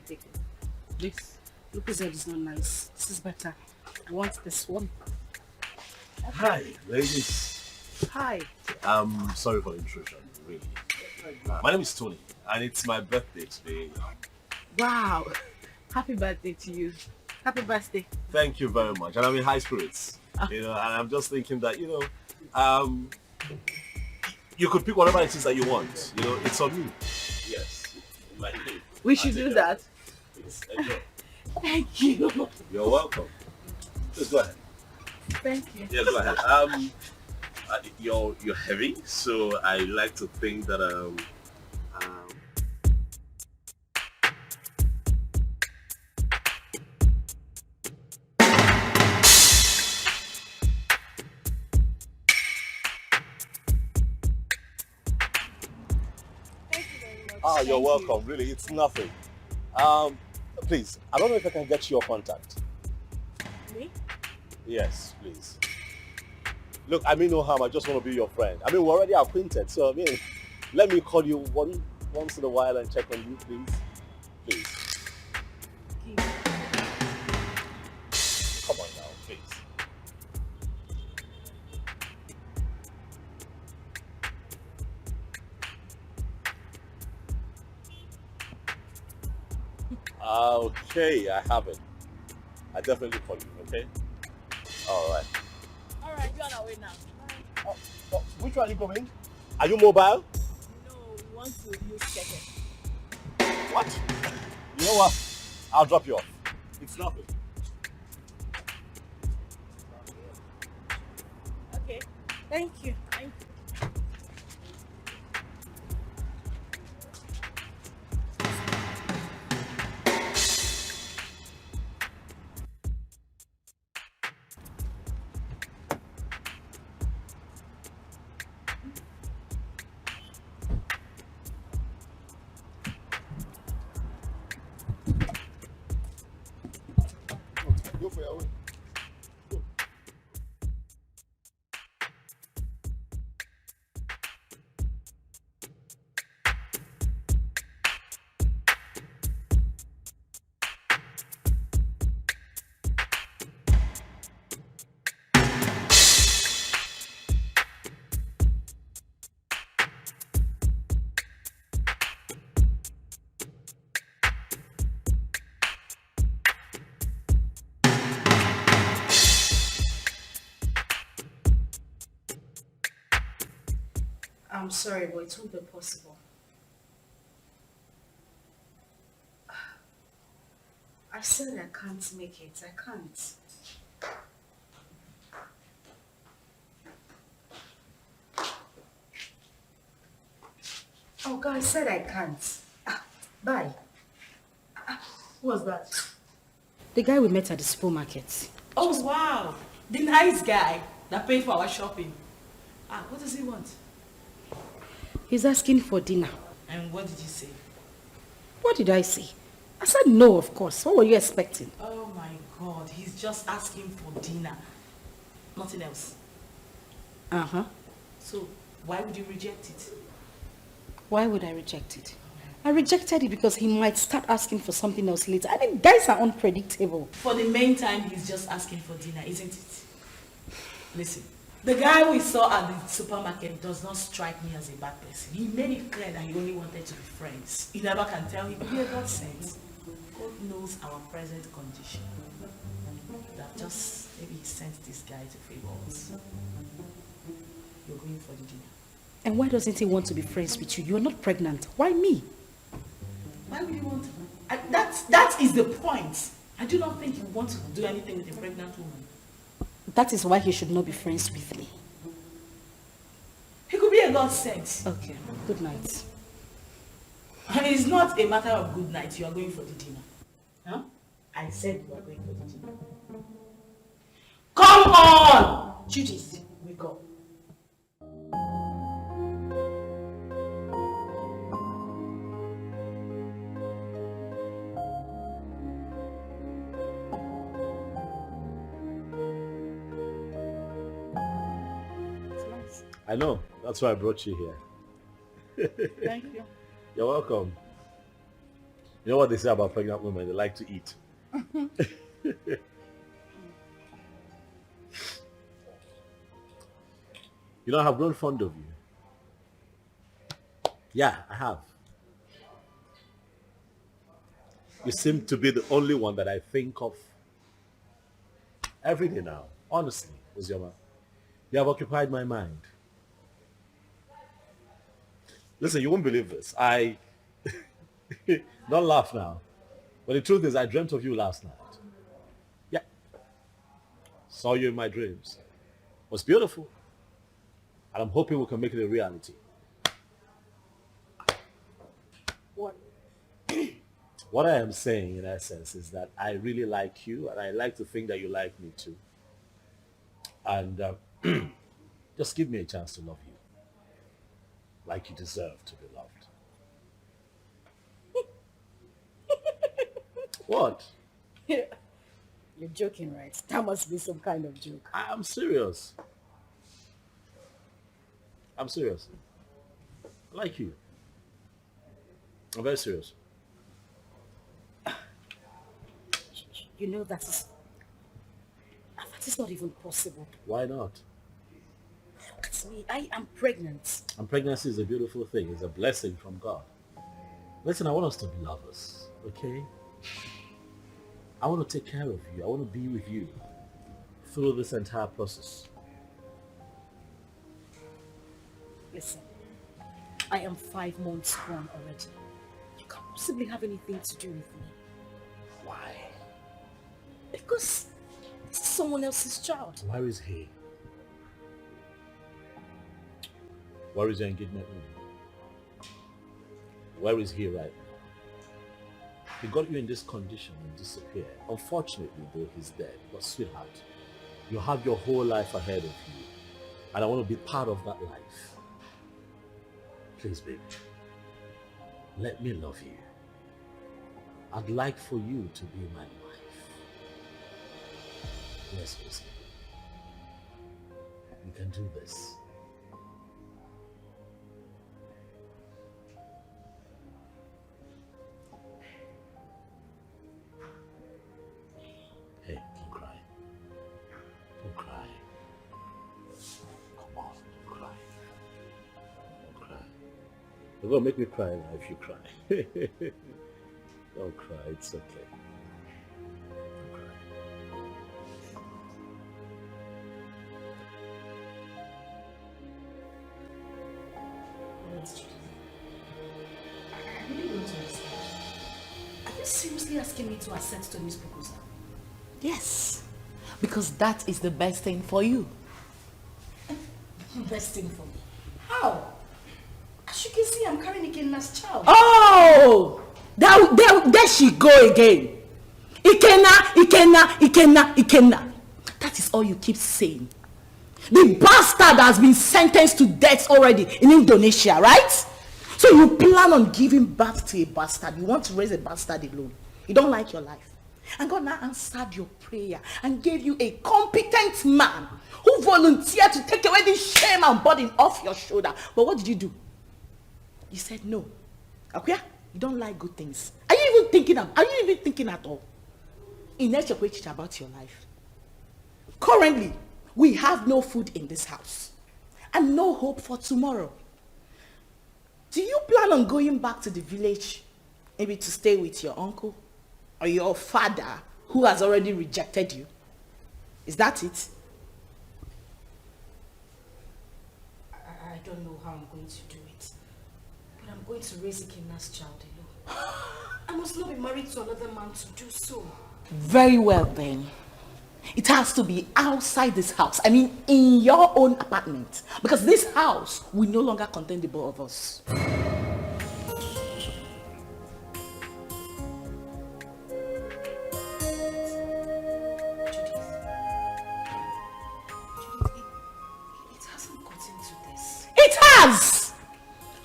take it. This Lucozade is not nice. This is better. I want this one. Hi, ladies. Hi. I'm sorry for the intrusion, really. My name is Tony, and it's my birthday today. Wow. Happy birthday to you. Happy birthday. Thank you very much, and I'm in high spirits. And I'm just thinking that um, you could pick whatever it is that you want. It's on you. Yes, my name. We should do that. Please enjoy. Thank you. You're welcome. Please go ahead. Thank you. Yeah, go ahead. You're heavy, so I like to think that you're welcome. Really, it's nothing. Please, I don't know if I can get your contact. Me? Yes, please. Look, I mean no harm. I just want to be your friend. I mean, we're already acquainted, so I mean, let me call you once in a while and check on you, please. Please. Come on now, please. Okay, I have it. I definitely call you, okay? Alright. Alright, you're on our way now. Which one are you going? Are you mobile? No, we want to use Keke. What? You know what? I'll drop you off. It's nothing. Okay. Thank you. Thank you. Go for your way. Go. I'm sorry, but it won't be possible. I said I can't make it. I can't. Oh God, I said I can't. Bye. Who was that? The guy we met at the supermarket. Oh wow, the nice guy that paid for our shopping. What does he want? He's asking for dinner. And what did you say? What did I say? I said no, of course. What were you expecting? Oh my God, he's just asking for dinner. Nothing else. Uh-huh. So, why would you reject it? Why would I reject it? I rejected it because he might start asking for something else later. I mean, guys are unpredictable. For the main time, he's just asking for dinner, isn't it? Listen, the guy we saw at the supermarket does not strike me as a bad person. He made it clear that he only wanted to be friends. You never can tell him. Yeah, God sends. God knows our present condition. That just maybe he sent this guy to favor us. You're going for the dinner. And why doesn't he want to be friends with you? You're not pregnant. Why me? Why would you want to? That is the point. I do not think you want to do anything with a pregnant woman. That is why he should not be friends with me. He could be a godsend. Okay, good night. And it's not a matter of good night. You are going for the dinner. Huh? I said you are going for the dinner. Come on! Judith, we go. I know. That's why I brought you here. Thank you. You're welcome. You know what they say about pregnant women? They like to eat. You know, I have grown fond of you. Yeah, I have. You seem to be the only one that I think of every day now. Honestly, Uzioma. You have occupied my mind. Listen, you won't believe this. Don't laugh now. But the truth is, I dreamt of you last night. Yeah. Saw you in my dreams. It was beautiful. And I'm hoping we can make it a reality. What? What I am saying, in essence, is that I really like you, and I like to think that you like me too. And just give me a chance to love you, like you deserve to be loved. What? You're joking, right? That must be some kind of joke. I'm serious. I'm serious. I like you. I'm very serious. You know that is not even possible. Why not? Look at me. I am pregnant. And pregnancy is a beautiful thing. It's a blessing from God. Listen, I want us to be lovers, okay? I want to take care of you. I want to be with you through this entire process. Listen, I am 5 months gone already. You can't possibly have anything to do with me. Why? Because this is someone else's child. Where is he? Where is your engagement ring? Where is he right now? He got you in this condition and disappeared. Unfortunately, though, he's dead. But sweetheart, you have your whole life ahead of you. And I want to be part of that life. Please, baby, let me love you. I'd like for you to be my wife. Yes, Lucy. We can do this. Hey, don't cry. Don't cry. Come on, don't cry. Don't cry. You're gonna make me cry now if you cry. Don't cry, it's okay. Don't cry. I really want to understand. Are you seriously asking me to accept Tony's proposal? Yes. Because that is the best thing for you. Best thing for me. How? As you can see, I'm carrying Ikenna's child. Oh! There she go again. Ikenna. That is all you keep saying. The bastard has been sentenced to death already in Indonesia, right? So you plan on giving birth to a bastard. You want to raise a bastard alone. You don't like your life. And God now answered your prayer and gave you a competent man who volunteered to take away this shame and burden off your shoulder. But what did you do? You said no. Okay? You don't like good things. Are you even thinking at all? Inechekwe about your life. Currently, we have no food in this house and no hope for tomorrow. Do you plan on going back to the village, maybe to stay with your uncle or your father who has already rejected you? Is that it? I don't know how I'm going to do it, but I'm going to raise Ikenna's child alone. I must not be married to another man to do so. Very well then. It has to be outside this house. I mean, in your own apartment. Because this house will no longer contain the both of us. It hasn't gotten to this. It has!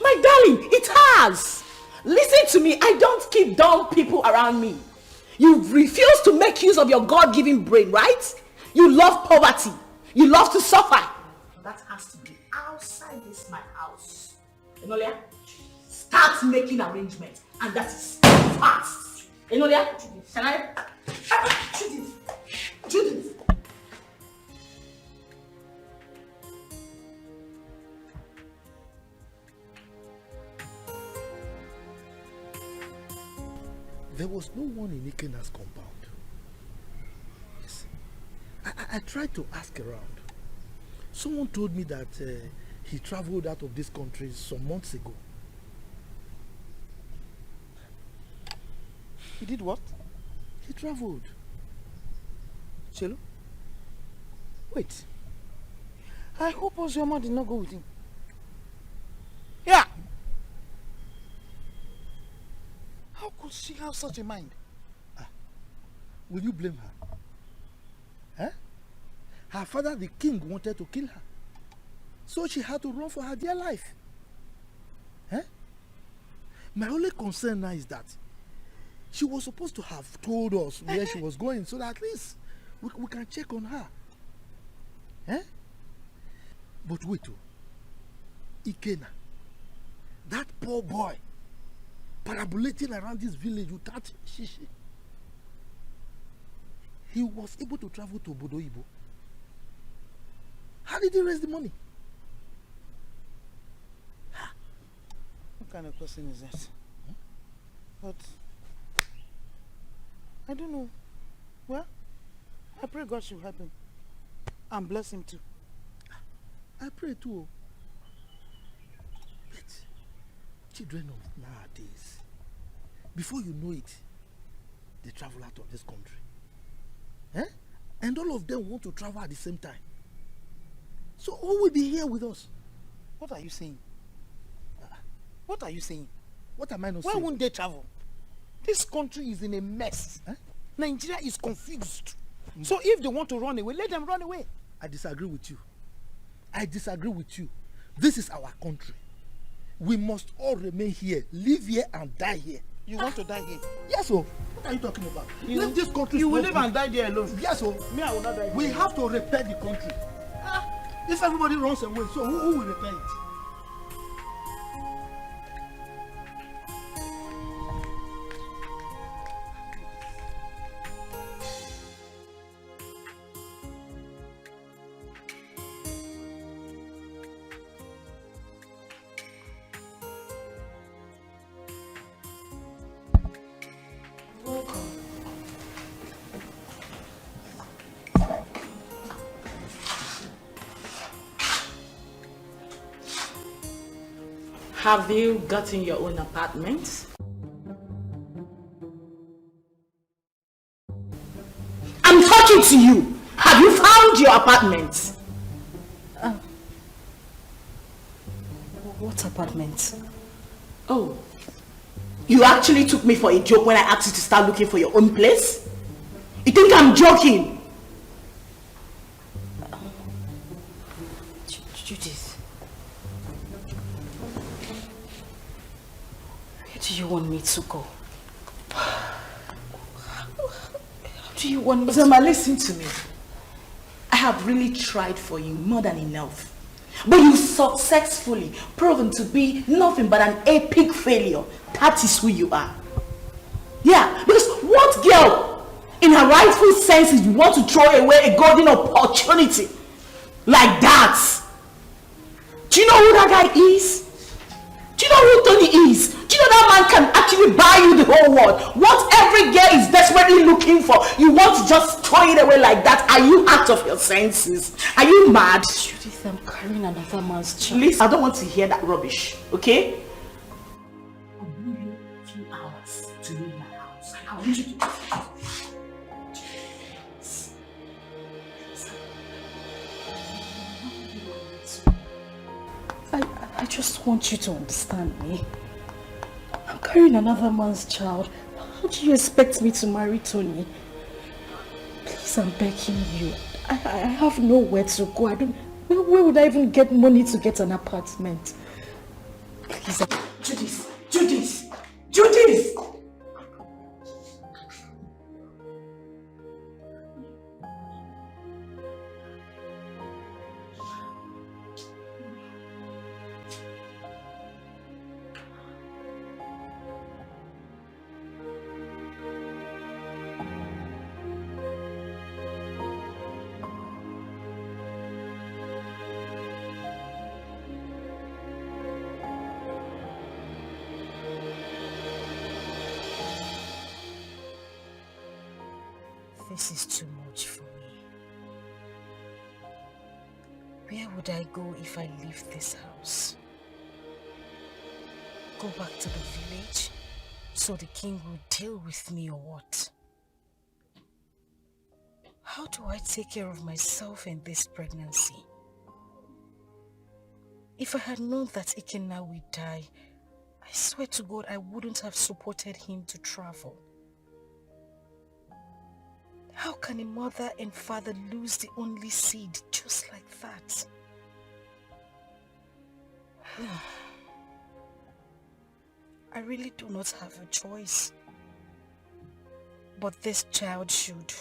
My darling, it has! Listen to me, I don't keep dumb people around me. You refuse to make use of your God-given brain, right? You love poverty. You love to suffer. That has to be outside this my house. Enolia, start making arrangements. And that is fast. You know that? Can I? Judith. Judith. There was no one in Ikena's compound. Yes. I tried to ask around. Someone told me that he traveled out of this country some months ago. He did what? He traveled. Chelo? Wait. I hope Ozioma did not go with him. Yeah! How could she have such a mind? Will you blame her? Eh? Her father, the king, wanted to kill her. So she had to run for her dear life. Eh? My only concern now is that she was supposed to have told us where she was going so that at least we can check on her. Eh? But wait, Ikena, that poor boy, parabolating around this village without shishi. He was able to travel to Bodoibo. How did he raise the money? What kind of question is that? But I don't know. Well, I pray God should help him and bless him too. I pray too. But children of nowadays, before you know it, they travel out of this country. Eh? And all of them want to travel at the same time. So who will be here with us? What are you saying? What are you saying? What am I not Why saying? won't they travel? This country is in a mess. Eh? Nigeria is confused. So if they want to run away, let them run away. I disagree with you. I disagree with you. This is our country. We must all remain here, live here and die here. You want to die here? Yes, sir. What are you talking about? You, this country. You will live and die there alone. Yes, sir. Me, I will not die. We have to repair the country. If everybody runs away, so who will repair it? Have you gotten your own apartment? I'm talking to you. Have you found your apartment? What apartment? Oh, you actually took me for a joke when I asked you to start looking for your own place? You think I'm joking? Judith. Where do you want me to go? How do you want me to... Zoma, listen to me. I have really tried for you more than enough. But you successfully proven to be nothing but an epic failure. That is who you are. Yeah, because what girl in her rightful senses want to throw away a golden opportunity like that? Do you know who that guy is? Do you know who Tony is? Do you know that man can actually buy you the whole world? What every girl is desperately looking for, you want to just throw it away like that? Are you out of your senses? Are you mad? Judith, I'm carrying another man's child. Please, I don't want to hear that rubbish, okay? I'll give you a few hours to leave my house. I want you to... I just want you to understand me. I'm carrying another man's child. How do you expect me to marry Tony? Please, I'm begging you. I have nowhere to go. Where would I even get money to get an apartment? Please. Judith! Judith! Judith! This is too much for me. Where would I go if I leave this house? Go back to the village so the king will deal with me or what? How do I take care of myself in this pregnancy? If I had known that Ikenna will die, I swear to God I wouldn't have supported him to travel. How can a mother and father lose the only seed just like that? I really do not have a choice. But this child should.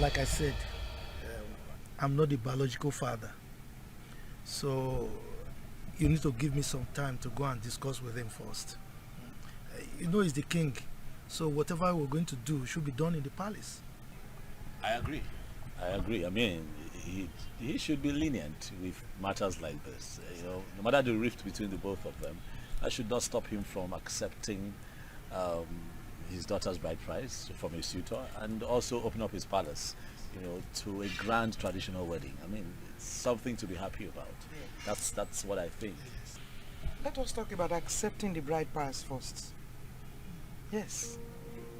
Like I said, I'm not the biological father. So you need to give me some time to go and discuss with him first. You know he's the king, so whatever we're going to do should be done in the palace. I agree. I mean, he should be lenient with matters like this. You know, no matter the rift between the both of them, that should not stop him from accepting his daughter's bride price from a suitor and also open up his palace, you know, to a grand traditional wedding. I mean, it's something to be happy about. That's what I think. Let us talk about accepting the bride price first. Yes,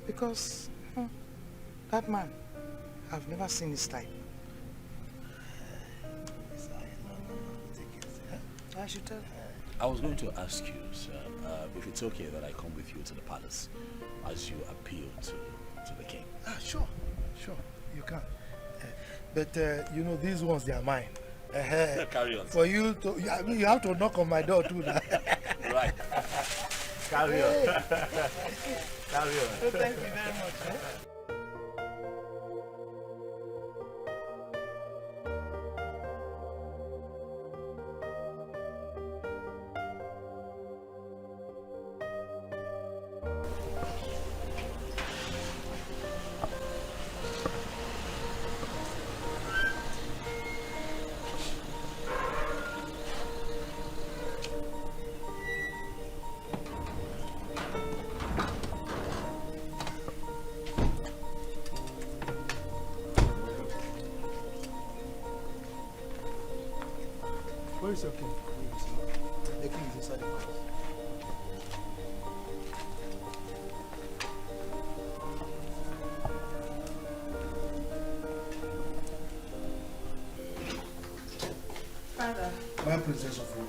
because that man, I've never seen his type. I should tell. I was going to ask you, sir, if it's okay that I come with you to the palace as you appeal to the king. Sure, you can. But you know, these ones, they are mine. Carry on. For you to, I mean, you have to knock on my door too now. Right. Carry on. Carry on. So thank you very much. Where is your king? The king is inside the house. Father. My princess of Rome.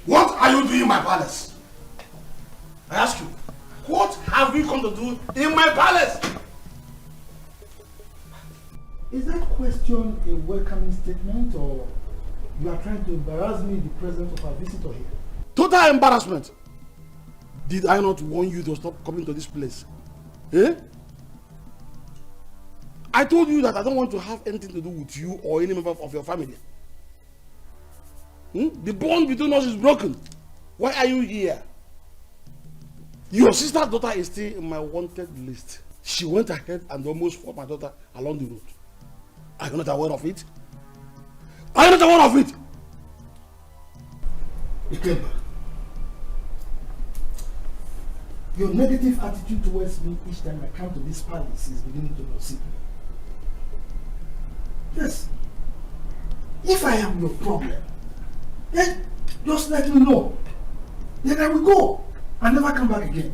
What are you doing in my palace? I ask you, what have you come to do in my palace? Is that question a welcoming statement, or you are trying to embarrass me in the presence of our visitor here? Total embarrassment. Did I not warn you to stop coming to this place? Eh? I told you that I don't want to have anything to do with you or any member of your family. The bond between us is broken. Why are you here? Your sister's daughter is still in my wanted list. She went ahead and almost fought my daughter along the road. Are you not aware of it? Are you not aware of it? Ikemba, your negative attitude towards me each time I come to this palace is beginning to unseat me. Yes. If I am your problem, then just let me know. Then I will go and never come back again.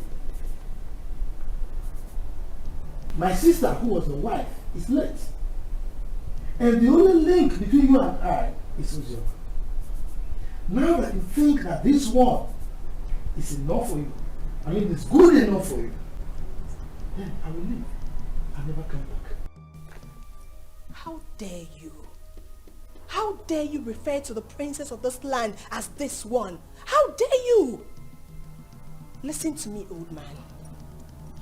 My sister, who was the wife, is late. And the only link between you and I is Uzoma. Now that you think that this one is enough for you, I mean it's good enough for you, then I will leave. I'll never come back. How dare you? How dare you refer to the princess of this land as this one? How dare you? Listen to me, old man.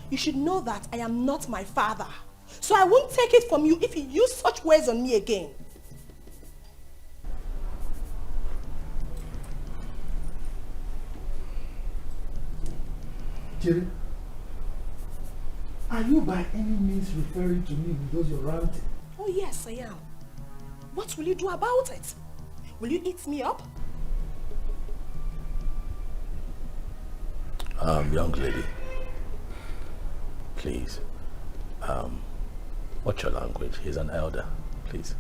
You should know that I am not my father. So I won't take it from you if you use such words on me again. Jerry, are you by any means referring to me with those you're ranting? Oh yes, I am. What will you do about it? Will you eat me up? Young lady, please, watch your language. He's an elder, please.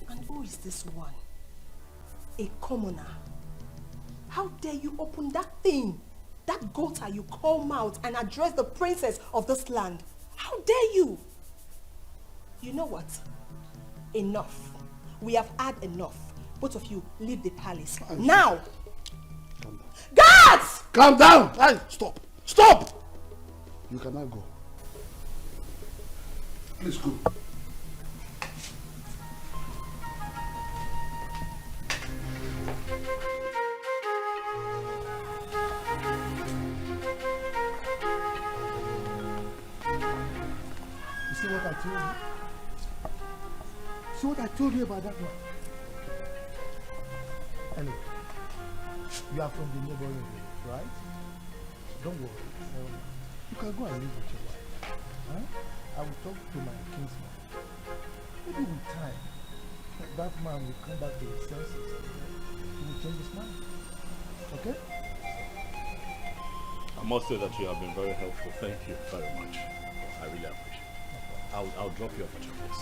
And who is this one? A commoner. How dare you open that thing, that gutter you call mouth, and address the princess of this land? How dare you? You know what? Enough. We have had enough. Both of you, leave the palace. Now! Calm down. Guards! Calm down! Hey, stop! Stop! You cannot go. Please go. You see what I told you? See what I told you about that one? Anyway, you are from the neighboring village, right? Don't worry. You can go and live with your wife. Huh? I will talk to my kinsman. Maybe with time, that man will come back to his senses. He will change his mind. Okay? I must say that you have been very helpful. Thank you very much. I really appreciate it. I'll drop you off at your place.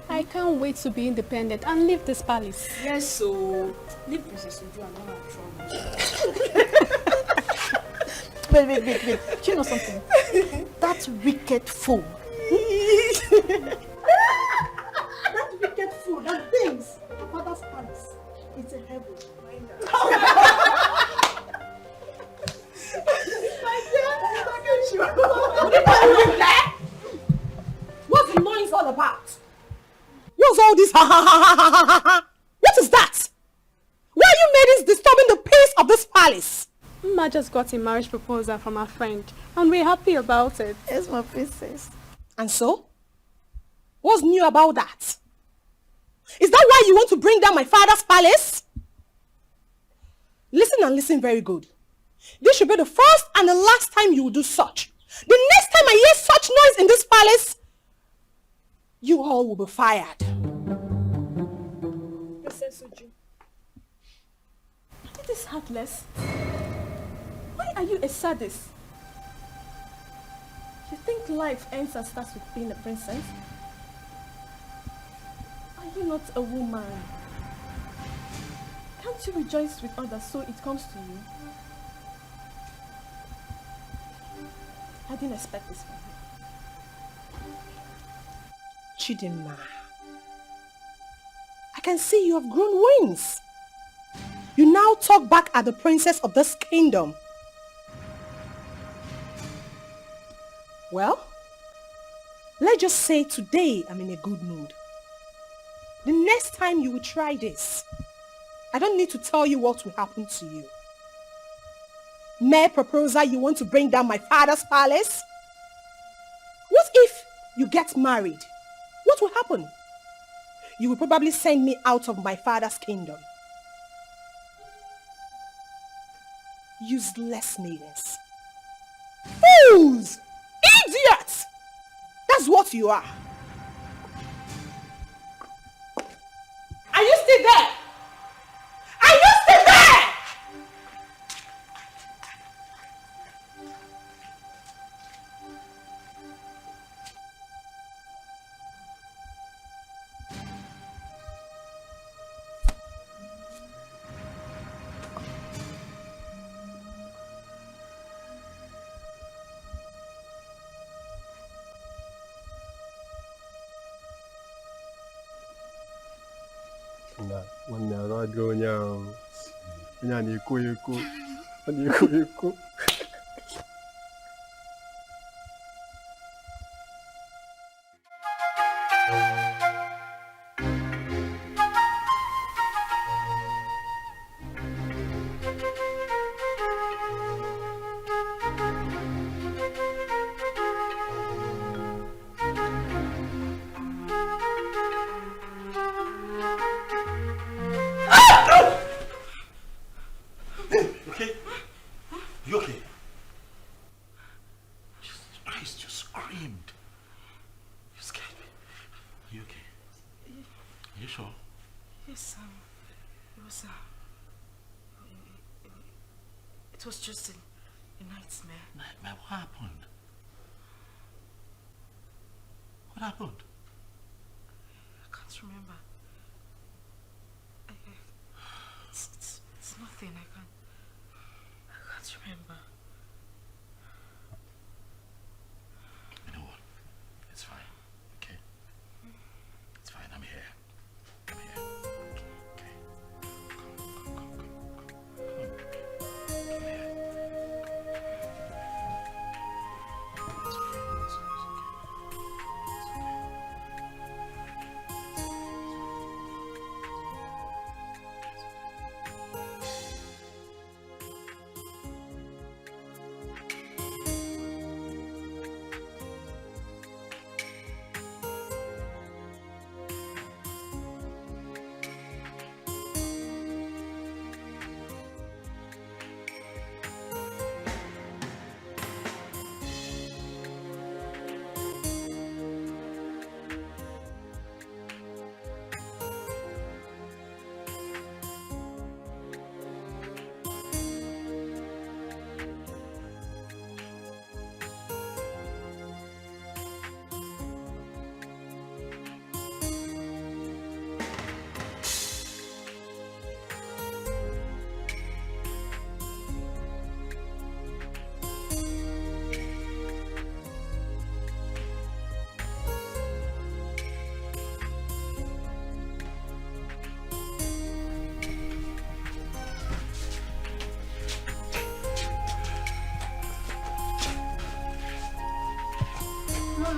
I can't wait to be independent and leave this palace. Yes, so leave Princess Uju and all her trouble. Wait. Do you know something? That wicked fool. That wicked fool that thinks her father's palace is a heaven. What's the noise all about? What's all this? What is that? Why are you ladies disturbing the peace of this palace? Ma just got a marriage proposal from her friend and we're happy about it. Yes, my princess. And so? What's new about that? Is that why you want to bring down my father's palace? Listen and listen very good. This should be the first and the last time you will do such. The next time I hear such noise in this palace, you all will be fired. Princess Uju, it is heartless. Why are you a sadist? You think life ends and starts with being a princess? Are you not a woman? Can't you rejoice with others so it comes to you? I didn't expect this from you. Chidinma, I can see you have grown wings. You now talk back at the princess of this kingdom. Well, let's just say today I'm in a good mood. The next time you will try this, I don't need to tell you what will happen to you. Mere proposal you want to bring down my father's palace? What if you get married? What will happen? You will probably send me out of my father's kingdom. Useless maidens. Fools! course you are. Are you still there? Are you still there? Nwanne ya radio onye ahụ onye a na-ekwo ekwo ọ na-ekwo ekwo It was just a nightmare. Nightmare? What happened? What happened? I can't remember. It's nothing. I can't remember. You know what? It's fine. Okay? It's fine. I'm here. I'm here. Okay. Come. Come here. It's okay. It's okay. It's okay.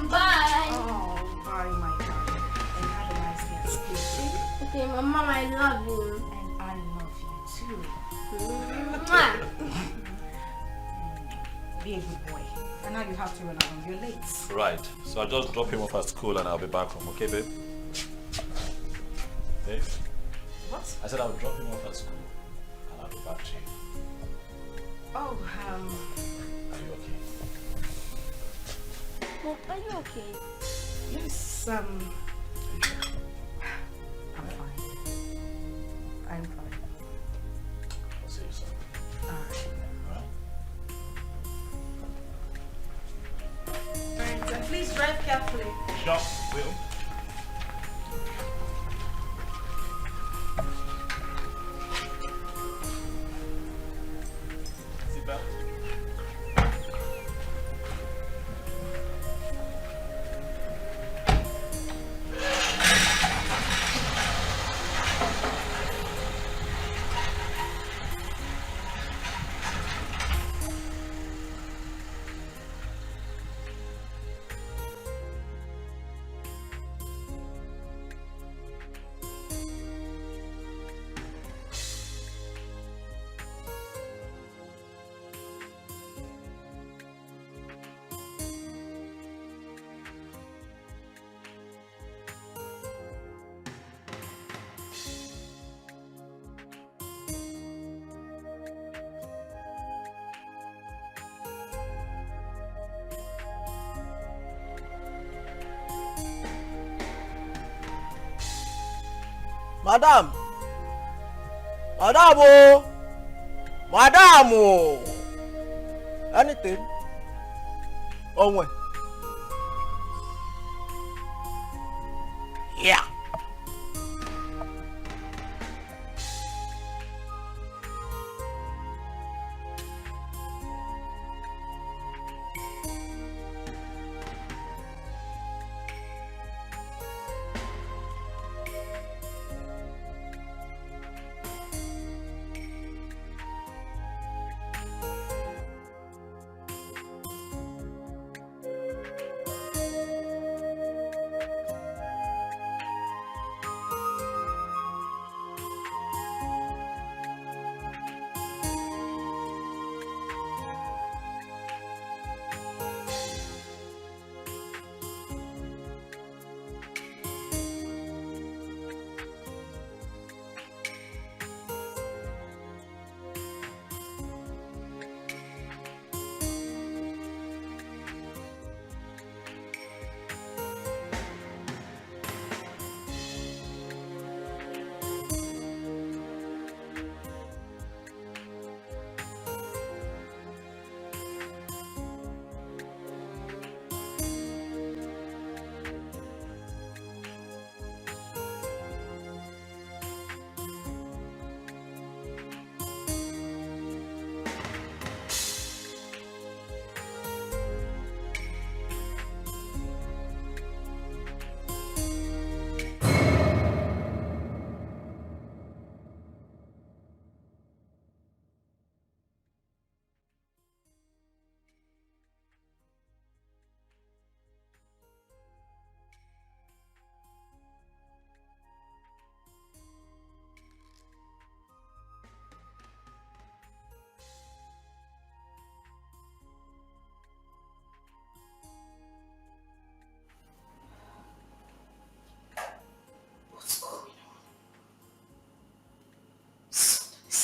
Bye. Oh, bye, my darling. And have a nice day at school. Okay, Mama, I love you. And I love you too. Mwah. Be a good boy. And now you have to run around. You're late. Right. So I'll just drop him off at school and I'll be back home. Okay, babe? Babe? What? I said I'll drop him off at school and I'll be back to you. Oh, Are you okay? Mom, are you okay? yes, I'm fine. I'm fine. I'll see you soon. Alright. Alright? And please drive carefully. Sure, will. Seatbelt. Madam! Madam! Oh! Madam! Oh! Anything? Oh, wait. Yeah.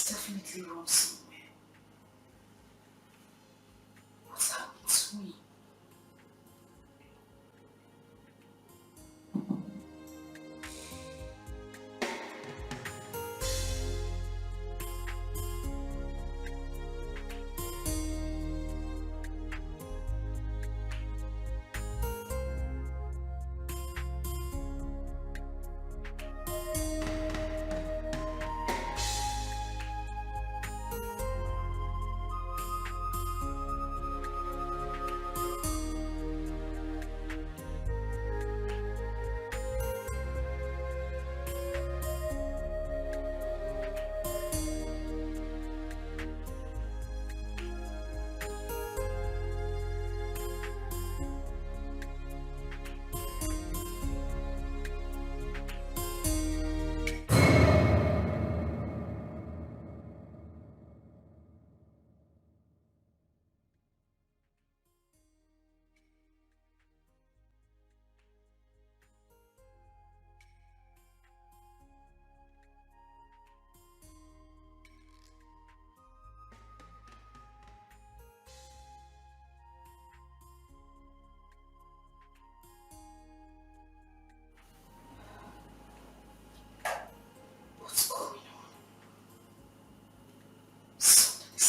Definitely wrong somewhere. What's happened to me?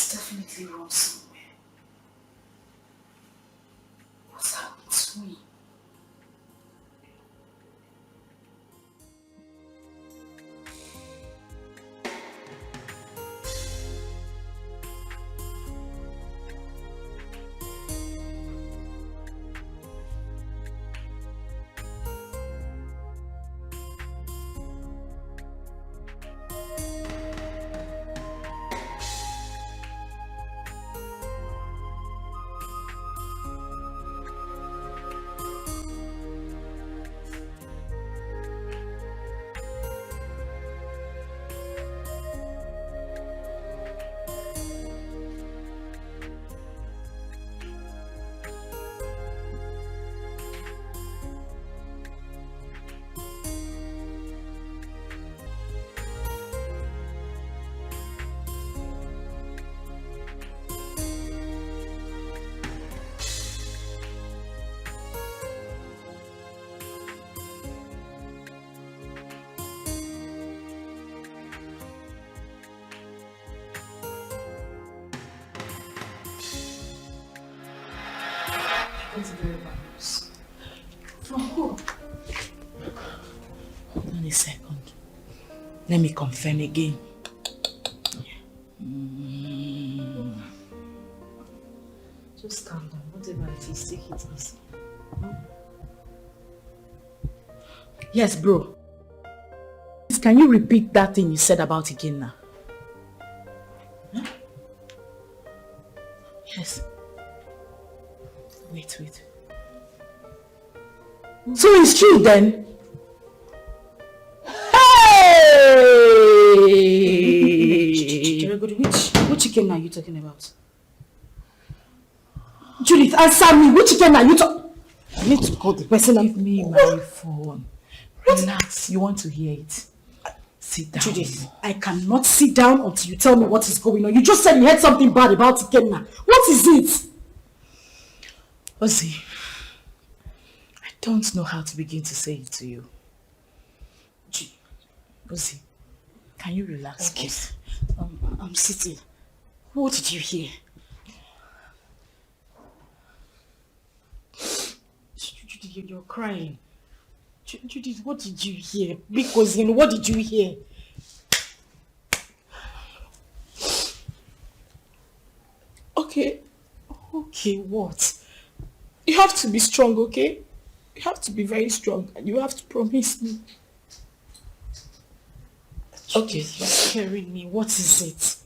Definitely wrong somewhere. What's happened to me? That's very bad news. From who? Hold on a second. Let me confirm again. Just calm down. Whatever it is, take it easy. Yes, bro. Can you repeat that thing you said about Ikenna? Huh? Yes. Wait. So it's true then? Hey! Which chicken are you talking about? Judith, answer me. Which chicken are you talking? I need to call the person. Give me my phone. Relax. You want to hear it? Sit down. Judith, I cannot sit down until you tell me what is going on. You just said you heard something bad about Ikenna. What is it? Ozzy, I don't know how to begin to say it to you. Ozzy, can you relax, Okay. please? I'm sitting. What did you hear? Judith, you're crying. Judith, what did you hear? Because what did you hear? Okay, Okay, what? you have to be strong, okay? You have to be very strong and you have to promise me. Okay, you're scaring me. What is it?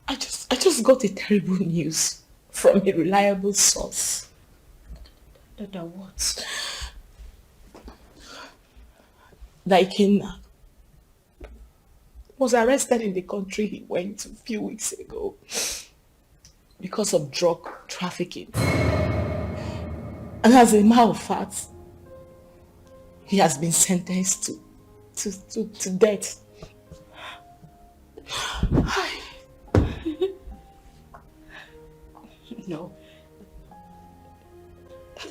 I just got a terrible news from a reliable source. Dada, what? That Ikenna was arrested in the country he went a few weeks ago because of drug trafficking. And as a matter of fact, he has been sentenced to death. No.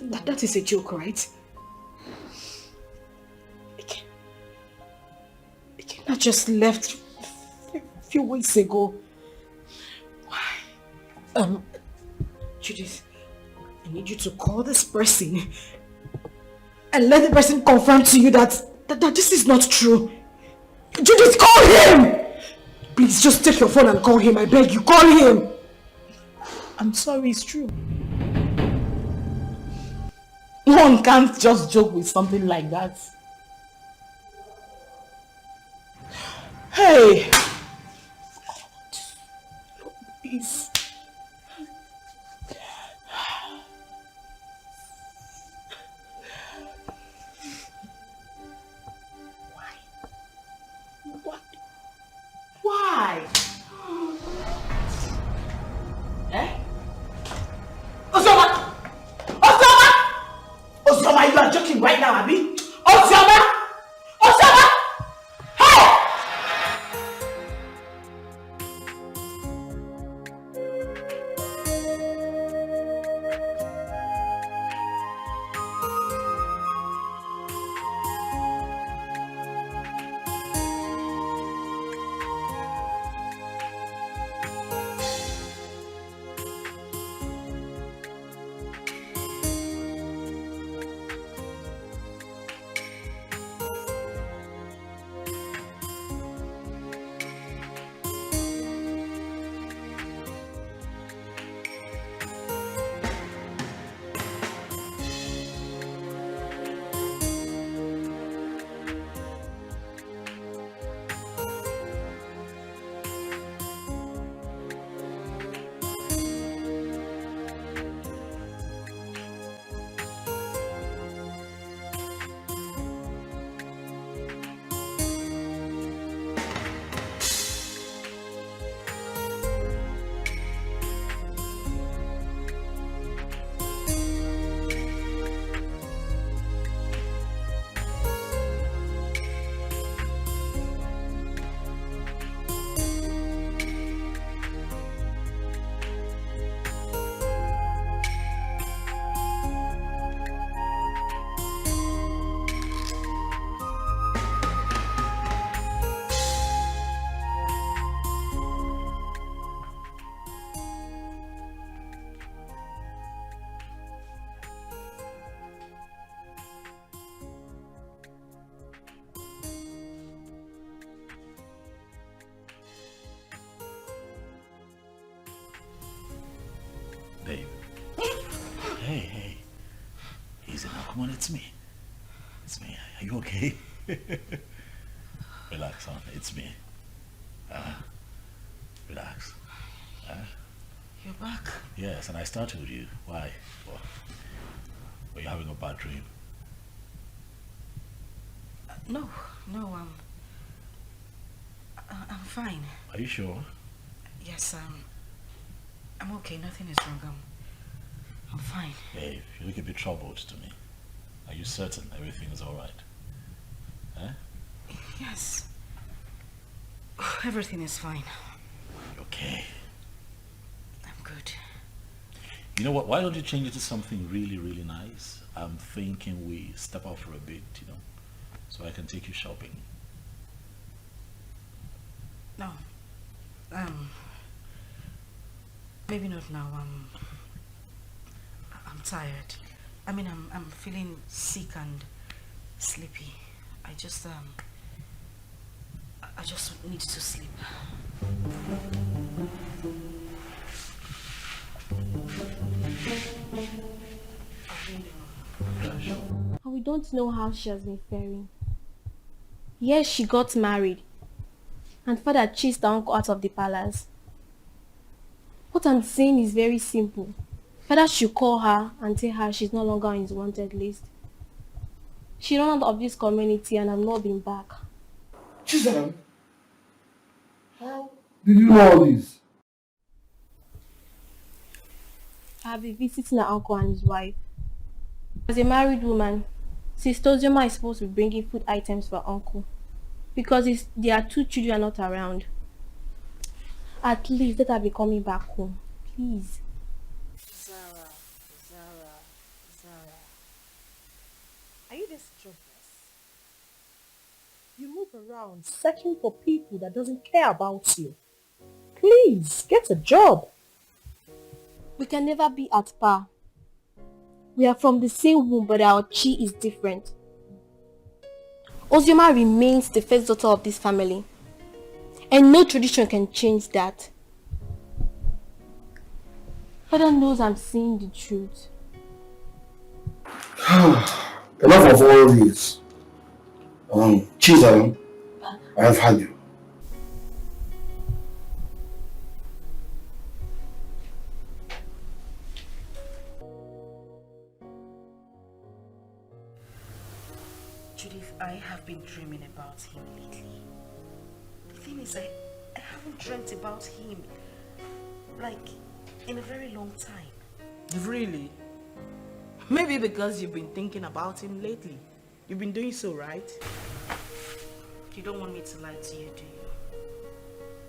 That is a joke, right? Ikenna just left a few weeks ago. Why? Judith, I need you to call this person and let the person confirm to you that this is not true. Judith, call him! Please, just take your phone and call him. I beg you, call him. I'm sorry, it's true. One can't just joke with something like that. Hey! Please. Why? Eh? Ozoma! Ozoma, you are joking right now, Abi? Ozoma! Hey! Babe. Hey. Easy now. Come on, it's me. It's me. Are you okay? Relax, son. It's me. Relax. You're back? Yes, and I started with you. Why? Were you having a bad dream? No, I'm fine. Are you sure? Yes, I'm okay. Nothing is wrong. I'm fine. Babe, you look a bit troubled to me. Are you certain everything is all right? Yes. Everything is fine. Okay. I'm good. You know what? Why don't you change it to something really, really nice? I'm thinking we step out for a bit, so I can take you shopping. No. Maybe not now. I'm tired. I mean, I'm feeling sick and sleepy. I just need to sleep. And we don't know how she has been faring. Yes, she got married. And father chased her uncle out of the palace. What I'm saying is very simple. Father should call her and tell her she's no longer on his wanted list. She ran out of this community and has not been back. Chisaram, how did you know all this? I have been visiting her uncle and his wife. As a married woman, Sister Ozoma is supposed to be bringing food items for her uncle. Because their 2 children are not around. At least let her be coming back home. Please. Zara. Are you this jobless? You move around searching for people that doesn't care about you. Please, get a job. We can never be at par. We are from the same womb, but our chi is different. Ozioma remains the first daughter of this family. And no tradition can change that. Father knows I'm saying the truth. Enough of all this. Chisaram, I have had you. Judith, I have been dreaming about him lately. The thing is, I haven't dreamt about him, like, in a very long time. Really? Maybe because you've been thinking about him lately. You've been doing so, right? You don't want me to lie to you, do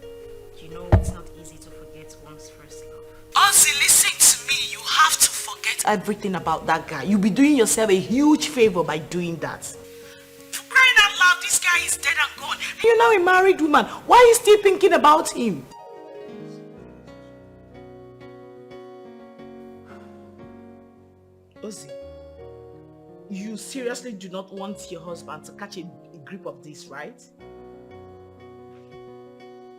you? You know it's not easy to forget one's first love. Ozzy, listen to me. You have to forget everything about that guy. You'll be doing yourself a huge favor by doing that. For crying out loud, this guy is dead and gone. And you're now a married woman. Why are you still thinking about him? Ozzy, you seriously do not want your husband to catch a grip of this, right?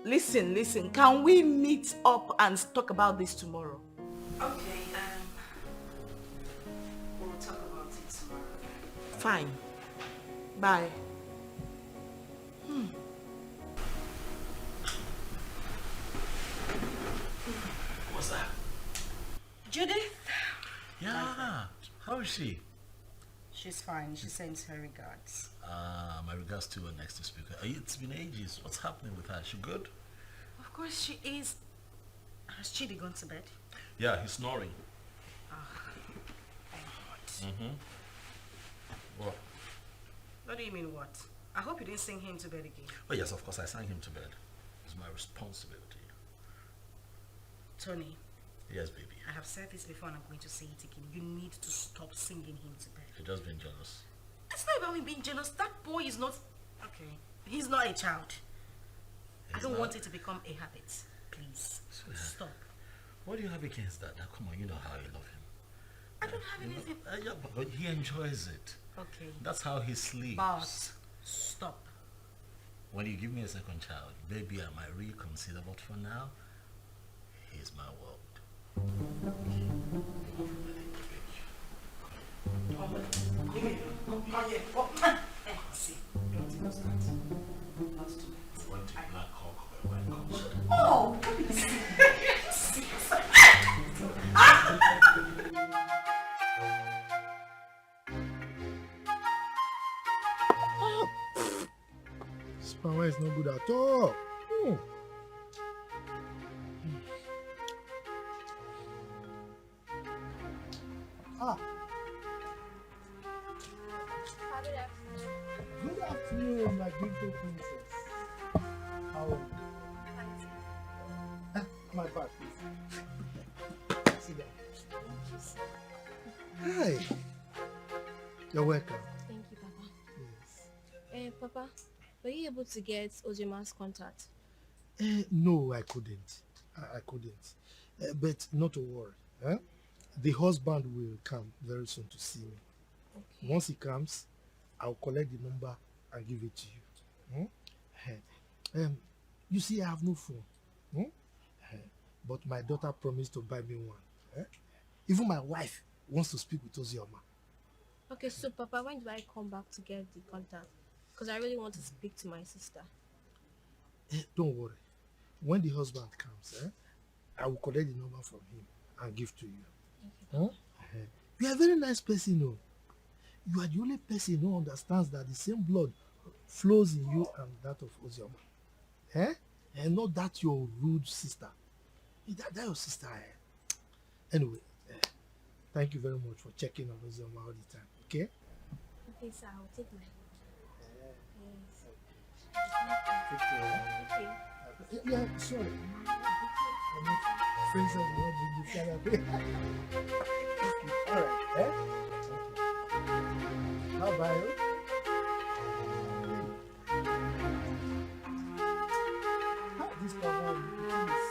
Listen, can we meet up and talk about this tomorrow? Okay, we'll talk about it tomorrow. Fine. Bye. What's that? Judith? Yeah. How is she? She's fine. She sends her regards. My regards to her next to speaker. It's been ages. What's happening with her? She good? Of course she is. Has Chidi gone to bed? Yeah, he's snoring. Thank God. What? What do you mean what? I hope you didn't sing him to bed again. Oh yes, of course I sang him to bed. It's my responsibility. Tony. Yes, baby. I have said this before and I'm going to say it again. You need to stop singing him to bed. You're just being jealous. It's not about me being jealous. That boy is not... Okay. He's not a child. I don't want it to become a habit. Please. Stop. What do you have against that? Now, come on, you know how you love him. I don't have anything. Yeah, but he enjoys it. Okay. That's how he sleeps. But stop. When you give me a second child, maybe I might reconsider, but for now, he's my world. here. Oh, see, not to start. Not to that. Want a black cock or a white cock? Oh, please. This power is not good at all. Hmm. Ah. Good afternoon, my beautiful princess. How are you? My bad, please. Sit down. Hi. You're welcome. Thank you, Papa. Yes. Papa, were you able to get Ojima's contact? No, I couldn't. I couldn't. But not to worry. The husband will come very soon to see me. Okay. Once he comes, I'll collect the number and give it to you. You see, I have no phone. But my daughter promised to buy me one. Even my wife wants to speak with Ozioma. Okay, so Papa, when do I come back to get the contact? Because I really want to speak to my sister. Don't worry. When the husband comes, I will collect the number from him and give to you. You are a very nice person, no? You are the only person who understands that the same blood flows in you and that of Ozioma. And not that your rude sister. That your sister. Anyway, thank you very much for checking on Ozioma all the time, okay? Okay, sir, I'll take my... Take care. Okay. Yeah, sorry. Friends of God, you can Alright, Okay. Bye-bye. This power is...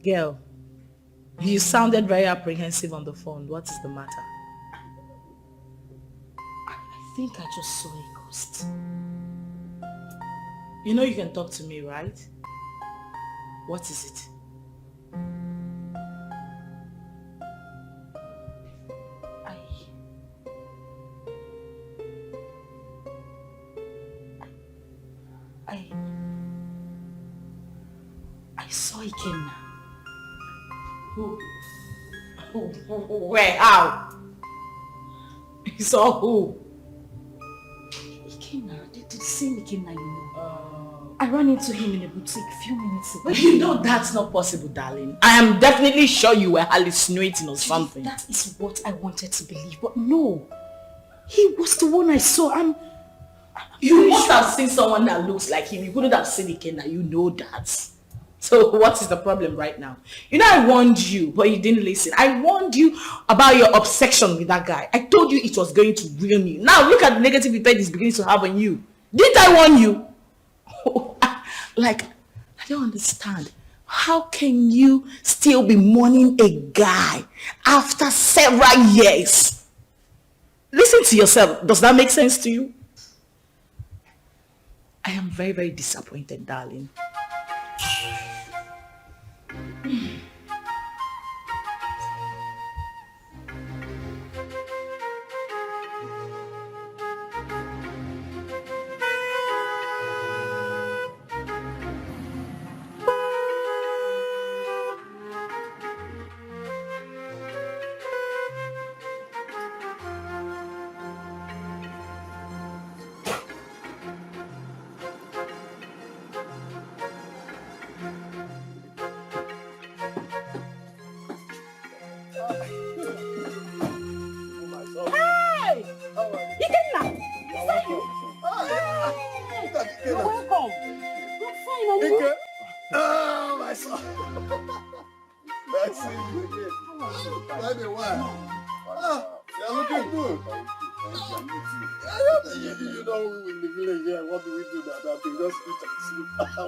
Girl, you sounded very apprehensive on the phone. What is the matter? I think I just saw a ghost. You know you can talk to me, right? What is it? I saw Ikenna. Who? Where? How? You saw who? Ikenna, the same Ikenna you know. I ran into him in a boutique a few minutes ago. But you know that's not possible, darling. I am definitely sure you were hallucinating or something. That is what I wanted to believe, but no. He was the one I saw. You must have seen someone that looks like him. You couldn't have seen Ikenna. You know that. So what is the problem right now? You know I warned you, but you didn't listen. I warned you about your obsession with that guy. I told you it was going to ruin you. Now look at the negative effect it's beginning to have on you. Didn't I warn you? Like, I don't understand. How can you still be mourning a guy after several years? Listen to yourself. Does that make sense to you? I am very, very disappointed, darling.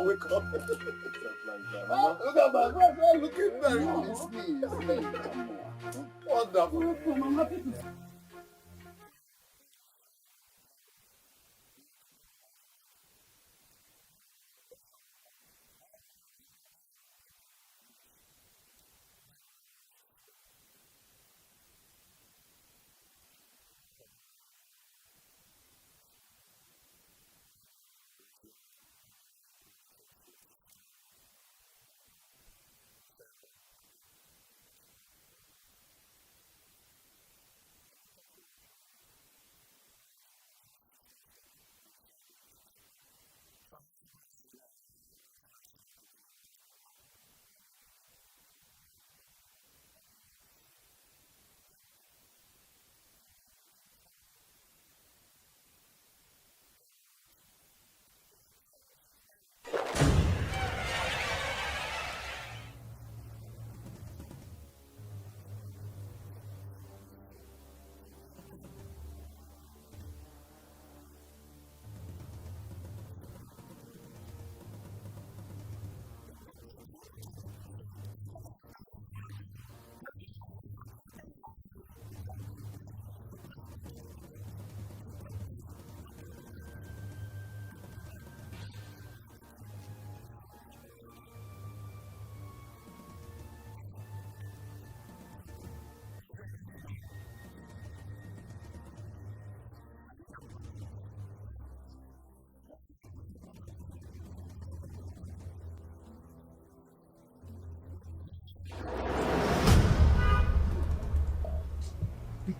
Wake up. Look at my friend. Look at that. It's me. Wonderful. I'm happy to.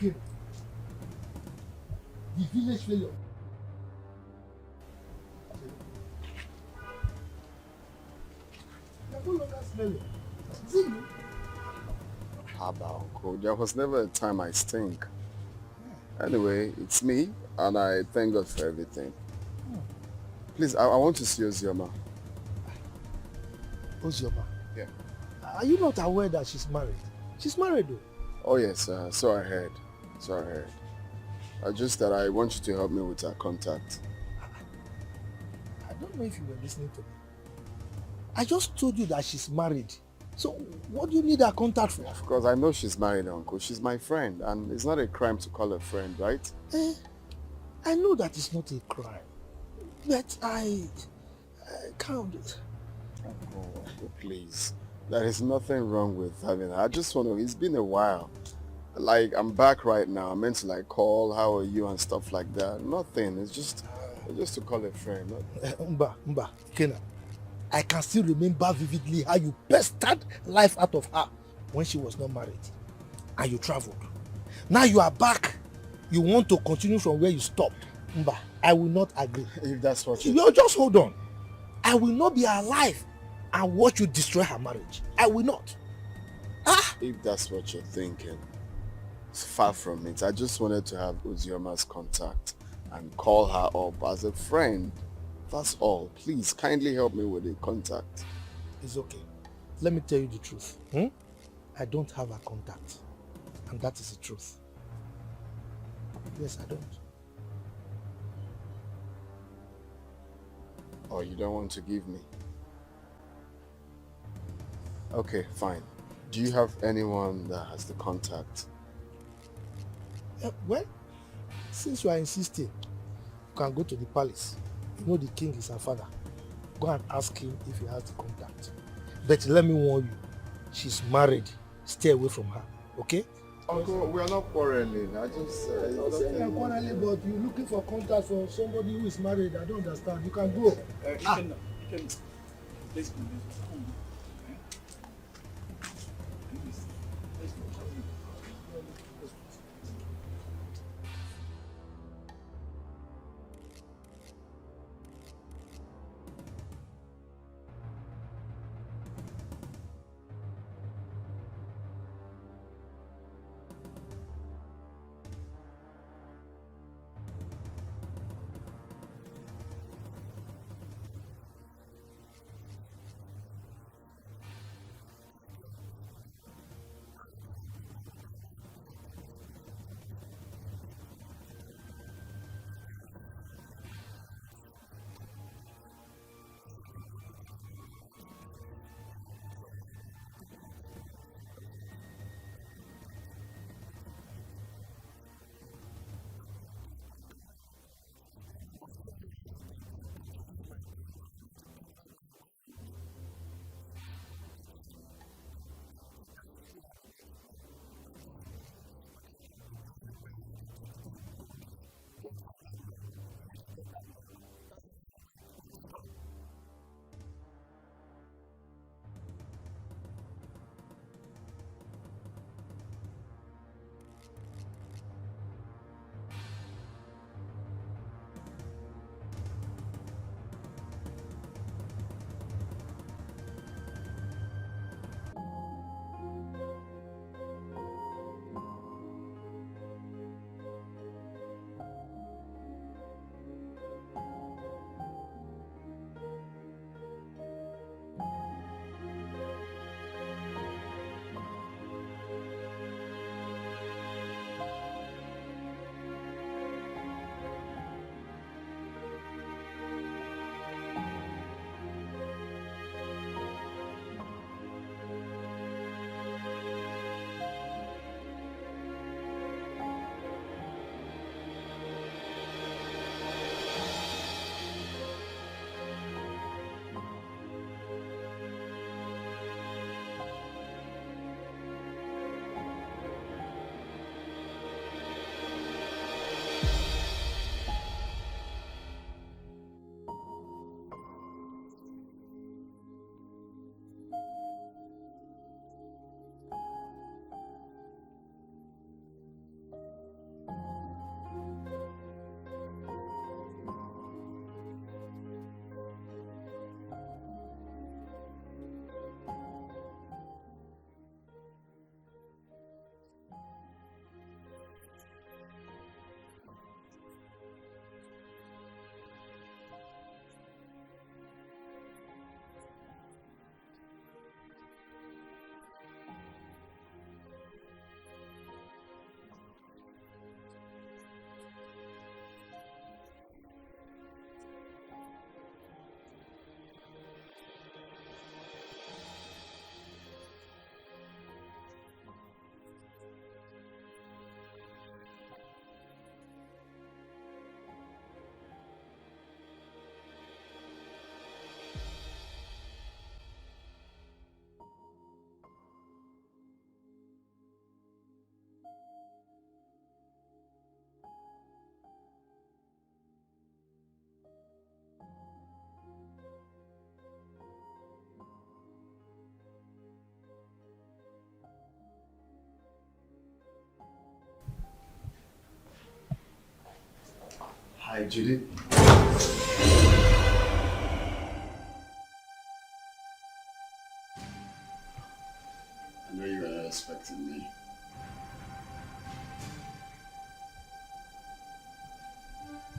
Again. The village failure. You're no longer smelling. Is it you? Haba, Uncle. There was never a time I stink. Anyway, it's me, and I thank God for everything. Please, I want to see Ozioma. Ozioma? Yeah. Are you not aware that she's married? She's married though. Oh yes, so I heard. Just that I want you to help me with her contact. I don't know if you were listening to me. I just told you that she's married. So what do you need her contact for? Of course, I know she's married, Uncle. She's my friend, and it's not a crime to call her friend, right? I know that it's not a crime, but I can't. Uncle, please. There is nothing wrong with having her. I just want to, it's been a while. Like, I'm back right now. I meant to like call, how are you and stuff like that. Nothing. It's just to call a friend. Mba, Kena. I can still remember vividly how you pestered life out of her when she was not married. And you traveled. Now you are back. You want to continue from where you stopped. Mba, I will not agree. If that's what you just hold on. I will not be alive and watch you destroy her marriage. I will not. If that's what you're thinking, it's far from it. I just wanted to have Uzioma's contact and call her up as a friend. That's all. Please, kindly help me with the contact. It's okay. Let me tell you the truth. I don't have her contact. And that is the truth. Yes, I don't. Oh, you don't want to give me? Okay, fine. Do you have anyone that has the contact? Well, since you are insisting, you can go to the palace. You know the king is her father. Go and ask him if he has the contact. But let me warn you, she's married. Stay away from her, okay? Uncle, we are not quarreling. I just... I'm saying you're quarreling, but you're looking for contact from somebody who is married. I don't understand. You can go. Please, Judy. I know you were expecting me.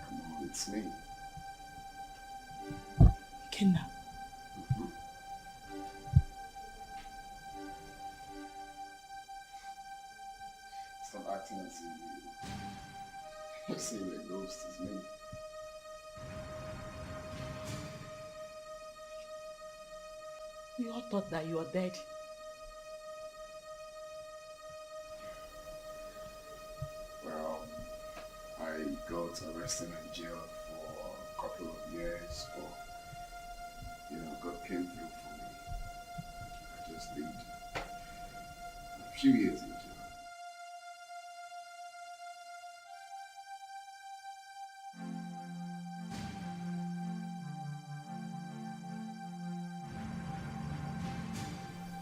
Come on, it's me. Ikenna. Stop acting as if you're seeing a ghost. It's me. We all thought that you were dead. Well, I got arrested and jailed for a couple of years, but God came through for me. I just did a few years in jail.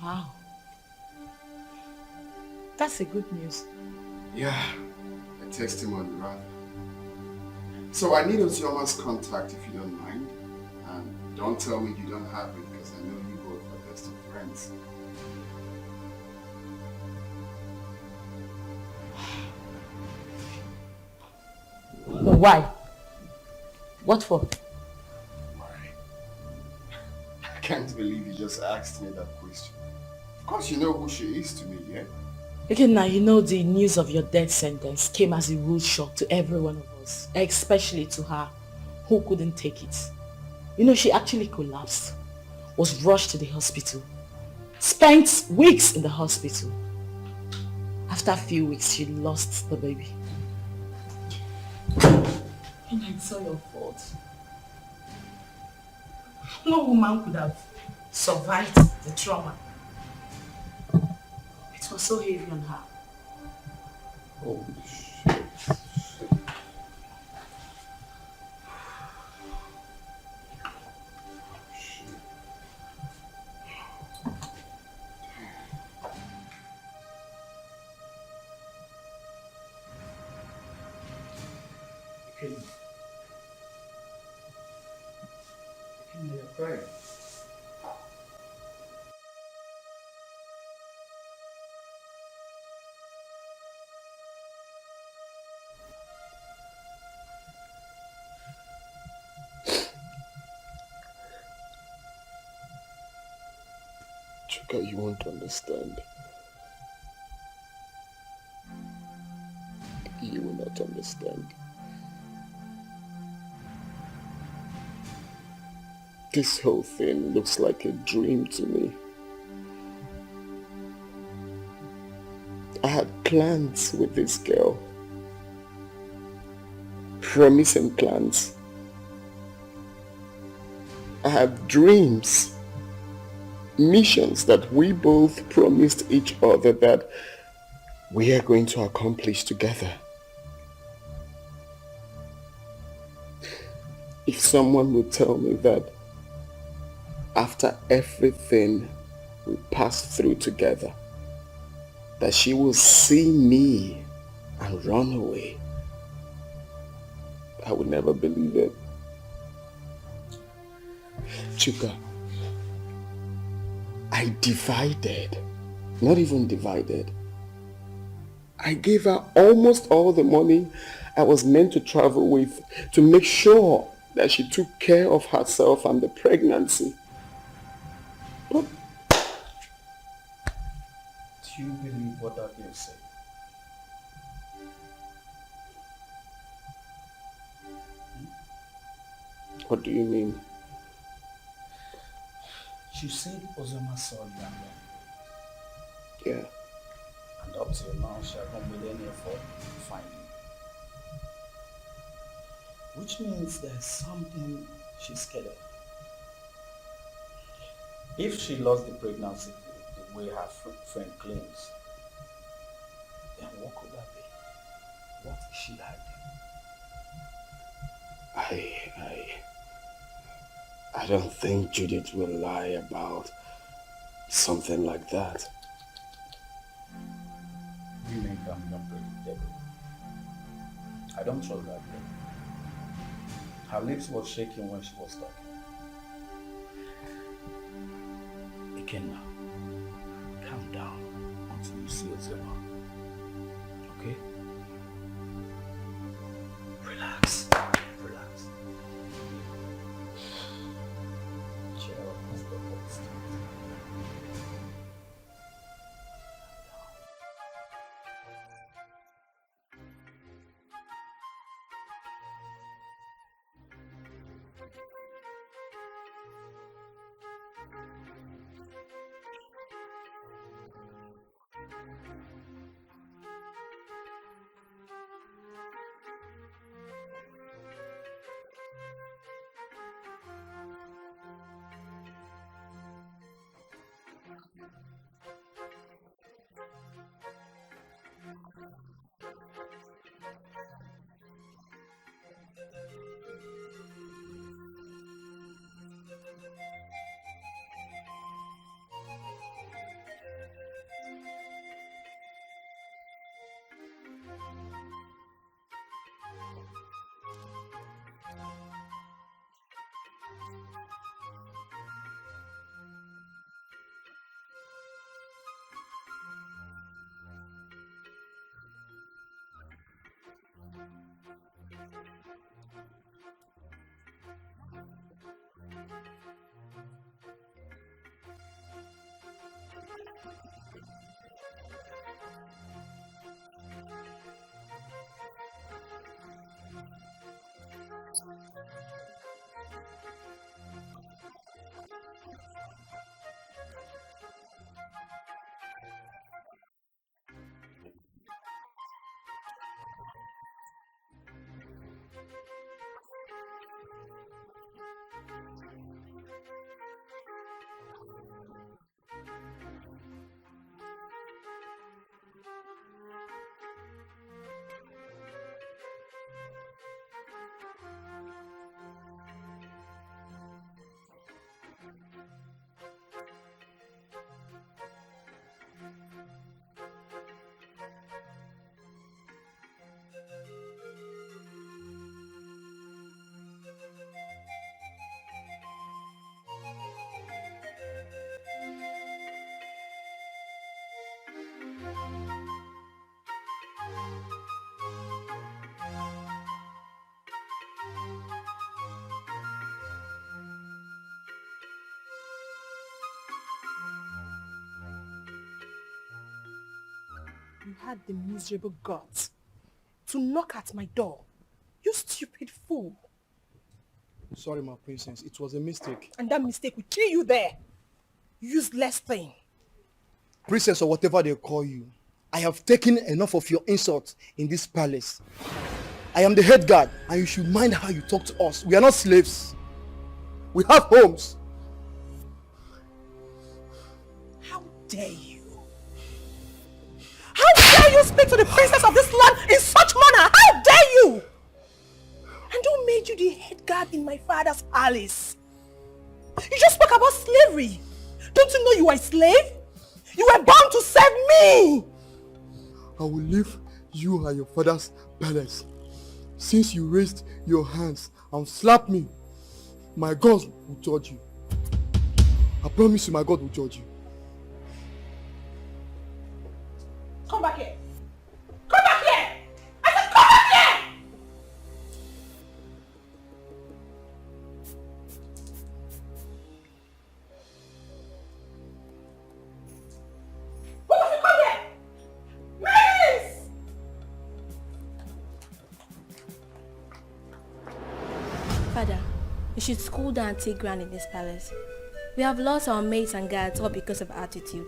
Wow. That's a good news. Yeah, a testimony rather. So I need Ozioma's contact if you don't mind. And don't tell me you don't have it because I know you both are best of friends. Why? What for? Why? I can't believe you just asked me that question. Of course you know who she is to me, yeah? Again, now you know the news of your death sentence came as a rude shock to every one of us, especially to her, who couldn't take it. She actually collapsed, was rushed to the hospital, spent weeks in the hospital. After a few weeks, she lost the baby. And it's all your fault. No woman could have survived the trauma. It was so heavy on her. Holy shit. You're crying. Chuka, you won't understand. You will not understand. This whole thing looks like a dream to me. I had plans with this girl. Promising plans. I have dreams. Missions that we both promised each other that we are going to accomplish together. If someone would tell me that after everything we passed through together, that she will see me and run away, I would never believe it. Chuka, I divided, not even divided. I gave her almost all the money I was meant to travel with to make sure that she took care of herself and the pregnancy. But do you believe what that girl said? what do you mean? She said Ozoma saw you and them. Yeah. And up till now, she has not made any effort to find you. Which means there's something she's scared of. If she lost the pregnancy the way her friend claims, then what could that be? What is she hiding? I don't think Judith will lie about something like that. Women can be unpredictable. I don't trust that girl. Her lips were shaking when she was talking. Again now, calm down until you see Ozema. Okay? Relax. Relax. Cheer up, Mr. Post. You had the miserable guts to knock at my door. You stupid fool. Sorry, my princess. It was a mistake. And that mistake will kill you there. Useless thing. Princess or whatever they call you, I have taken enough of your insults in this palace. I am the head guard, and you should mind how you talk to us. We are not slaves. We have homes. How dare you? How dare you speak to the princess of this land in such manner? How dare you? And who made you the head guard in my father's palace? You just spoke about slavery. Don't you know you are a slave? You were bound to serve me. I will leave you at your father's palace. Since you raised your hands and slapped me, my gods will judge you. I promise you my God will judge you. Come back here. Come back here. I said come back here. What have you come here? Please. Father, you should cool down and take ground in this palace. We have lost our maids and guards all because of attitude.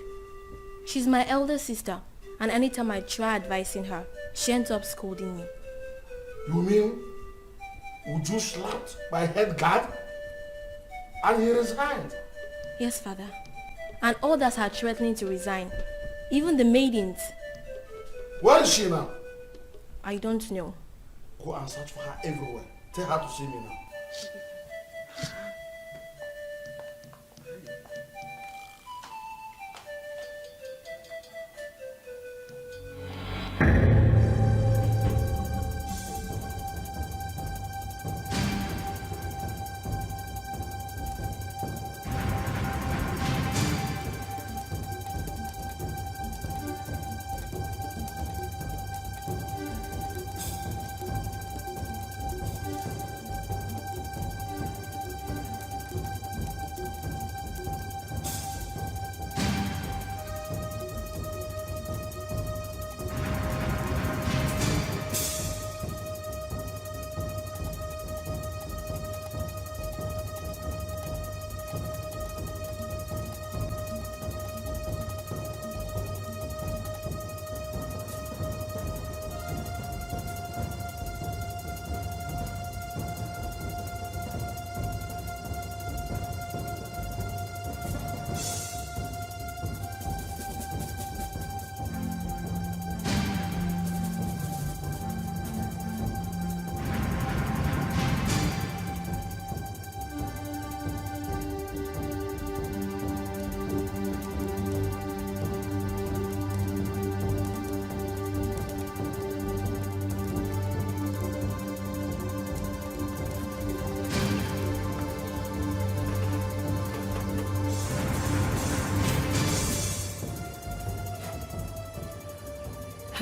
She's my elder sister, and anytime I try advising her, she ends up scolding me. You mean Uju slapped my head guard and he resigned? Yes, Father. And others are threatening to resign. Even the maidens. Where is she now? I don't know. Go and search for her everywhere. Tell her to see me now.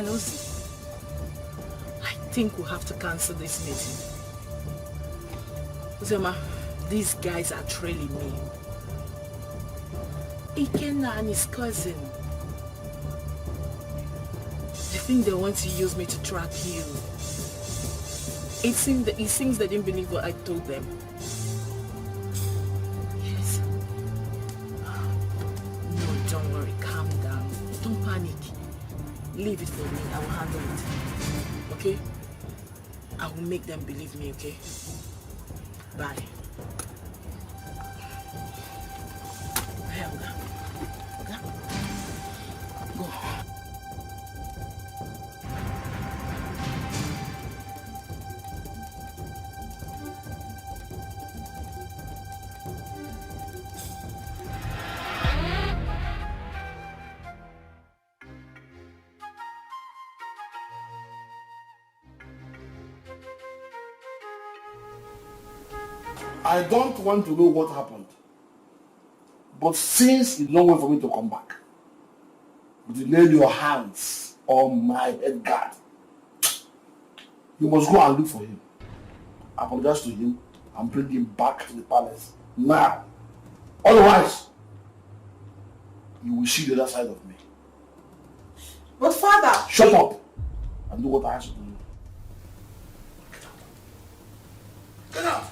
Hello, Z. I think we'll have to cancel this meeting. Zema, these guys are trailing me. Ikenna and his cousin. They think they want to use me to track you. It seems they didn't believe what I told them. Yes. No, don't worry. Calm down. Don't panic. Leave it for me. I will handle it. Okay? I will make them believe me, okay? Bye. Helga. Okay? Go. I don't want to know what happened. But since you don't wait for me to come back, you lay your hands on my head guard. You must go and look for him. Apologize to him and bring him back to the palace now. Otherwise, you will see the other side of me. But father... Shut up and do what I ask you to do. Get out!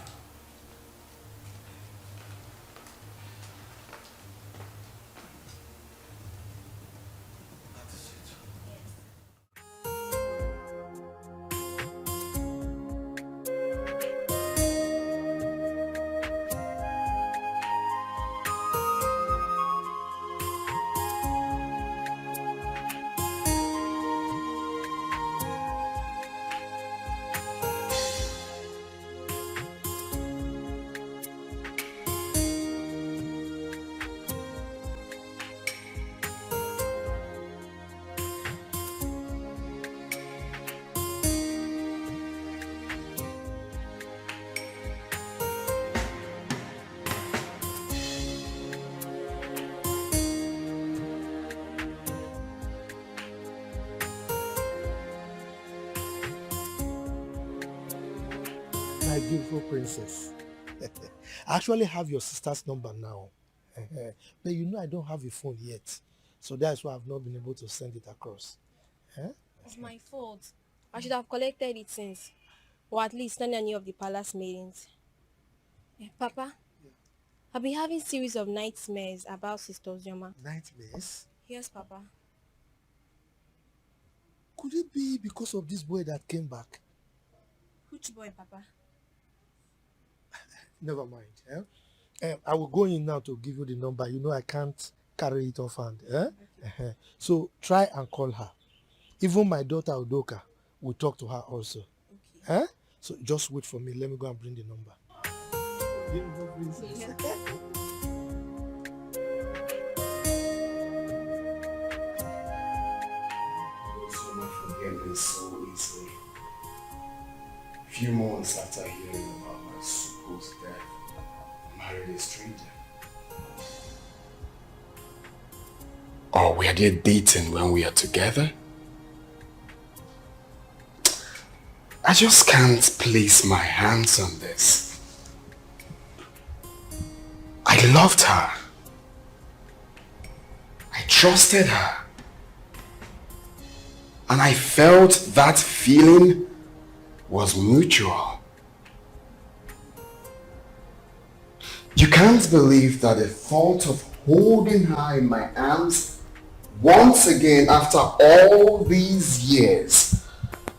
My beautiful princess. I actually have your sister's number now. But you know I don't have a phone yet. So that's why I've not been able to send it across. It's my fault. I should have collected it since. Or at least not any of the palace meetings. Papa, I've been having series of nightmares about Sister Ozioma. Nightmares? Yes, Papa. Could it be because of this boy that came back? Which boy, Papa? Never mind. I will go in now to give you the number. You know I can't carry it off hand. Okay. So try and call her. Even my daughter Udoka will talk to her also. Okay. So just wait for me. Let me go and bring the number. Beautiful princess. Someone forget this so easily. Few months after hearing about my supposed death, I married a stranger. Or were they dating when we are together? I just can't place my hands on this. I loved her. I trusted her. And I felt that feeling was mutual. You can't believe that the thought of holding her in my arms once again after all these years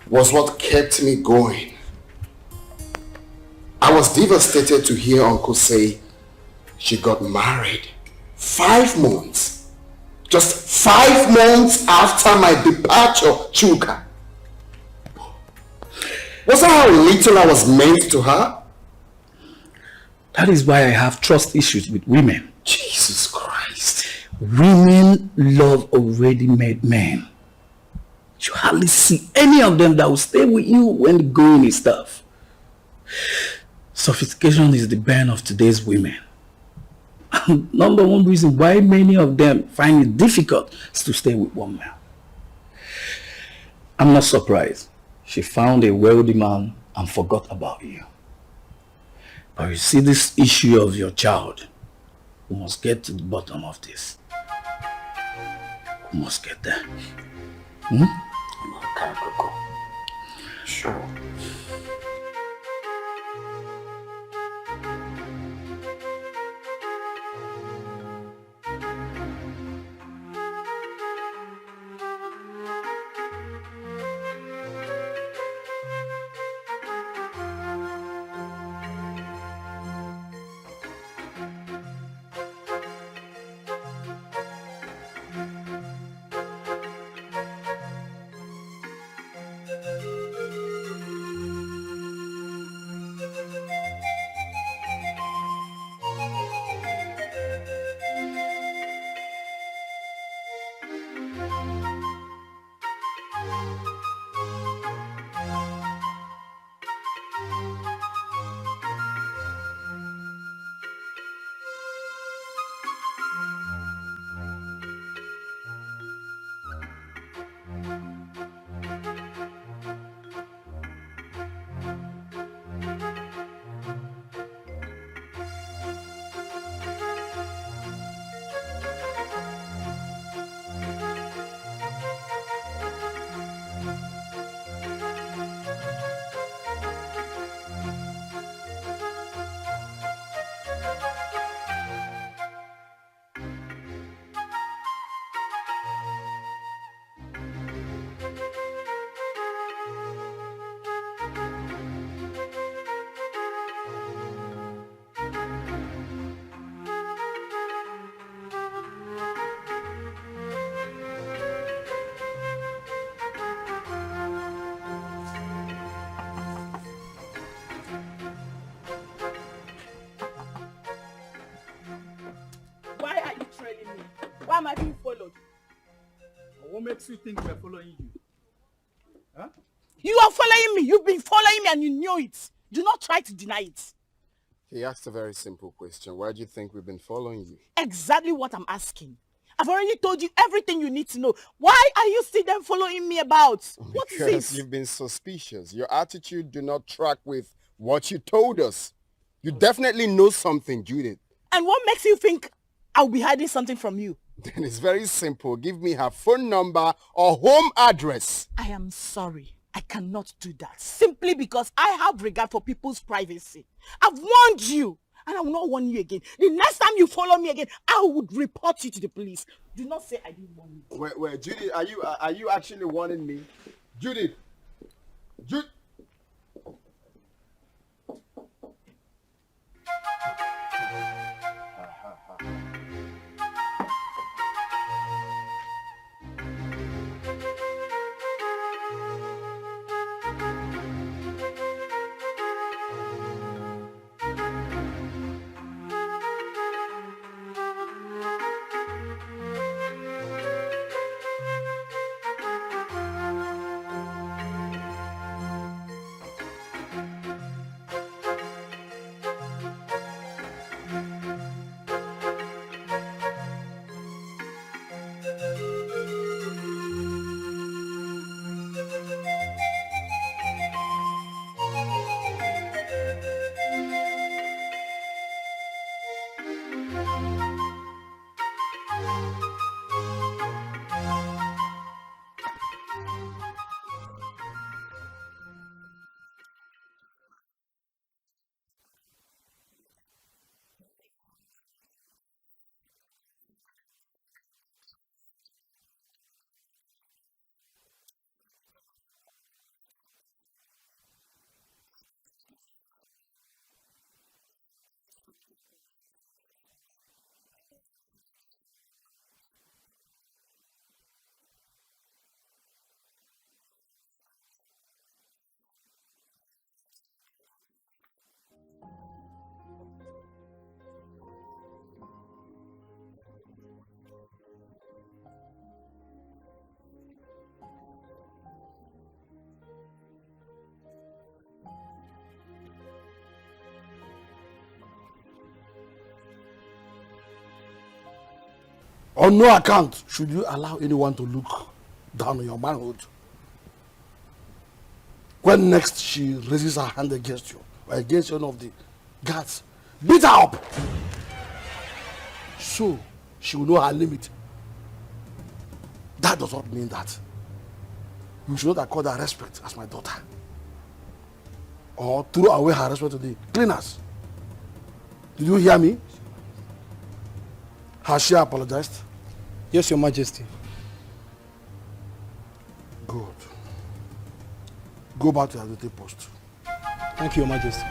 was what kept me going. I was devastated to hear Uncle say she got married 5 months. Just 5 months after my departure, Chuka. Was that how little I was meant to her? That is why I have trust issues with women. Jesus Christ. Women love already made men. You hardly see any of them that will stay with you when the going is tough. Sophistication is the bane of today's women. And number one reason why many of them find it difficult is to stay with one man. I'm not surprised. She found a wealthy man and forgot about you. But you see, this issue of your child, we must get to the bottom of this. We must get there. Okay, Coco. Sure. Am I being followed? What makes you think we're following you? Huh? You are following me. You've been following me and you knew it. Do not try to deny it. He asked a very simple question. Why do you think we've been following you? Exactly what I'm asking. I've already told you everything you need to know. Why are you still then following me about? What is Because it? you've been suspicious. Your attitude do not track with what you told us. You definitely know something, Judith. And what makes you think I'll be hiding something from you? Then it's very simple. Give me her phone number or home address. I am sorry. I cannot do that. Simply because I have regard for people's privacy. I've warned you. And I will not warn you again. The next time you follow me again, I would report you to the police. Do not say I didn't warn you. Wait, Judith, are you actually warning me? Judith! On no account should you allow anyone to look down on your manhood. When next she raises her hand against you, or against one of the guards, beat her up. So she will know her limit. That does not mean that you should not accord her respect as my daughter. Or throw away her respect to the cleaners. Did you hear me? Has she apologized? Yes, Your Majesty. Good. Go back to your duty post. Thank you, Your Majesty.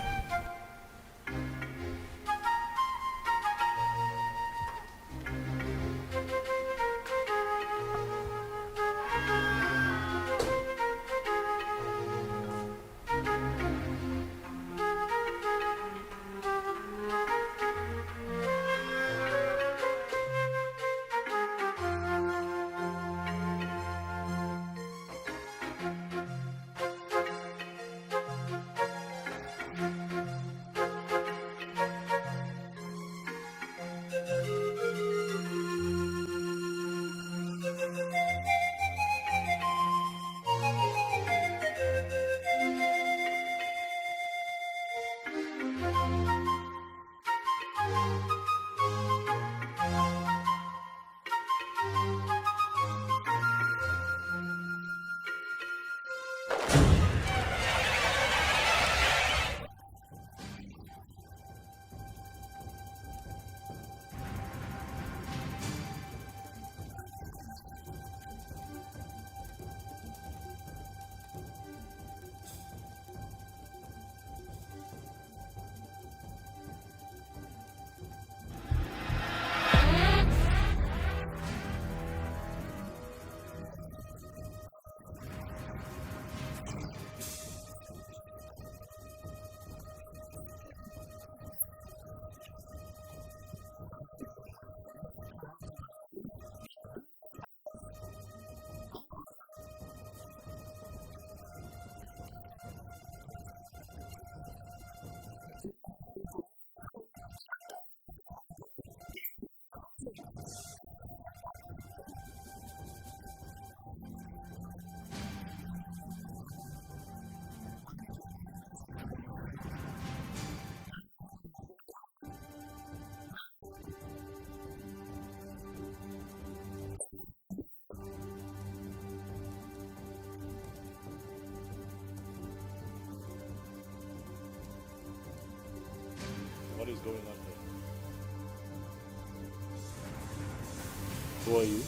What is going on here? Who are you?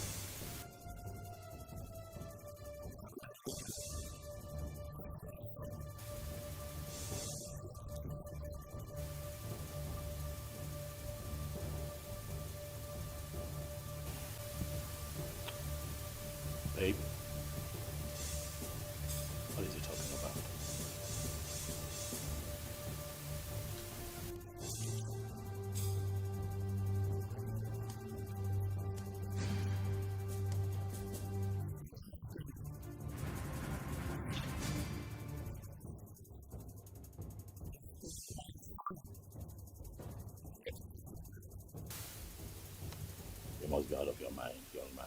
Babe, what is he talking about? You must be out of your mind, young man.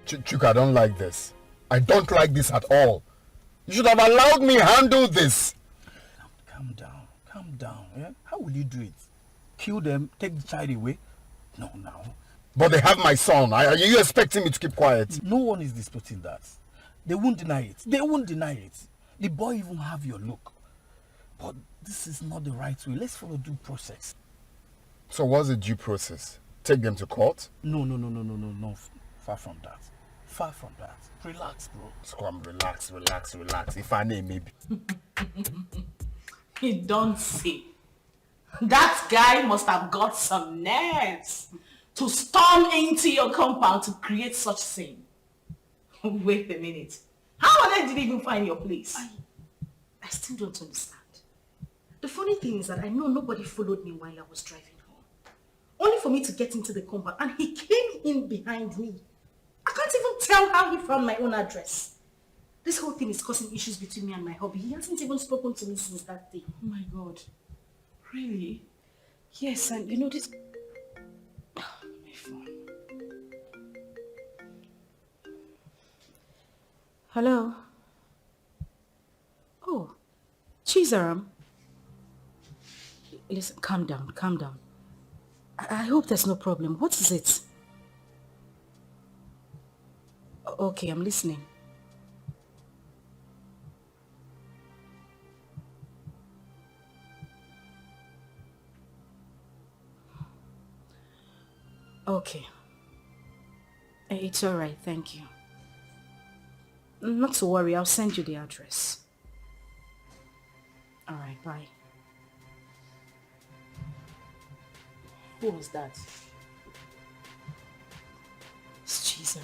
Chuka, I don't like this. I don't like this at all. You should have allowed me handle this. Calm down. Yeah? How will you do it? Kill them, take the child away? No, now. But they have my son. Are you expecting me to keep quiet? No one is disputing that. They won't deny it. They won't deny it. The boy even have your look. But this is not the right way. Let's follow due process. So what's the due process? Take them to court? No. Far from that. Far from that. Relax, bro. Squam, relax. If I name, maybe. You don't see. That guy must have got some nerves to storm into your compound to create such scene. Wait a minute. How on earth did he even find your place? I still don't understand. The funny thing is that I know nobody followed me while I was driving home. Only for me to get into the compound and he came in behind me. I can't even tell how he found my own address. This whole thing is causing issues between me and my hubby. He hasn't even spoken to me since that day. Oh my God. Really? Yes, and you know this... My phone. Hello? Oh, Chizaram. Listen, calm down. I hope there's no problem. What is it? Okay, I'm listening. Okay. It's alright, thank you. Not to worry, I'll send you the address. Alright, bye. Who was that? It's Chizara.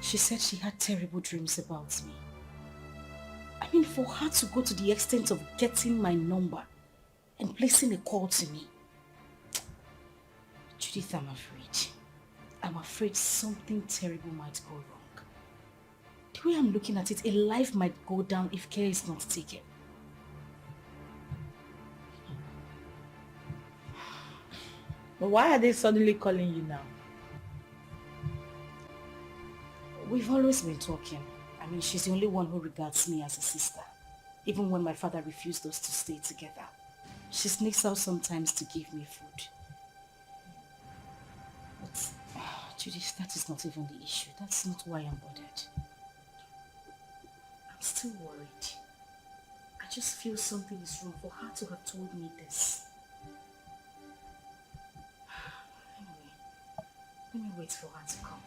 She said she had terrible dreams about me. I mean, for her to go to the extent of getting my number and placing a call to me. Judith, I'm afraid. I'm afraid something terrible might go wrong. The way I'm looking at it, a life might go down if care is not taken. But why are they suddenly calling you now? We've always been talking. I mean, she's the only one who regards me as a sister. Even when my father refused us to stay together. She sneaks out sometimes to give me food. But, Judith, that is not even the issue. That's not why I'm bothered. I'm still worried. I just feel something is wrong for her to have told me this. Anyway, let me wait for her to come.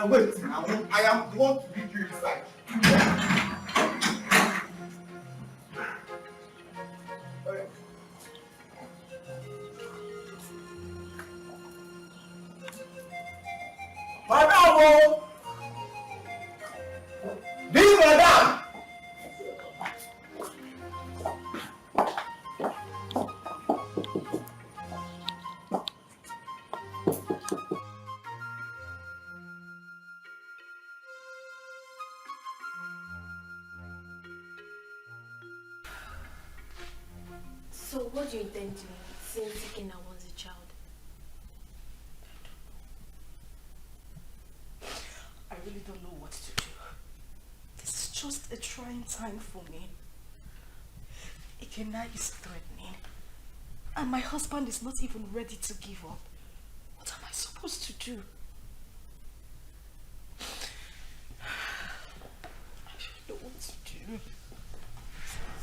Wait, I am the one to lead you inside. Madam! This madam! So what do you intend doing since Ikena wants a child? I really don't know what to do. This is just a trying time for me. Ikena is threatening. And my husband is not even ready to give up. What am I supposed to do? I don't know what to do.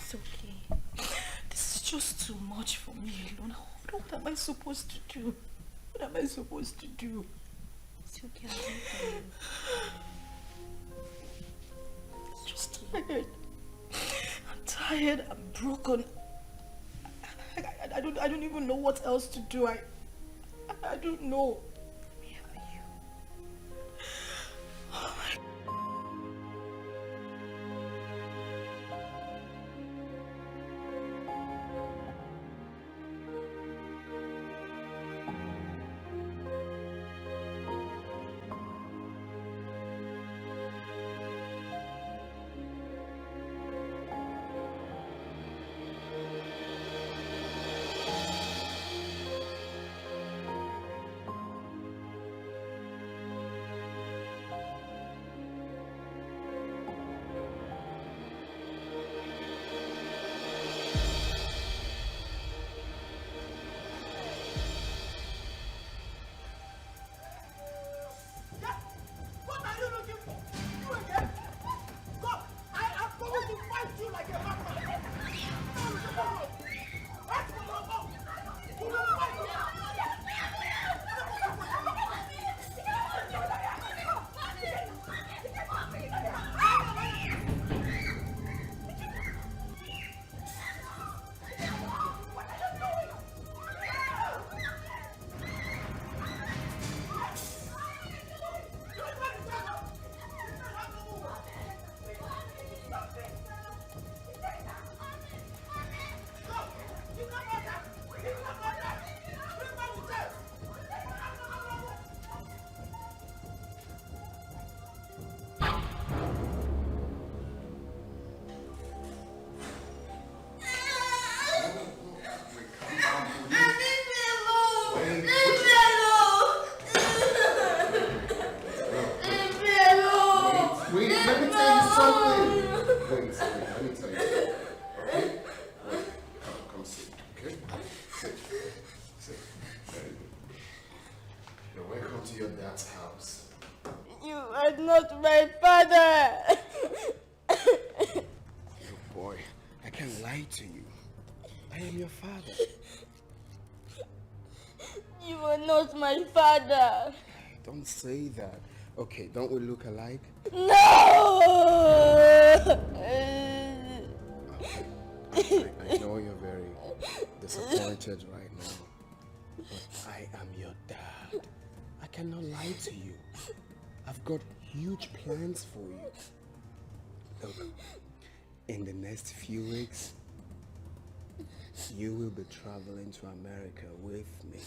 It's okay. This is just too much for me alone. What am I supposed to do? What am I supposed to do? It's okay, I'll wait for you. I'm just tired. I'm tired. I'm broken. I don't even know what else to do. I don't know. Where are you? Oh my God. Not my father. Look, boy, I can't lie to you. I am your father. You are not my father. Don't say that. Okay, don't we look alike? No! I know you're very disappointed right now, but I am your dad. I cannot lie to you. I've got huge plans for you. Look, in the next few weeks, you will be traveling to America with me.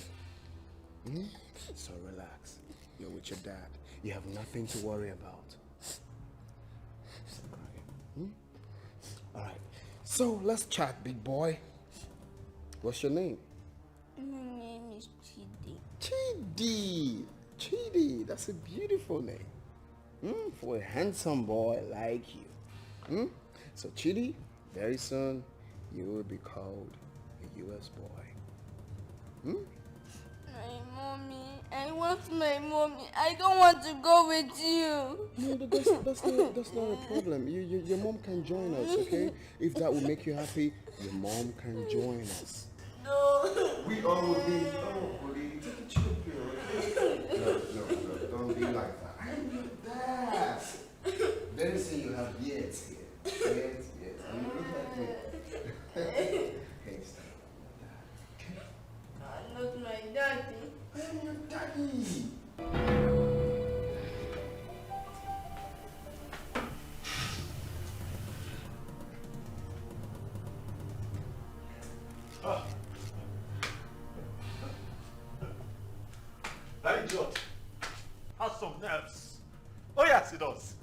So relax. You're with your dad. You have nothing to worry about. Alright. So let's chat, big boy. What's your name? My name is Chidi. Chidi. Chidi. That's a beautiful name. For a handsome boy like you. So Chidi, very soon you will be called a US boy. My mommy. I want my mommy. I don't want to go with you. No, that's not a problem. Your mom can join us, okay? If that will make you happy, your mom can join us. No. We all will be. Oh, buddy, take a chill pill, okay? No, don't be like that. I am your dad. Very soon you have beards here. Beards. And you look like me. Hey, stop. I'm not my daddy. I am your daddy. That idiot has some nerves. Oh yes, he does.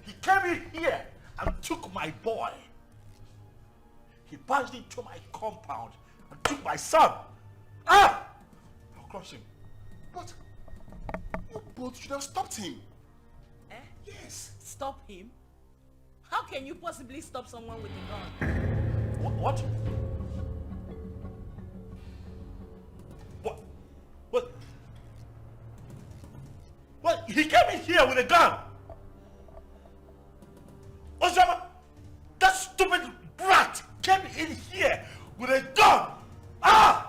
He came in here and took my boy. He barged into my compound and took my son. I'll crush him. But you both should have stopped him. Eh? Yes. Stop him? How can you possibly stop someone with a gun? What? What? He came in here with a gun. Osama, that stupid brat came in here with a gun. I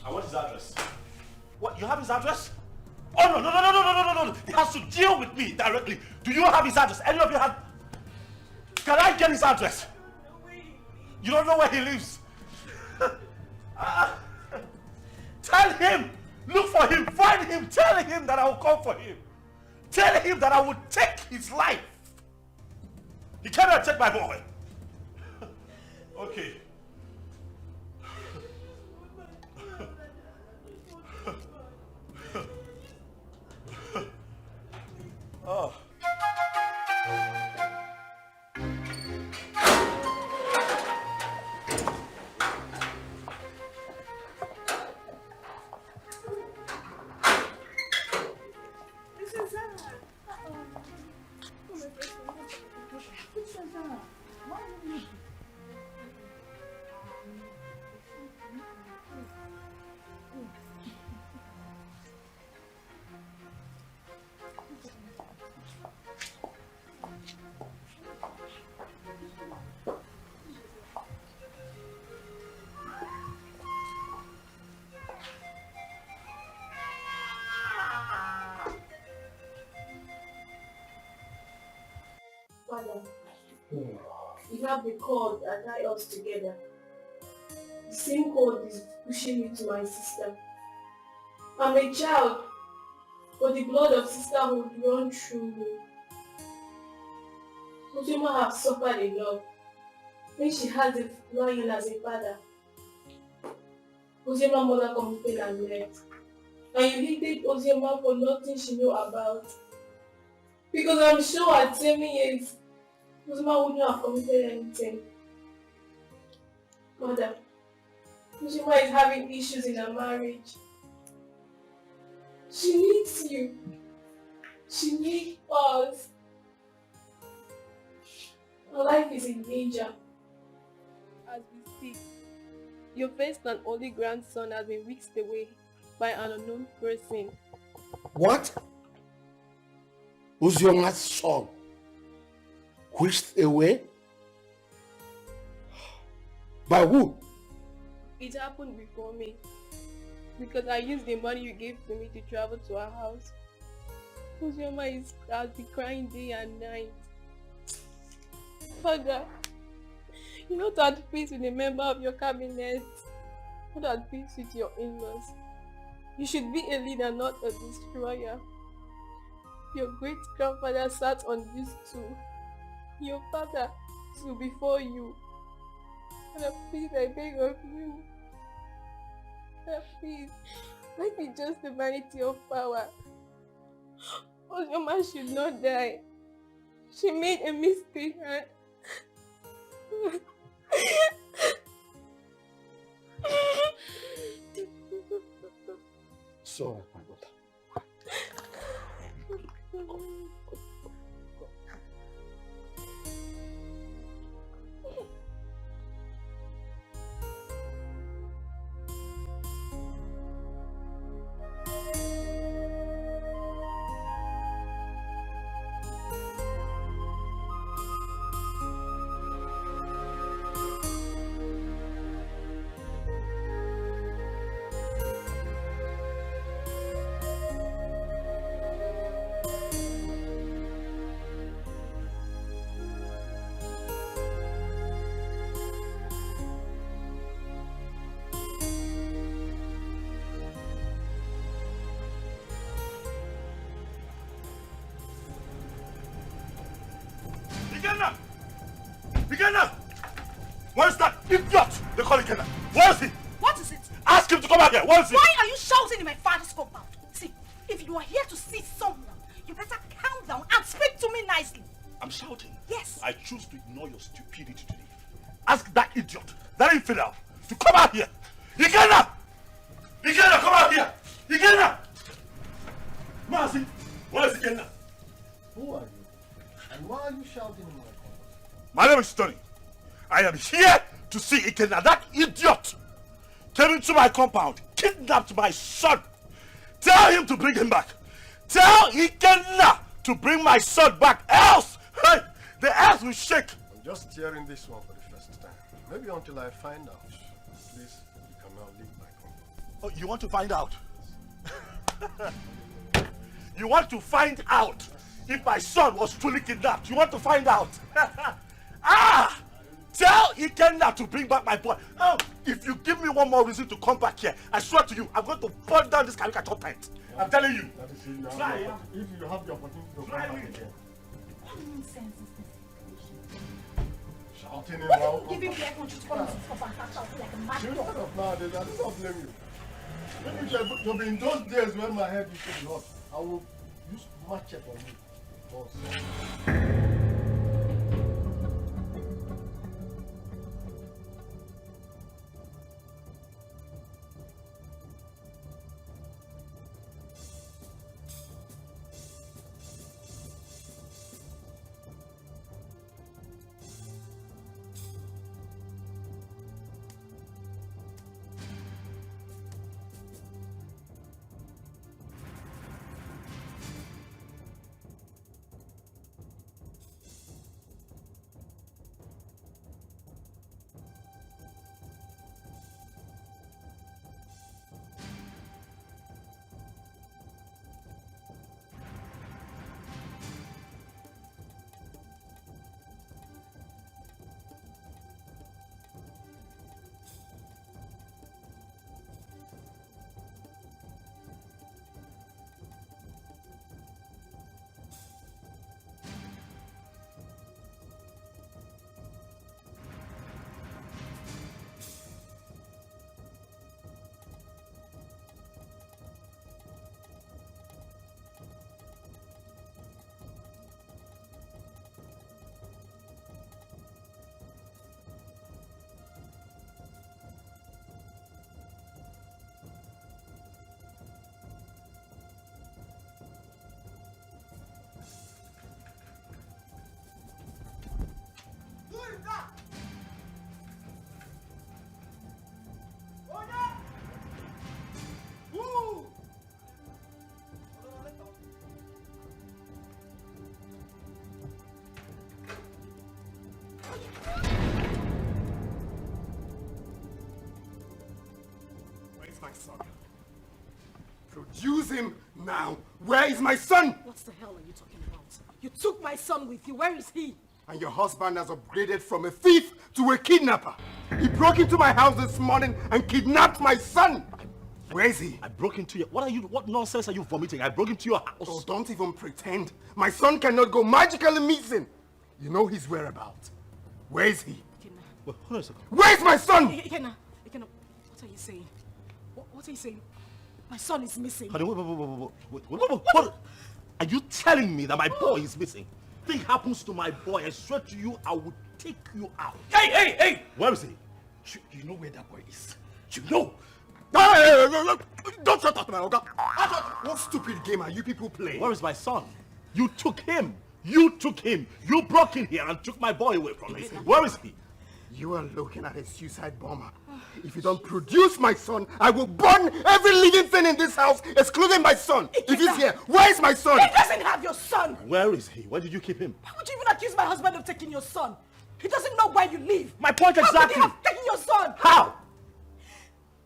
want his address. What? You have his address? Oh no! He has to deal with me directly. Do you have his address? Any of you have? Can I get his address? You don't know where he lives. Tell him, look for him, find him, tell him that I will come for him. Tell him that I will take his life. He cannot take my boy. Okay. Oh. Father, you have the cord that tie us together. The same cord is pushing me to my sister. I'm a child, but the blood of sisterhood runs through me. Ozima has suffered a lot when she has a lion as a father. Ozima's mother committed and left. And you hated Ozima for nothing she knew about. Because I'm sure at 7 years, Ozima wouldn't have committed anything. Mother, Ozima is having issues in her marriage. She needs you. She needs us. Her life is in danger. As we speak, your first and only grandson has been whisked away by an unknown person. What? Uzioma's son whisked away? By who? It happened before me. because I used the money you gave to me to travel to our house. Uzioma has been crying day and night. Father, you're not at peace with a member of your cabinet. Not at peace with your in-laws. You should be a leader, not a destroyer. Your great-grandfather sat on this stool. Your father stood before you. Father, please, I beg of you. Father, please, let me just the vanity of power. Uzioma should not die. She made a mistake and... So, my daughter. Where's that idiot? They call it Kenna. Where is he? What is it? Ask him to come back here. Where is he? Why are you shouting in my father's compound? See, if you are here to see someone, you better calm down and speak to me nicely. I'm shouting. Yes. I choose to ignore your stupidity today. Ask that idiot, that infidel, to come out here. Ikenna! Ikenna, come out here! Ikenna! Mercy, where is Ikenna? Who are you? And why are you shouting in my compound? My name is Tony. I am here to see Ikenna. That idiot came into my compound, kidnapped my son. Tell him to bring him back. Tell Ikenna to bring my son back, else hey, the earth will shake. I'm just hearing this one for the first time. Maybe until I find out. Please, you can now leave my compound. Oh, you want to find out? You want to find out if my son was truly kidnapped? You want to find out? Ah! Tell Ikenna to bring back my boy. Oh, if you give me one more reason to come back here, I swear to you, I'm going to burn down this caricature tent. I'm telling you. Try, if you have the opportunity to come back again. What nonsense is this? Shouting him What out. did you give him the air control to come into this compound and start shouting like a mad You dog? know of nowadays, I do not blame you. Maybe it should be in those days when my head used to be hot, I will use machete on you. Boss. Where's my son? Produce him now. Where is my son? What the hell are you talking about? You took my son with you. Where is he? And your husband has upgraded from a thief to a kidnapper. He broke into my house this morning and kidnapped my son. Where is he? I broke into your... What nonsense are you vomiting? I broke into your house. Oh, don't even pretend. My son cannot go magically missing. You know his whereabouts. Where is he? Wait, hold on a second. Where's my son? Ikenna, what are you saying? What are you saying? My son is missing. Honey, wait. Are you telling me that my boy is missing? Thing happens to my boy, I swear to you, I will take you out. Hey! Where is he? You know where that boy is? You know? Don't shut up, my Oga. What stupid game are you people playing? Where is my son? You took him. You broke in here and took my boy away from me. Where is he? You are looking at a suicide bomber. If you don't produce my son, I will burn every living thing in this house, excluding my son. If he's here, where is my son? He doesn't have your son. Where is he? Where did you keep him? Why would you even accuse my husband of taking your son? He doesn't know where you live. My point exactly. How could he have taken your son? How?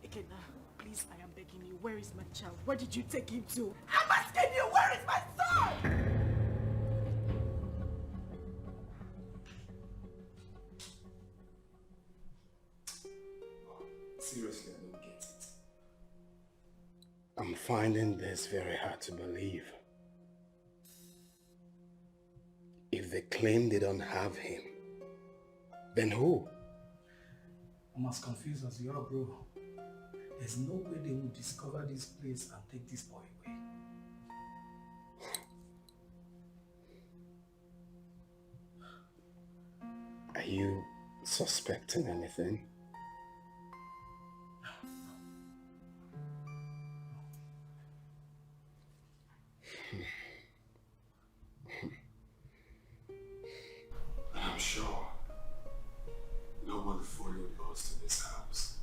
Ikenna, please, I am begging you. Where is my child? Where did you take him to? I'm asking you, where is my son? Seriously, I don't get it. I'm finding this very hard to believe. If they claim they don't have him, then who? I'm as confused as you are, bro. There's no way they will discover this place and take this boy away. Are you suspecting anything? I'm sure no one followed us to this house.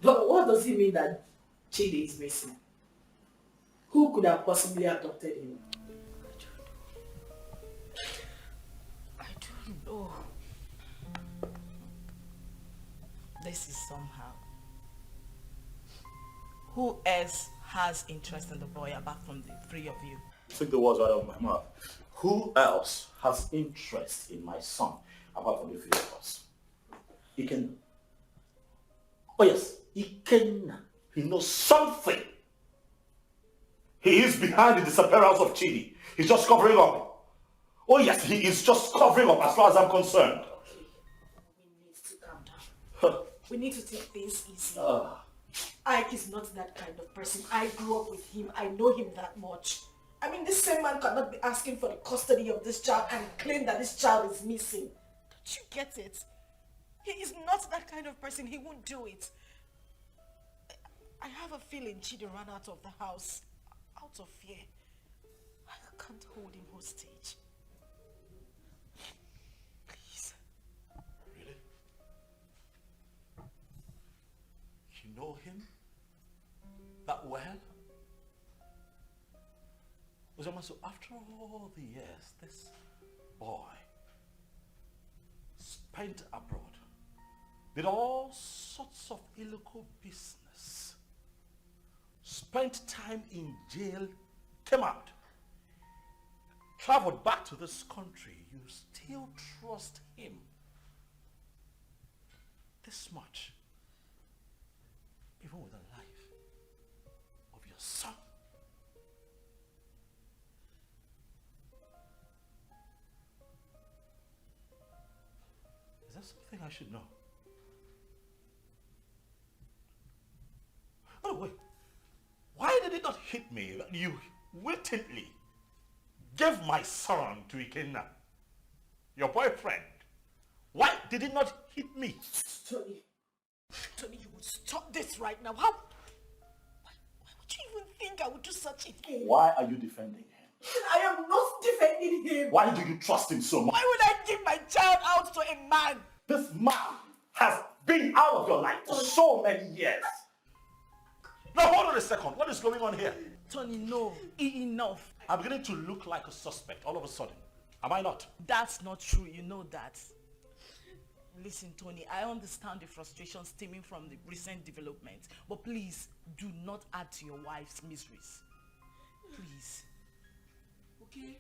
But what does it mean that Chidi is missing? Who could have possibly adopted him? I don't know. This is somehow. Who else has interest in the boy apart from the three of you? Took the words right out of my mouth. Who else has interest in my son apart from the three of us? Ikenna. Oh yes, Ikenna. He knows something. He is behind the disappearance of Chidi. He's just covering up. Oh yes, he is just covering up as far as I'm concerned. We need to calm down. We need to take things easy. Ike is not that kind of person. I grew up with him. I know him that much. I mean, this same man cannot be asking for the custody of this child and claim that this child is missing. Don't you get it? He is not that kind of person. He won't do it. I have a feeling Chidi ran out of the house out of fear. I can't hold him hostage. Please. Really? You know him that well? Uzoma, so after all the years, this boy spent abroad, did all sorts of illegal business, spent time in jail, came out, traveled back to this country. You still trust him this much, even with the life of your son. Is that something I should know? Oh wait, why did it not hit me that you wittingly gave my son to Ikenna, your boyfriend? Why did it not hit me? Tony, you would stop this right now. Why would you even think I would do such a thing? Why are you defending him? I am not defending him. Why do you trust him so much? Why would I give my child out to a man? This man has been out of your life for so many years. Now hold on a second. What is going on here? Tony, no. Enough. I'm beginning to look like a suspect all of a sudden. Am I not? That's not true. You know that. Listen, Tony, I understand the frustration stemming from the recent developments, but please do not add to your wife's miseries. Please. Okay?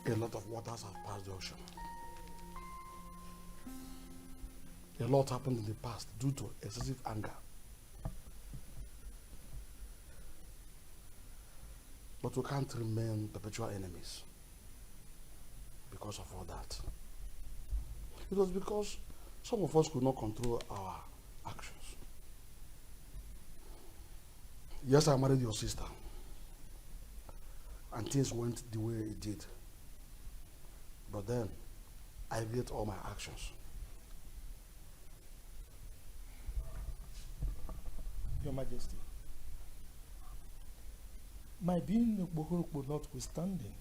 A lot of waters have passed the ocean. A lot happened in the past due to excessive anger. But we can't remain perpetual enemies because of all that. It was because some of us could not control our actions. Yes, I married your sister, and things went the way it did. But then, I regret all my actions. Your Majesty, my being Okoli notwithstanding,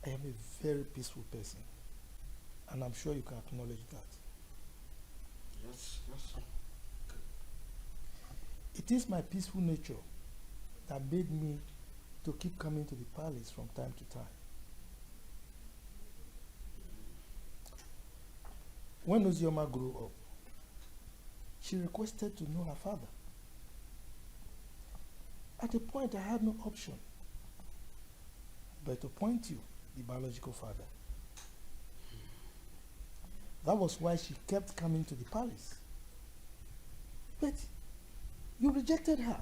I am a very peaceful person, and I'm sure you can acknowledge that. Yes, yes. It is my peaceful nature that made me to keep coming to the palace from time to time. When Ozioma grew up, she requested to know her father. At a point, I had no option but to point you, the biological father. That was why she kept coming to the palace. But you rejected her.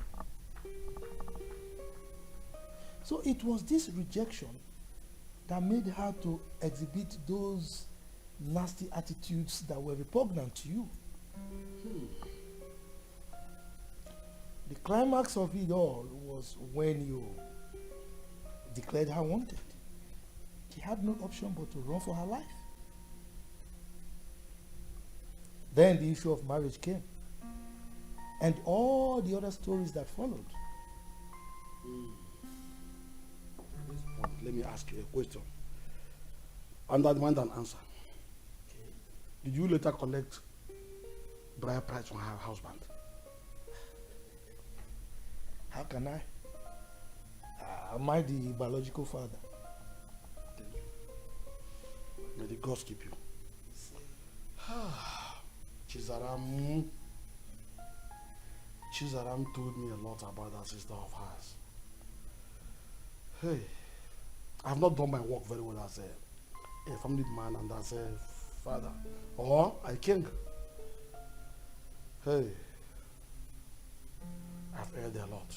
So it was this rejection that made her to exhibit those nasty attitudes that were repugnant to you. The climax of it all was when you declared her wanted. She had no option but to run for her life. Then the issue of marriage came, and all the other stories that followed. At this point, let me ask you a question. And I demand an answer. Did you later collect bride price from her husband? How can I? Am I the biological father? Thank you. May the gods keep you. Chizaram told me a lot about that sister of hers. Hey, I have not done my work very well as a family man and as a father or a king. Hey, I've erred a lot.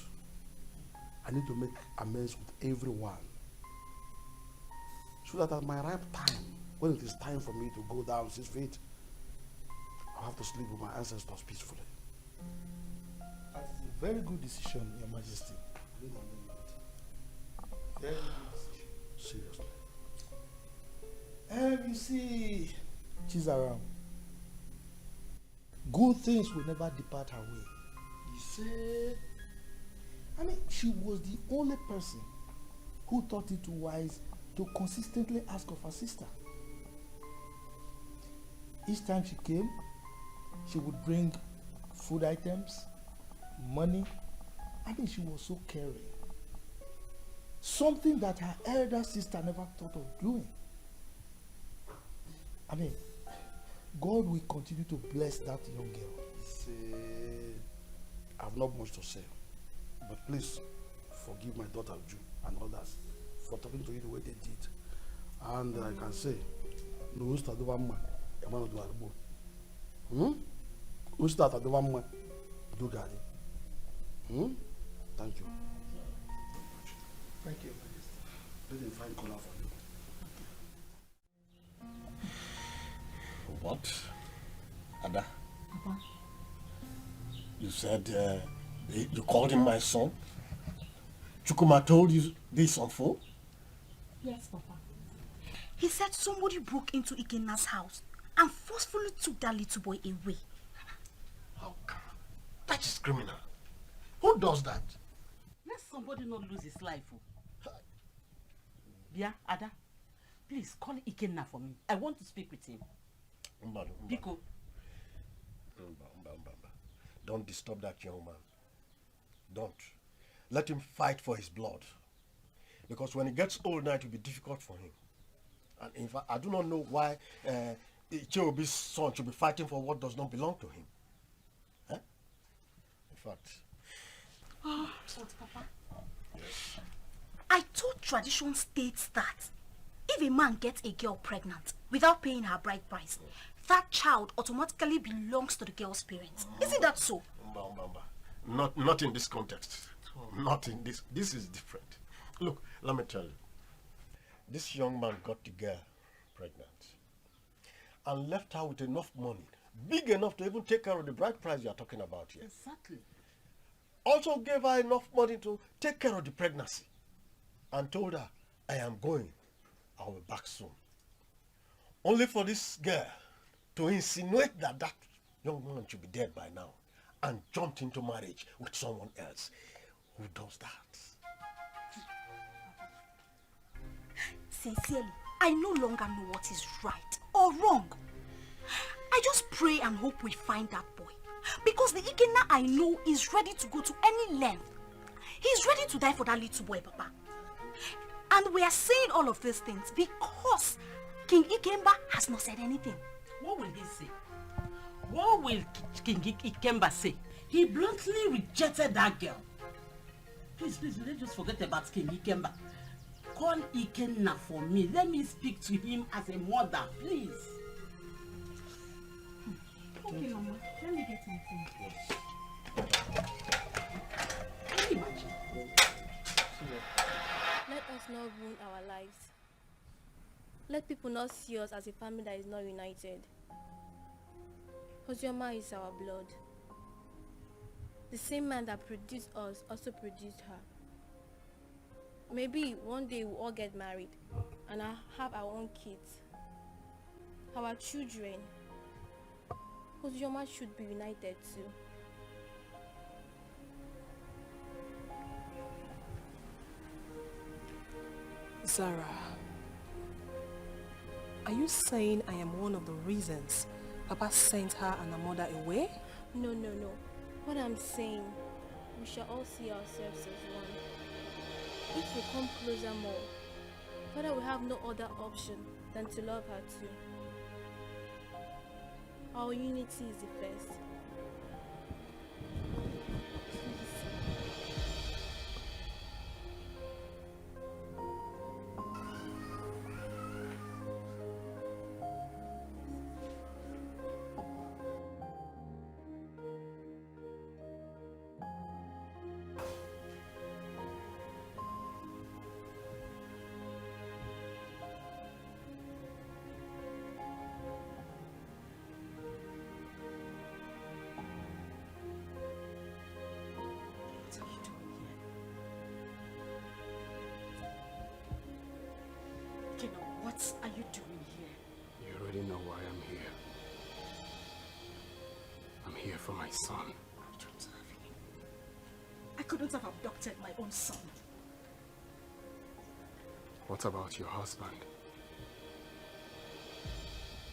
I need to make amends with everyone so that at my ripe time, when it is time for me to go down 6 feet, I'll have to sleep with my ancestors peacefully. That is a very good decision, Your Majesty. Very good decision. Seriously. You see, Chizaram, good things will never depart her way. You say? I mean, she was the only person who thought it wise to consistently ask of her sister. Each time she came, she would bring food items, money. I mean, she was so caring. Something that her elder sister never thought of doing. I mean, God will continue to bless that young girl. See, I have not much to say, but please forgive my daughter Ju and others for talking to you the way they did. And I can say, no Yamano do Arabo. Who start at the one man? Do Gadi. Thank you. Thank you. Let him find color for you. What? Ada? Papa. You said you called him my son? Chukuma told you this on phone? Yes, Papa. He said somebody broke into Ikenna's house and forcefully took that little boy away. How come? That is criminal. Who does that? Let somebody not lose his life. Yeah, Ada, please call Ikenna for me. I want to speak with him. Biko. Don't disturb that young man. Don't. Let him fight for his blood. Because when he gets old now, it will be difficult for him. And in fact, I do not know why Icheobi's son should be fighting for what does not belong to him. Huh? In fact. Oh, Papa. Yes. I thought tradition states that if a man gets a girl pregnant without paying her bride price, that child automatically belongs to the girl's parents. Isn't that so? Not in this context. Not in this. This is different. Look, let me tell you. This young man got the girl pregnant and left her with enough money, big enough to even take care of the bride price you are talking about here. Exactly. Also gave her enough money to take care of the pregnancy and told her, I am going. I will be back soon. Only for this girl to insinuate that that young man should be dead by now and jumped into marriage with someone else. Who does that? Sincerely, I no longer know what is right or wrong. I just pray and hope we find that boy. Because the Ikenna I know is ready to go to any length. He's ready to die for that little boy, Papa. And we are saying all of these things because King Ikemba has not said anything. What will he say? What will King Ikemba say? He bluntly rejected that girl. Please, let's just forget about King Ikemba. Call Ikenna for me. Let me speak to him as a mother, please. Okay, Mama. Let me get my phone. Can you imagine? Let us not ruin our lives. Let people not see us as a family that is not united. Ozioma is our blood. The same man that produced us also produced her. Maybe one day we'll all get married and I'll have our own kids, our children. Ozioma should be united too. Zara, are you saying I am one of the reasons Papa sent her and her mother away? No. What I'm saying, we shall all see ourselves as one. If we come closer more, Father will have no other option than to love her too. Our unity is the first. What are you doing here? You already know why I'm here. I'm here for my son. I couldn't have abducted my own son. What about your husband?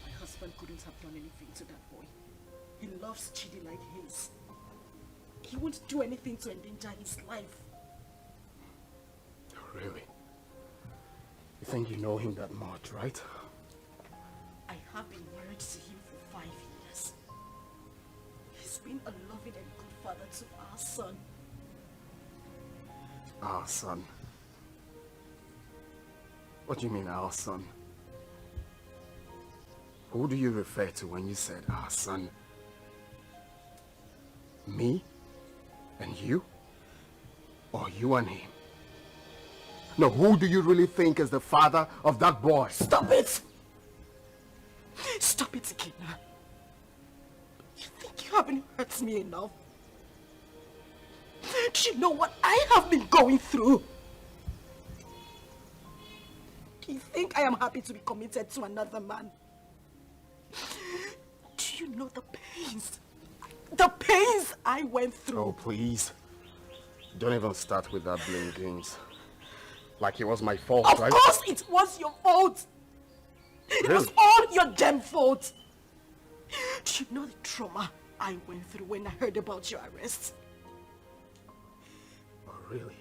My husband couldn't have done anything to that boy. He loves Chidi like his. He won't do anything to endanger his life. Oh, really? You think you know him that much, right? I have been married to him for 5 years. He's been a loving and good father to our son. Our son? What do you mean, our son? Who do you refer to when you said our son? Me? And you? Or you and him? No, who do you really think is the father of that boy? Stop it! Stop it, Ikena. You think you haven't hurt me enough? Do you know what I have been going through? Do you think I am happy to be committed to another man? Do you know the pains? The pains I went through. Oh, please. Don't even start with that blame games. Like it was my fault, Of right? course it was your fault. It was Really? all your damn fault. Do you know the trauma I went through when I heard about your arrest? Oh, really?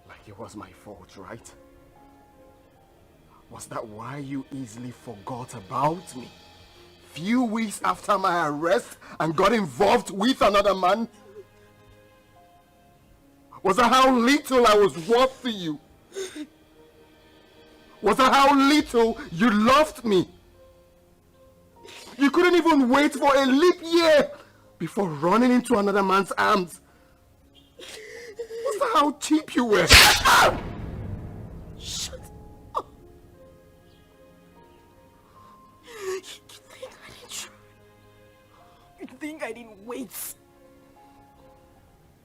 Like it was my fault, right? Was that why you easily forgot about me? Few weeks after my arrest and got involved with another man? Was that how little I was worth to you? Was that how little you loved me? You couldn't even wait for a leap year before running into another man's arms. Was that how cheap you were? Shut up! Shut up! You think I didn't try? You think I didn't wait?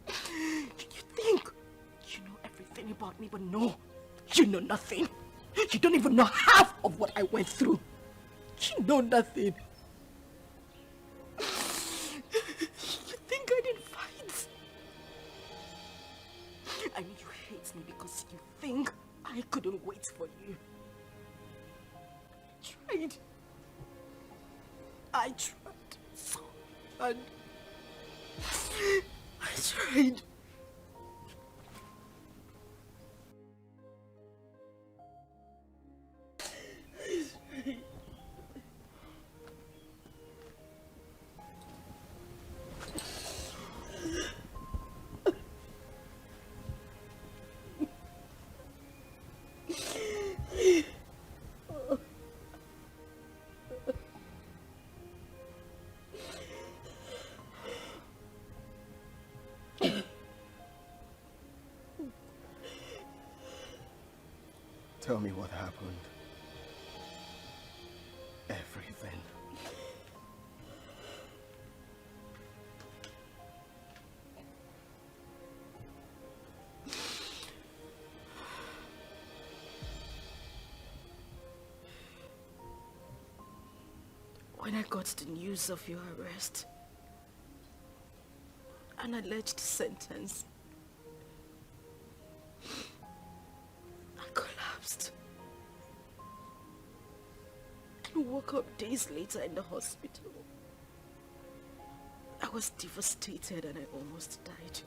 You think you know everything about me, but no, you know nothing. You don't even know half of what I went through. You know nothing. You think I didn't fight? I mean, you hate me because you think I couldn't wait for you. I tried. I tried so hard. I tried. Tell me what happened. Everything. When I got the news of your arrest, an alleged sentence, I collapsed. And woke up days later in the hospital. I was devastated and I almost died.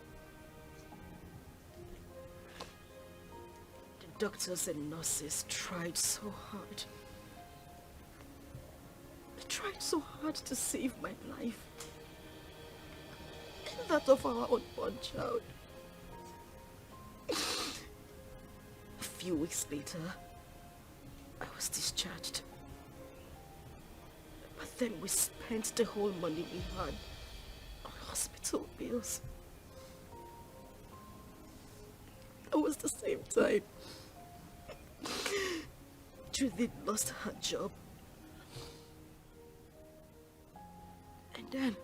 The doctors and nurses tried so hard. They tried so hard to save my life. And that of our unborn child. A few weeks later, I was discharged. But then we spent the whole money we had on hospital bills. It was the same time Judith lost her job. And then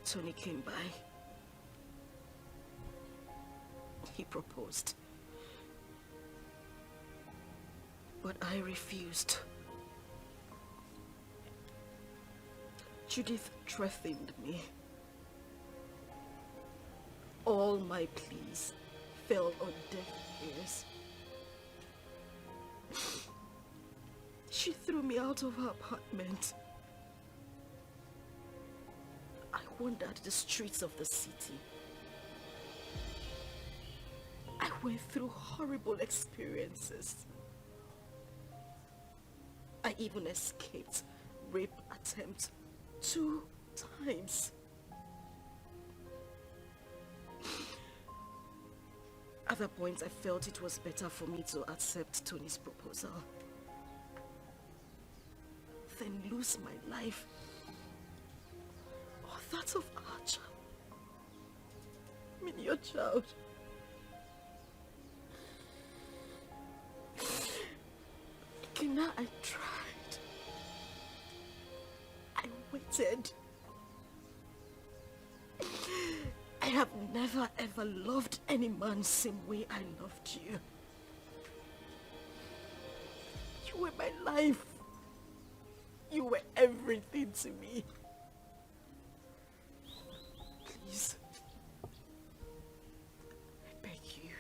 Tony came by. He proposed. But I refused. Judith threatened me. All my pleas fell on deaf ears. She threw me out of her apartment. I wandered the streets of the city. I went through horrible experiences. I even escaped rape attempt 2 times. At that point, I felt it was better for me to accept Tony's proposal than lose my life or that of our child. I mean, your child. Kina, I tried. I waited. I have never ever loved any man same way I loved you. You were my life. You were everything to me. Please. I beg you.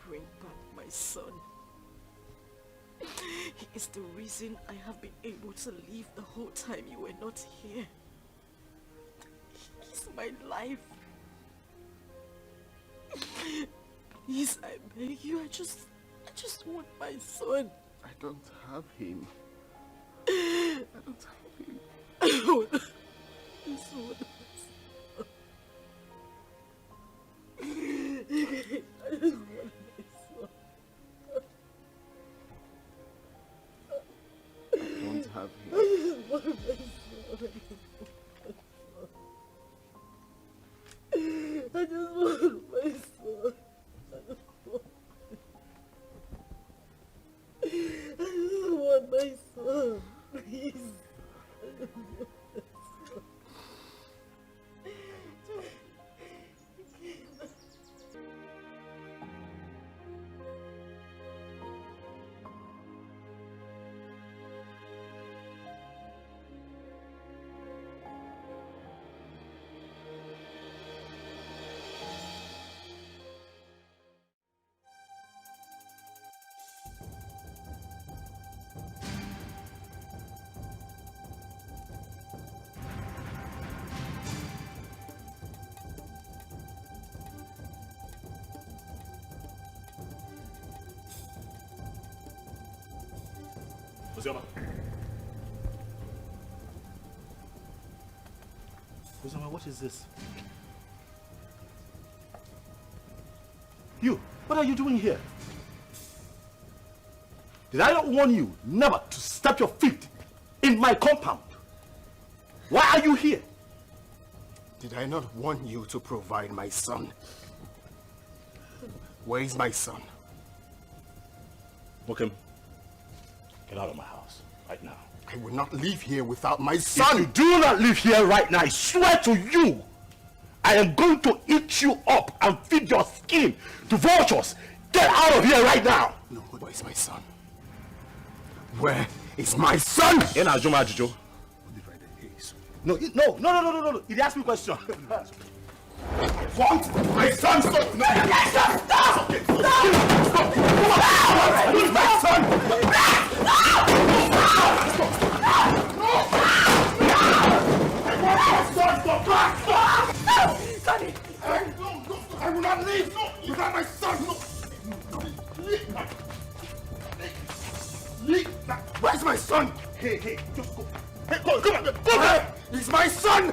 Bring back my son. He is the reason I have been able to live the whole time you were not here. He's my life. Please, I beg you. I just want my son. I don't have him. I don't have him. I want my son. I just want my son. I don't have him. I just want my son. I just want my son. I just want my son. Please. I just want my son. Uzoma. Uzoma, what is this? You, what are you doing here? Did I not warn you never to step your feet in my compound? Why are you here? Did I not want you to provide my son? Where is my son? Okay. Get out of my house right now. I will not leave here without my son. If you do not leave here right now, I swear to you, I am going to eat you up and feed your skin to vultures. Get out of here right now. No, where is my son? Where is my son? No, no. He asked me a question. Want my son? Stop! No. Stop! Okay. Stop! Where's my son? I will not leave without my son. Leave. Where's my son? Hey, just go. Hey, come on. Where is my son?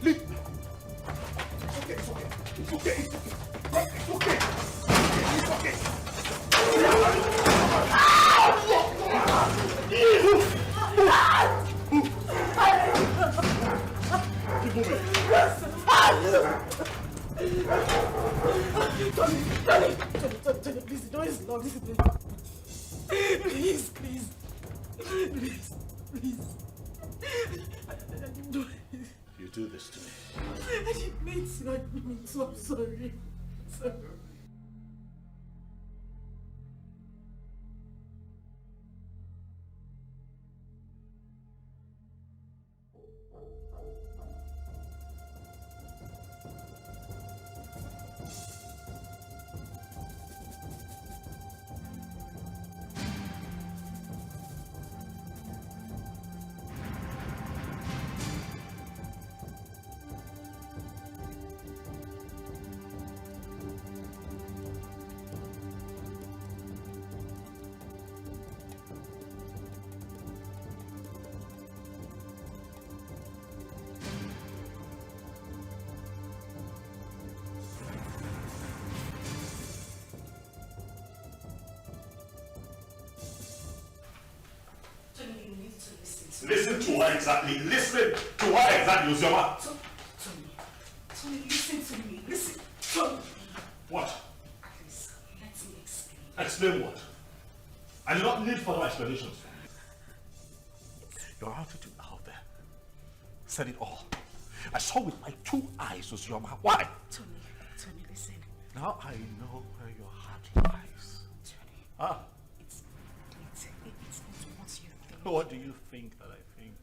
Leave. It's okay. It's okay. Keep moving. Tony, please, the door is locked. Please. You do this to me. I didn't mean to. I'm sorry. Listen to her exactly. Listen to her exactly, Uzioma. Tony, listen to me. Listen. Tony. What? Please, let me explain. Explain what? I do not need further explanations. Your attitude out there said it all. I saw with my 2 eyes, Uzioma. Why? Tony, listen. Now I know where your heart lies. Tony. Ah. It's not what you think. What do you think that I think?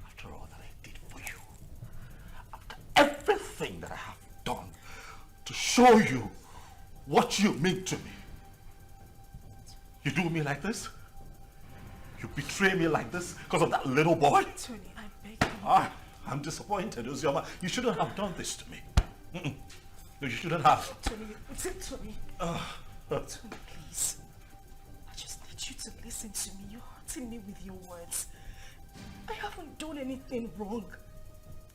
After all that I did for you, after everything that I have done to show you what you mean to me, you do me like this? You betray me like this because of that little boy? Tony, I beg you. I'm disappointed, Uzioma. You shouldn't have done this to me. No, you shouldn't have. Tony, Tony. Tony, please. I just need you to listen to me. You're hurting me with your words. I haven't done anything wrong.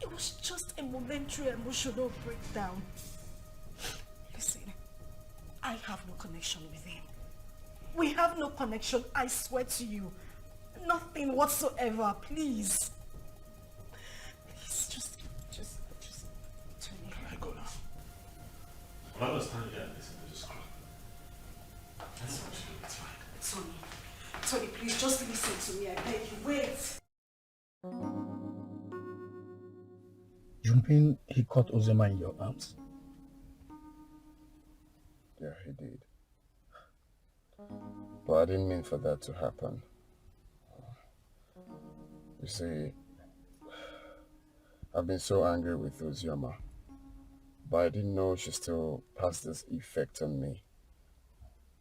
It was just a momentary emotional breakdown. Listen, I have no connection with him. We have no connection, I swear to you. Nothing whatsoever, please. Please, just, Tony. Can I go now? I'll understand here and listen to this call. That's what you do, it's fine. Tony, please, just listen to me, I beg you, wait. You mean he caught Ozema in your arms? Yeah, he did. But I didn't mean for that to happen. You see, I've been so angry with Uzioma, but I didn't know she still has this effect on me.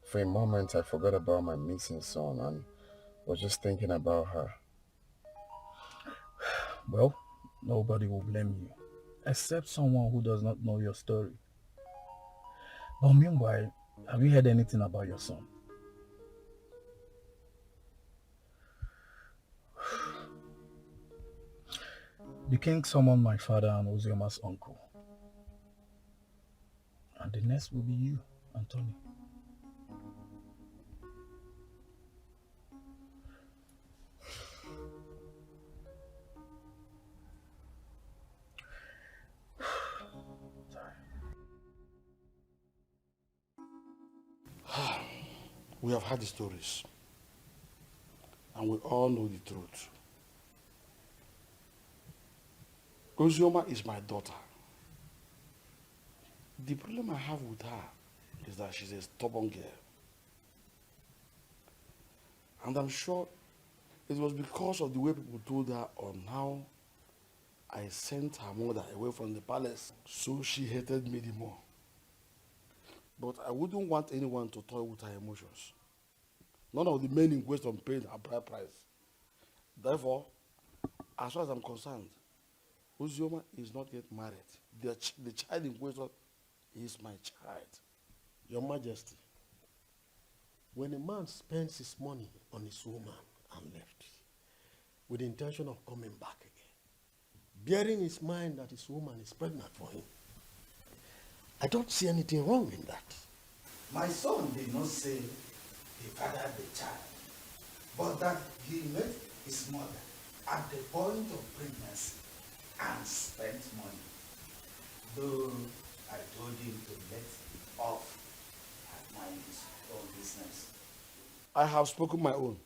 For a moment, I forgot about my missing son and was just thinking about her. Well, nobody will blame you, except someone who does not know your story. But meanwhile, have you heard anything about your son? The king summoned my father and Ozioma's uncle. And the next will be you, Anthony. We have heard the stories, and we all know the truth. Uzioma is my daughter. The problem I have with her is that she's a stubborn girl. And I'm sure it was because of the way people told her on how I sent her mother away from the palace, so she hated me the more. But I wouldn't want anyone to toy with her emotions. None of the men in question paid her bride price. Therefore, as far as I'm concerned, Uzioma is not yet married. The child in question is my child. Your Majesty, when a man spends his money on his woman and left, with the intention of coming back again, bearing his mind that his woman is pregnant for him, I don't see anything wrong in that. My son did not say he fathered the child, but that he met his mother at the point of pregnancy and spent money. Though I told him to let off and mind his own business. I have spoken my own.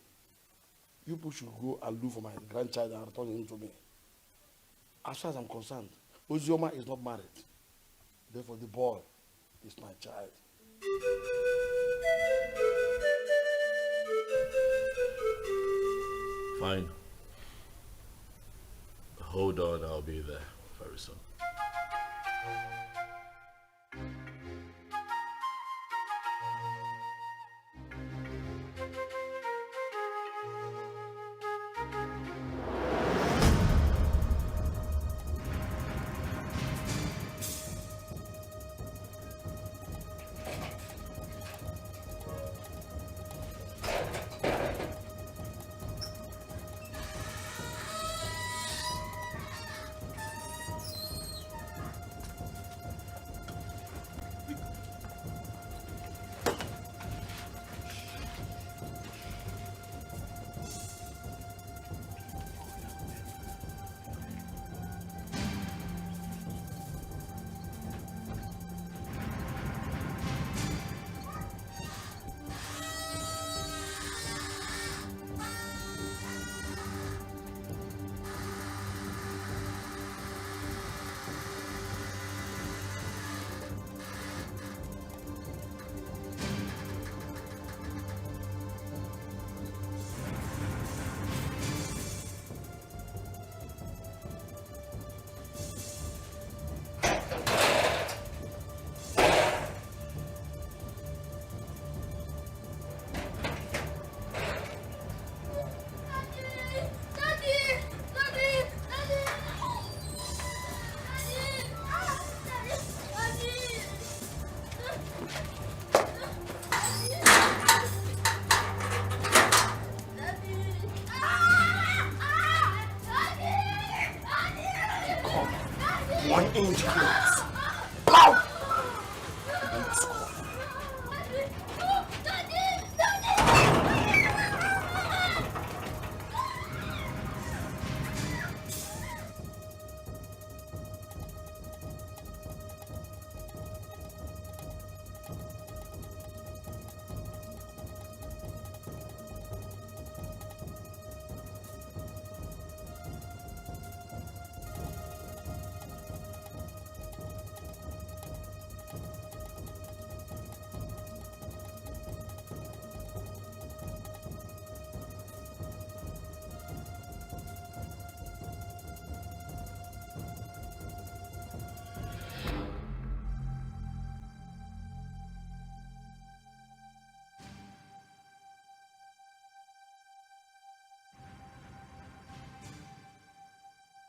You people should go and look for my grandchild and return him to me. As far as I'm concerned, Uzioma is not married. Therefore, the boy is my child. Fine. Hold on, I'll be there very soon. change clothes. Pow!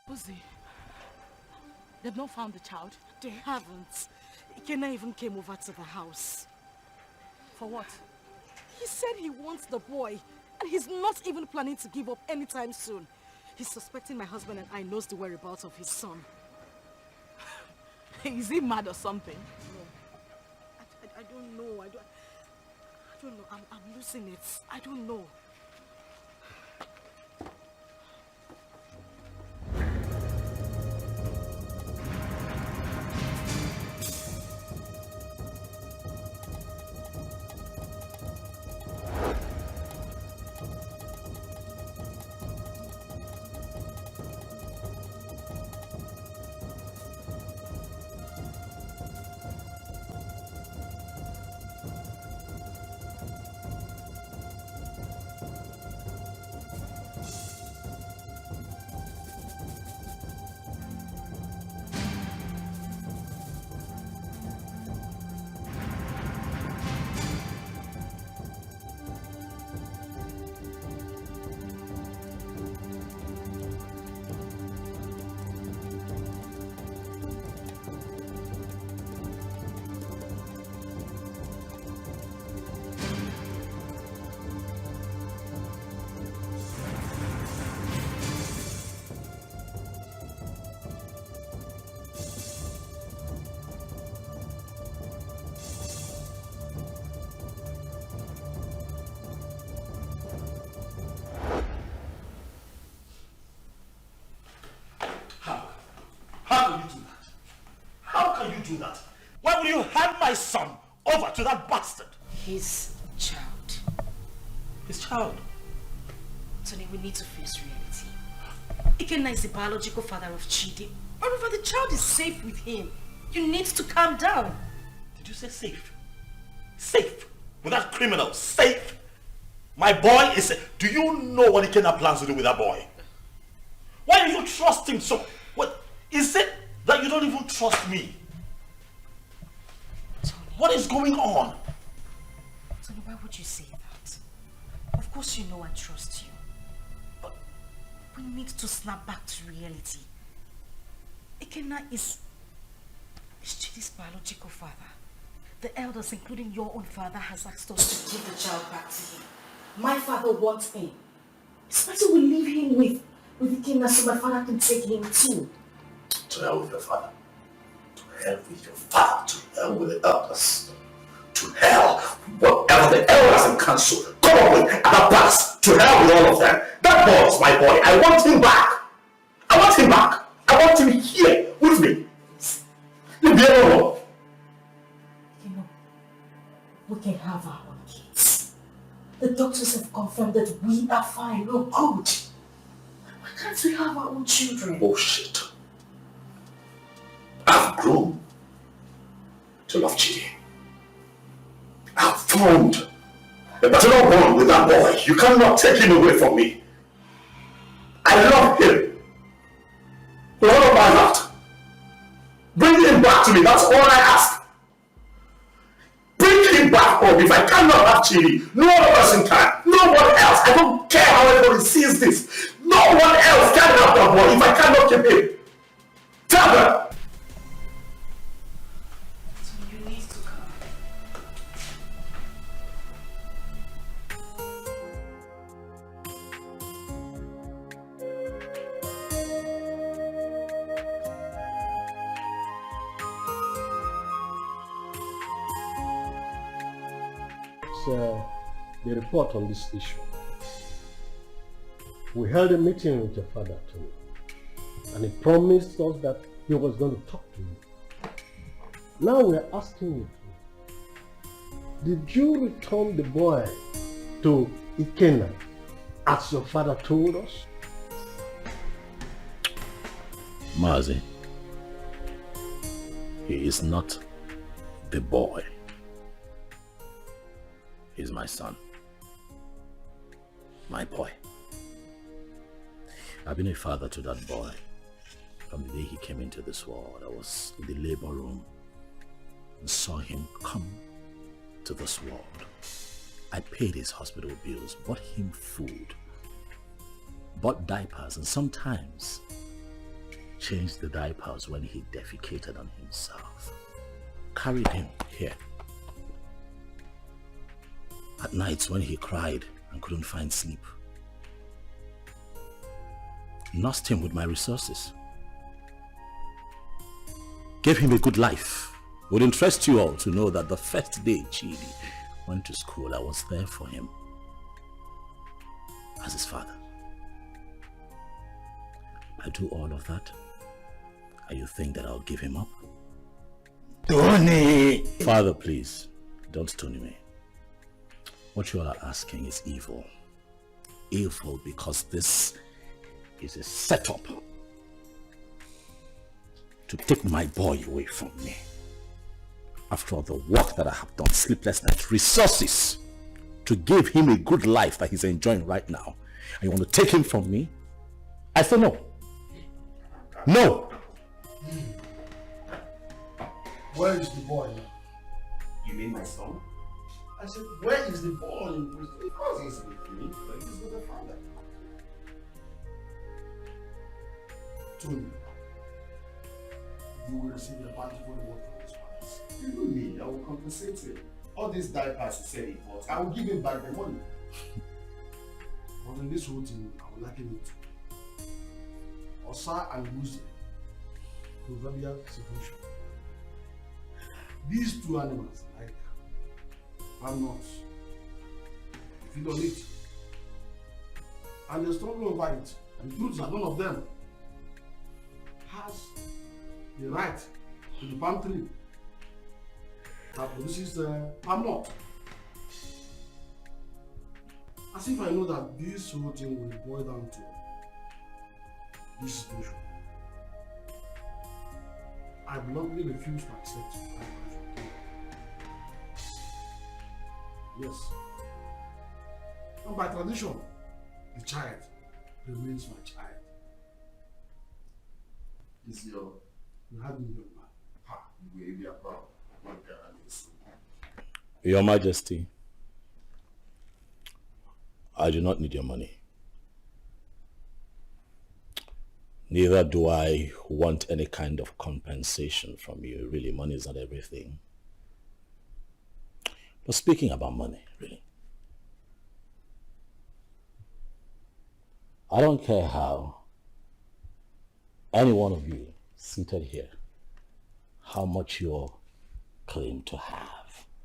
Pussy, they've not found the child. They haven't. Ikenna even came over to the house. For what? He said he wants the boy, and he's not even planning to give up anytime soon. He's suspecting my husband and I knows the whereabouts of his son. Is he mad or something? No. I don't know. I don't know. I'm losing it. I don't know. Do that? Why would you hand my son over to that bastard? His child. His child? Tony, we need to face reality. Ikenna is the biological father of Chidi. Moreover, the child is safe with him. You need to calm down. Did you say safe? Safe? With that criminal? Safe? My boy is safe. Do you know what Ikenna plans to do with that boy? Why do you trust him so? What is it that you don't even trust me? What is going on? Tony, why would you say that? Of course you know I trust you. But we need to snap back to reality. Ikenna is Chidi's biological father. The elders, including your own father, has asked us to give the child back to him. My father wants him. It's better we leave him with Ikenna so my father can take him too. To hell with your father. To hell with your father. To hell with the elders. To hell, whatever the elders in council come up with and a pass. To hell with all of them. That boy is my boy. I want him back. I want him back. I want him here with me. Leave me alone. You know, we can have our own kids. The doctors have confirmed that we are fine, we're good. Why can't we have our own children? Bullshit. I've grown to love Chidi. I've found a better bond with that boy. You cannot take him away from me. I love him with all of my heart. Bring him back to me, that's all I ask. Bring him back home. If I cannot have Chidi, no other person can. No one else. I don't care how everybody sees this. No one else can have that boy if I cannot keep him. Tell them. the report on this issue. We held a meeting with your father too, and he promised us that he was going to talk to you. Now we are asking you, did you return the boy to Ikenna as your father told us? Mazi, he is not the boy. He's my son. My boy. I've been a father to that boy from the day he came into this world. I was in the labor room and saw him come to this world. I paid his hospital bills, bought him food, bought diapers, and sometimes changed the diapers when he defecated on himself. Carried him here. At nights when he cried and couldn't find sleep. Nursed him with my resources. Gave him a good life. Would interest you all to know that the first day Chidi went to school, I was there for him as his father. I do all of that, and you think that I'll give him up? Tony! Father, please, don't stone me. What you all are asking is evil. Evil because this is a setup to take my boy away from me. After all the work that I have done, sleepless nights, resources to give him a good life that he's enjoying right now, and you want to take him from me? I say no. No! Where is the boy now? You mean my son? I said, where is the boy? Of course he's with me, but he's with the father. Tony, you will receive a bountiful reward from his fathers. Even me, I will compensate him. All these diapers he said he bought, I will give him back the money. But in this whole thing, I will liken it to Osa and Musa, proverbial situation. These two animals, like palm nuts, feed on it, and they struggle over it. And the truth is that none of them has the right to the palm tree that produces palm nut. As if I know that this whole thing will boil down to this situation. I bluntly refuse to accept my passion. Yes. And by tradition, the child remains my child. Is your... You had me young man. Ha, you will be a proud. Your Majesty, I do not need your money. Neither do I want any kind of compensation from you. Really, money is not everything. But speaking about money, really, I don't care how any one of you seated here, how much you claim to have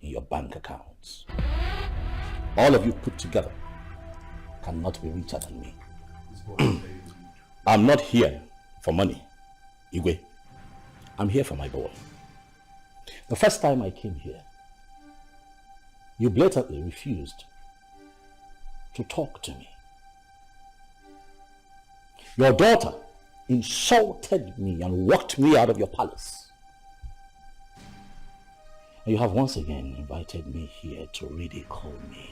in your bank accounts. All of you put together cannot be richer than me. I'm not here for money, Igwe. I'm here for my boy. The first time I came here, you blatantly refused to talk to me. Your daughter insulted me and walked me out of your palace. And you have once again invited me here to ridicule me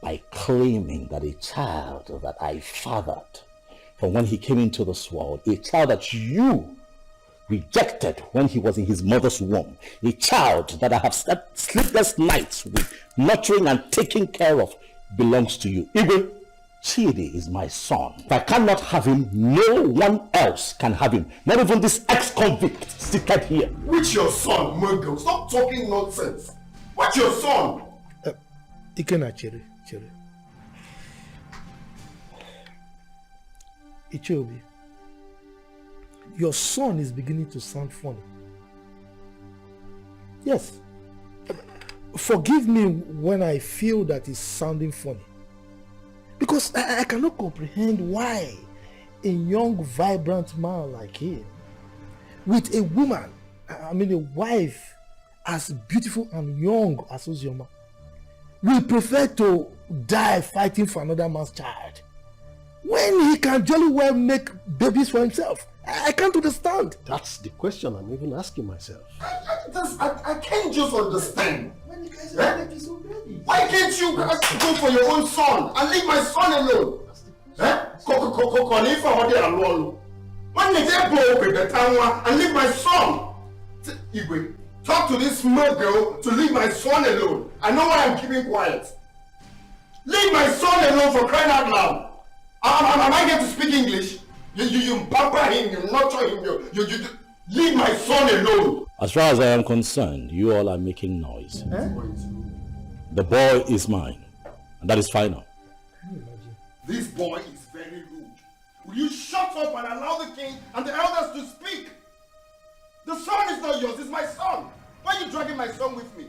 by claiming that a child that I fathered from when he came into this world, a child that you rejected when he was in his mother's womb, a child that I have slept sleepless nights with, nurturing and taking care of, belongs to you. Igwe, Chidi is my son. If I cannot have him, no one else can have him. Not even this ex-convict seated here. Which your son, Muggle? Stop talking nonsense. What's your son? Ikenna, Chere. Ichiobi, your son is beginning to sound funny. Yes. forgive me when I feel that it's sounding funny. Because I cannot comprehend why a young, vibrant man like him, with a woman, I mean a wife as beautiful and young as Ozioma, will prefer to die fighting for another man's child when he can jolly well make babies for himself. I can't understand. That's the question I'm even asking myself. I can't just understand. Why can't you guys go for your own son and leave my son alone? When they blow the town and leave my son. Igwe, talk to this smart girl to leave my son alone. I know why I'm keeping quiet. Leave my son alone, for crying out loud. Am I going to speak English? You pamper him, you nurture him, you leave my son alone. As far as I am concerned, you all are making noise. The boy is mine, and that is final. This boy is very rude. Will you shut up and allow the king and the elders to speak? The son is not yours, it's my son. Why are you dragging my son with me?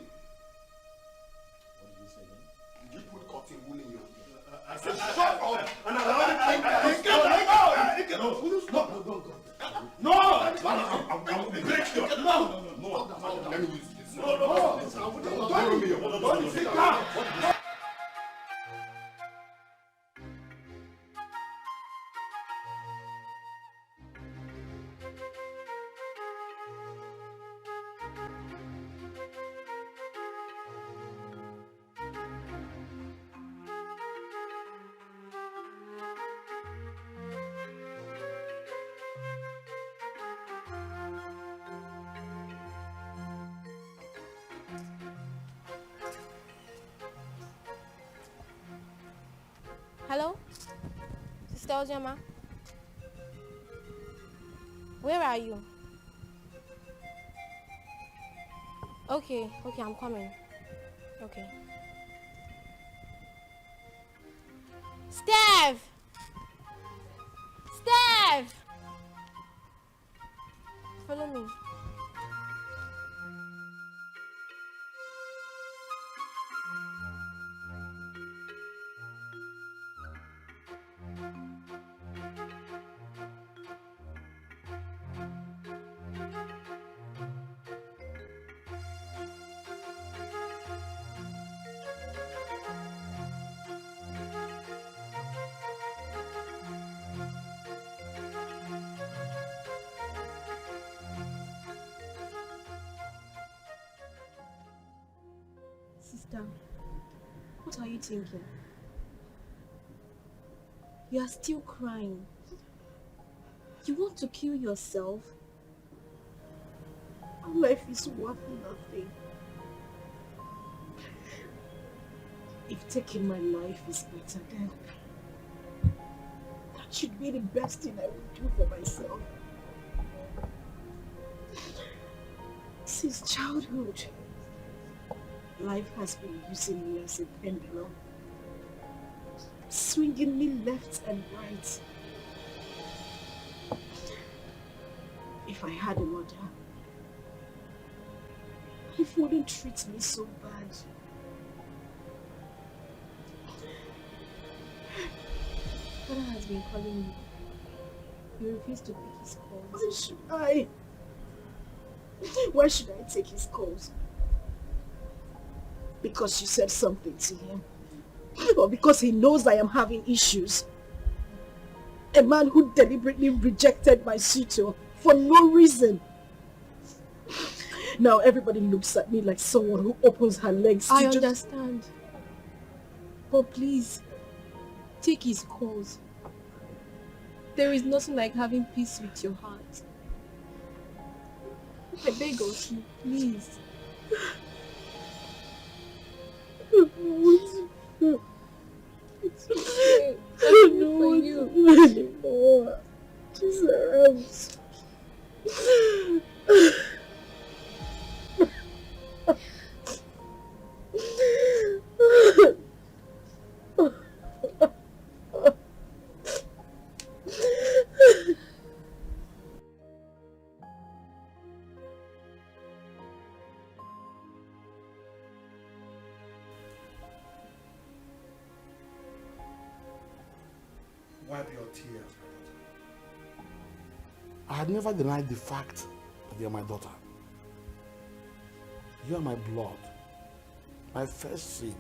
What did you say again? Did you put cotton wool in your ear? I said shut up and allow the king to speak. Let me use this. No. Sit down. Hello? Sister Ozioma? Where are you? Okay, I'm coming. Okay. Steph! Follow me. Sister, what are you thinking? You are still crying. You want to kill yourself? Our life is worth nothing. If taking my life is better, then that should be the best thing I would do for myself. Since childhood, life has been using me as a pendulum, swinging me left and right. If I had a mother, life wouldn't treat me so bad. Father has been calling you. You refuse to pick his calls. Why should I? Why should I take his calls? Because you said something to him? Or because he knows I am having issues? A man who deliberately rejected my suitor for no reason. Now everybody looks at me like someone who opens her legs to I understand. But please, take his calls. There is nothing like having peace with your heart. I beg of you, please. It's okay. I know for you anymore. Jesus. wipe your tears, my daughter. I had never denied the fact that you are my daughter. You are my blood, my first seed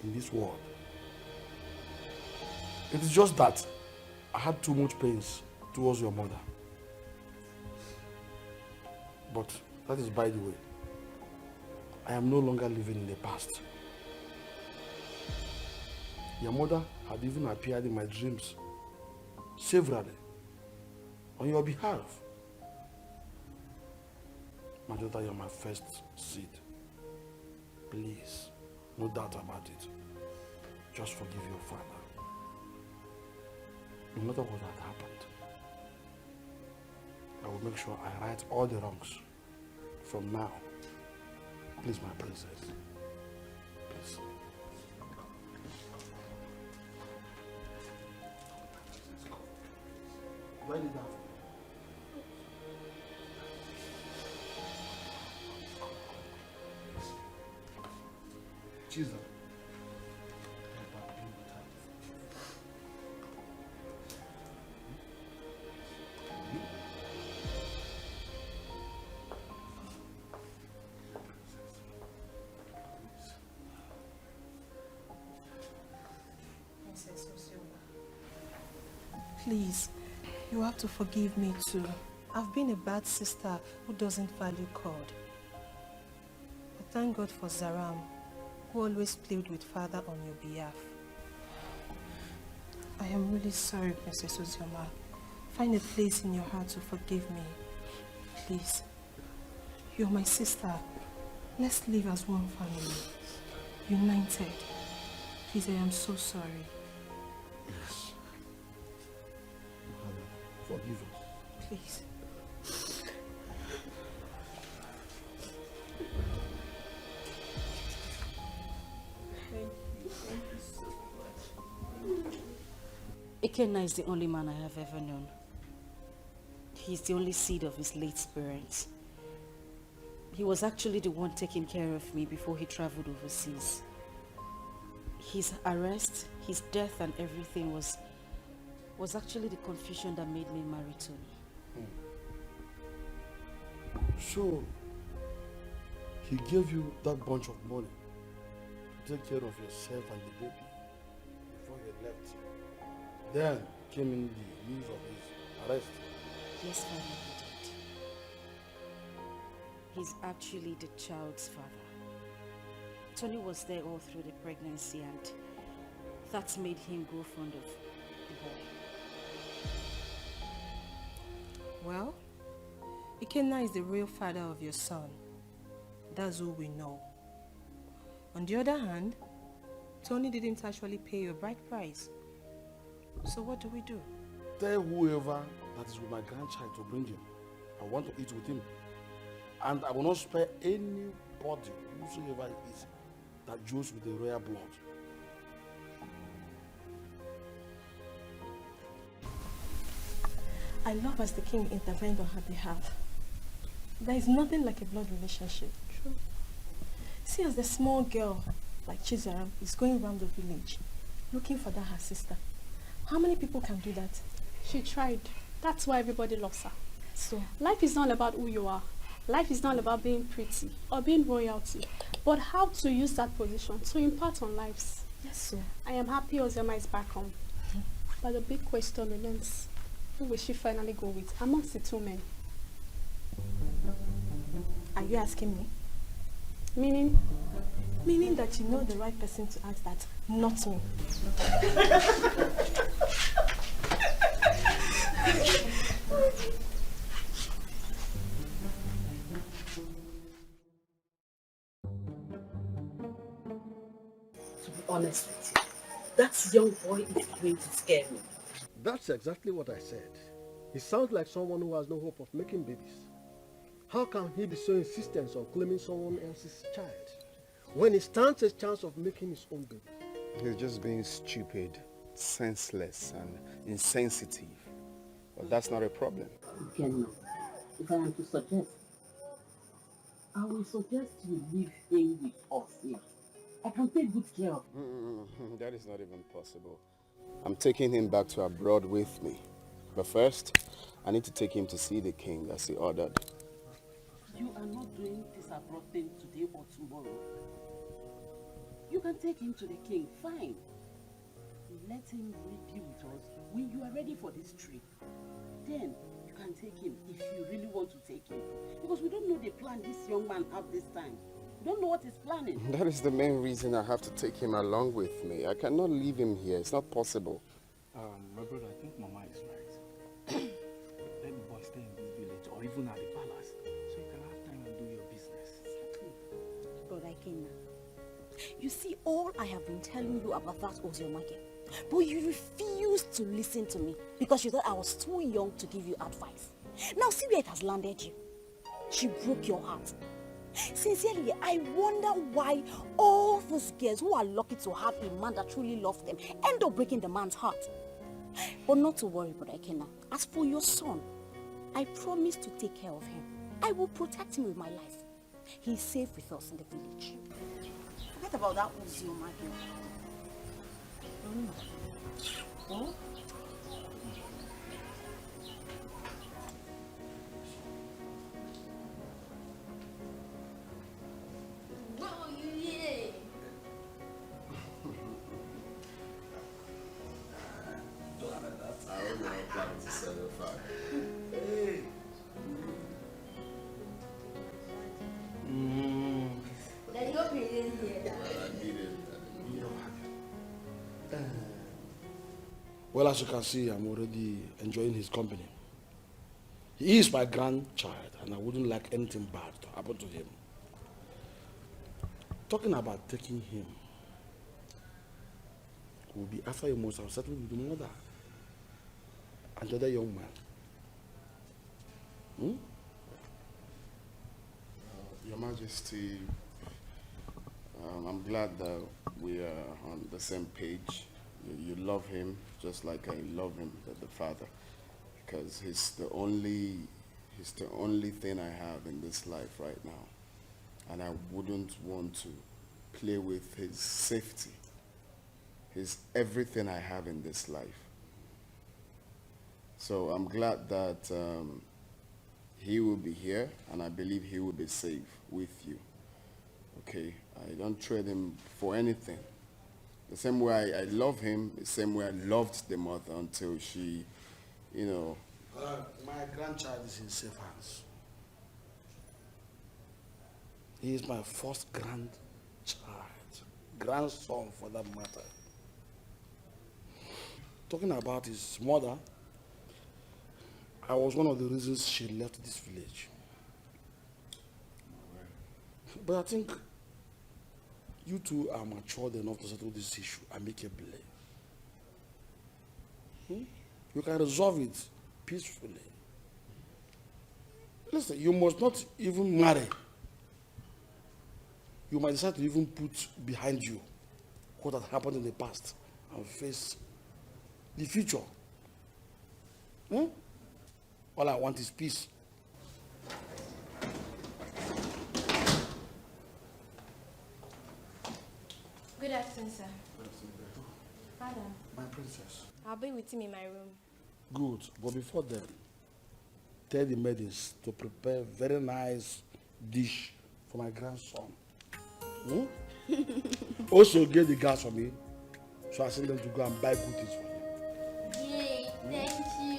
in this world. It is just that I had too much pains towards your mother. But that is by the way. I am no longer living in the past. Your mother had even appeared in my dreams severally on your behalf. My daughter, you're my first seed. Please, no doubt about it. Just forgive your father. No matter what had happened, I will make sure I right all the wrongs from now. Please, my princess. Please. Where did that? Jesus. Please, you have to forgive me too. I've been a bad sister who doesn't value God. But thank God for Zaram, who always played with Father on your behalf. I am really sorry, Princess Ozioma. Find a place in your heart to forgive me. Please. You're my sister. Let's live as one family. United. Please, I am so sorry. Yes. Forgive us. Please. Ikenna is the only man I have ever known. He's the only seed of his late parents. He was actually the one taking care of me before he traveled overseas. His arrest, his death and everything was actually the confusion that made me marry Tony. So, he gave you that bunch of money to take care of yourself and the baby before you left. Then came in the news of his arrest. Yes, Father, he did. He's actually the child's father. Tony was there all through the pregnancy and that's made him grow fond of the boy. Well, Ikenna is the real father of your son. That's all we know. On the other hand, Tony didn't actually pay your bride price. So what do we do? Tell whoever that is with my grandchild to bring him. I want to eat with him. And I will not spare anybody, whosoever it is, that joins with the royal blood. I love as the king intervened on her behalf. There is nothing like a blood relationship. True. See, as the small girl like Chizaram is going around the village looking for that her sister. How many people can do that? She tried. That's why everybody loves her. So life is not about who you are. Life is not about being pretty or being royalty, but how to use that position to impart on lives. Yes, sir. I am happy Ozioma is back home. But the big question remains, who will she finally go with amongst the two men? Are you asking me? Meaning? Meaning that you know the right person to ask that, not me. To be honest with you, that young boy is going to scare me. That's exactly what I said. He sounds like someone who has no hope of making babies. How can he be so insistent on claiming someone else's child when he stands a chance of making his own baby? He's just being stupid, senseless, and insensitive. But that's not a problem. Again, if I am to suggest, I will suggest you leave him with us here. I can take good care of him. That is not even possible. I'm taking him back to abroad with me. But first, I need to take him to see the king as he ordered. You are not doing this abroad thing today or tomorrow. You can take him to the king, fine. Let him be with us when you are ready for this trip. Then you can take him if you really want to take him. Because we don't know the plan this young man has this time. We don't know what he's planning. That is the main reason I have to take him along with me. I cannot leave him here. It's not possible. My brother, I think Mama is right. Let the boy stay in this village or even at the palace so you can have time and do your business. Brother Kenna, you see, all I have been telling you about that was your market. But you refused to listen to me because you thought I was too young to give you advice. Now see where it has landed you. She broke your heart. Sincerely, I wonder why all those girls who are lucky to have a man that truly loves them end up breaking the man's heart. But not to worry, Brother Kenna. As for your son, I promise to take care of him. I will protect him with my life. He's safe with us in the village. Forget about that Ozio, my girl. Oh? Well, as you can see, I'm already enjoying his company. He is my grandchild, and I wouldn't like anything bad to happen to him. Talking about taking him, will be after a month, I'll settle with the mother and the other young man. Your Majesty, I'm glad that we are on the same page. You love him just like I love him, the father, because he's the only thing I have in this life right now, and I wouldn't want to play with his safety. He's everything I have in this life. So I'm glad that he will be here, and I believe he will be safe with you. Okay, I don't trade him for anything. The same way I love him, the same way I loved the mother until she, you know. My grandchild is in safe hands. He is my first grandson for that matter. Talking about his mother, I was one of the reasons she left this village. But I think you two are matured enough to settle this issue amicably. You can resolve it peacefully. Listen, you must not even marry. You might decide to even put behind you what has happened in the past and face the future. All I want is peace. Good afternoon, sir. Father. My princess. I'll be with him in my room. Good, but before then, tell the maidens to prepare very nice dish for my grandson. Also get the gas for me, so I send them to go and buy good things for him. Yay, thank you.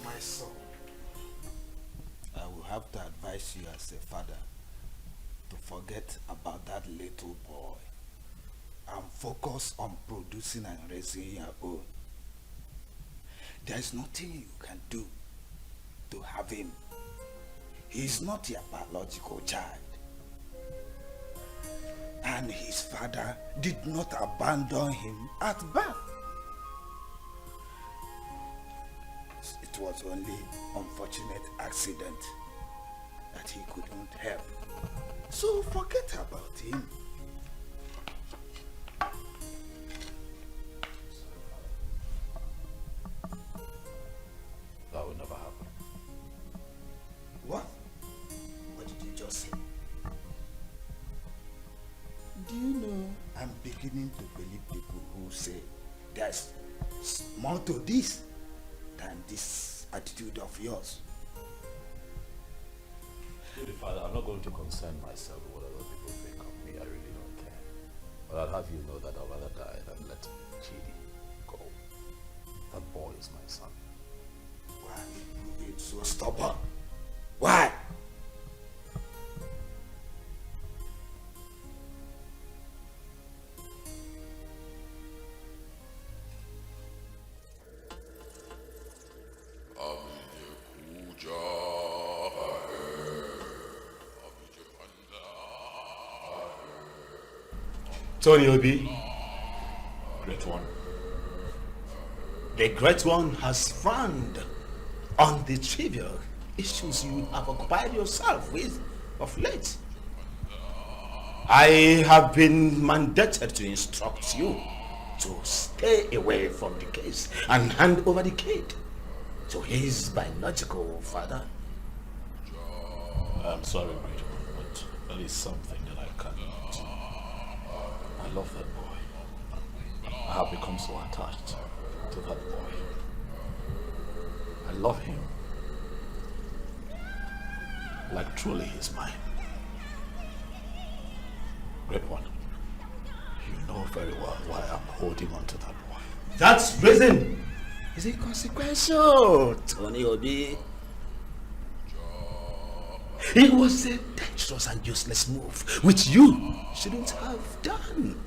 My son, I will have to advise you as a father to forget about that little boy and focus on producing and raising your own. There is nothing you can do to have him. He is not your biological child. And his father did not abandon him at birth. It was only unfortunate accident that he couldn't help. So forget about him. That will never happen. What? What did you just say? Do you know I'm beginning to believe people who say there's more to this than this attitude of yours? Holy Father, I'm not going to concern myself with what other people think of me. I really don't care. But I'll have you know that I'd rather die than let Chidi go. That boy is my son. Why are you being so stubborn? Why? Tony Obi, Great One. The Great One has frowned on the trivial issues you have occupied yourself with of late. I have been mandated to instruct you to stay away from the case and hand over the kid to his biological father. I'm sorry, Great One, but there is something that I cannot. I love that boy. I have become so attached to that boy. I love him. Like truly he's mine. Great One, you know very well why I'm holding on to that boy. That reason is inconsequential, Tony Obi. It was a dangerous and useless move, which you shouldn't have done.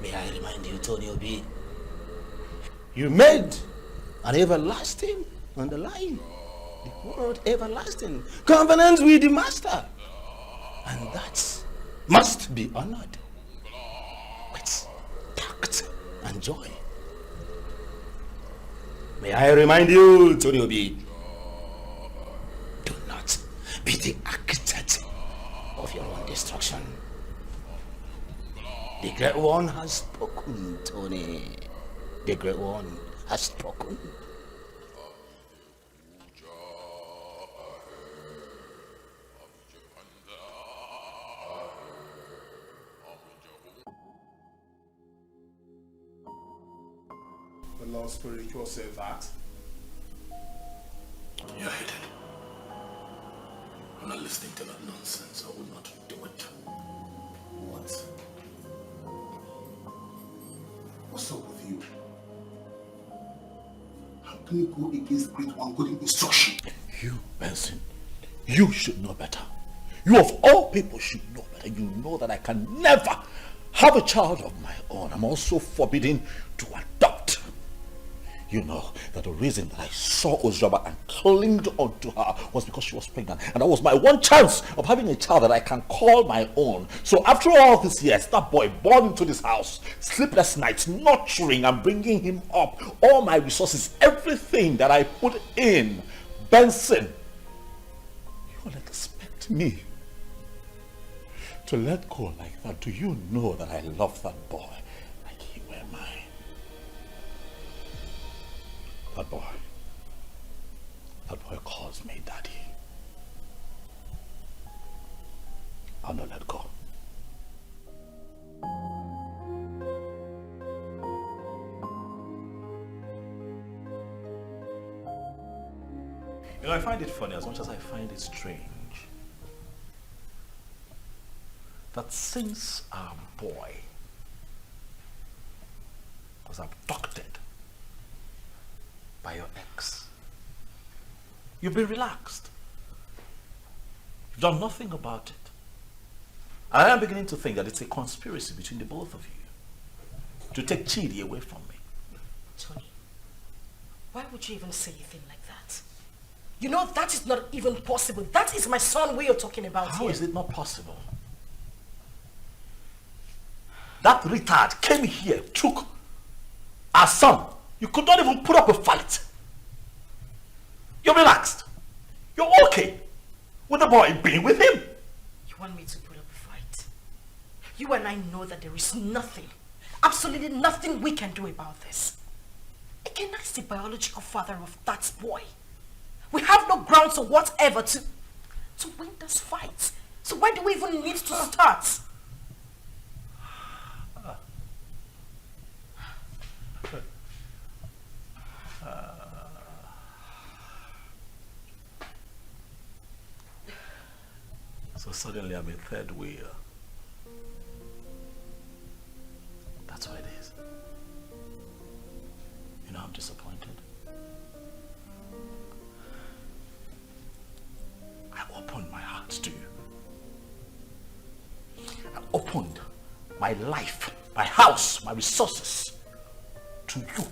May I remind you, Tony Obi, you made an everlasting underlying, the word everlasting, covenant with the master. And that must be honored with tact and joy. May I remind you, Tony Obi, do not be the architect of your own destruction. The Great One has spoken, Tony. The Great One has spoken. The Lord Spiritual says that. You're hidden. I'm not listening to that nonsense. I will not do it. What? What's up with you? How can you go against Great One good instruction? You, Benson, you should know better. You of all people should know better. You know that I can never have a child of my own. I'm also forbidden to adopt. You know that the reason that I saw Ozraba and clinged onto her was because she was pregnant. And that was my one chance of having a child that I can call my own. So after all these years, that boy born into this house, sleepless nights, nurturing and bringing him up, all my resources, everything that I put in, Benson, you will expect me to let go like that? Do you know that I love that boy like he were mine? That boy calls me daddy. I'll not let go. You know, I find it funny as much as I find it strange that since our boy was abducted by your ex, you've been relaxed. You've done nothing about it. I am beginning to think that it's a conspiracy between the both of you to take Chidi away from me. Tony, why would you even say a thing like that? You know that is not even possible. That is my son we are talking about How here. is it not possible? That retard came here, took our son. You could not even put up a fight. You're relaxed. You're okay with the boy being with him. You want me to put up a fight? You and I know that there is nothing, absolutely nothing we can do about this. Ikenna is the biological father of that boy. We have no grounds or whatever to win this fight. So why do we even need to start? So suddenly I'm a third wheel. That's what it is. You know, I'm disappointed. I opened my heart to you. I opened my life, my house, my resources to you.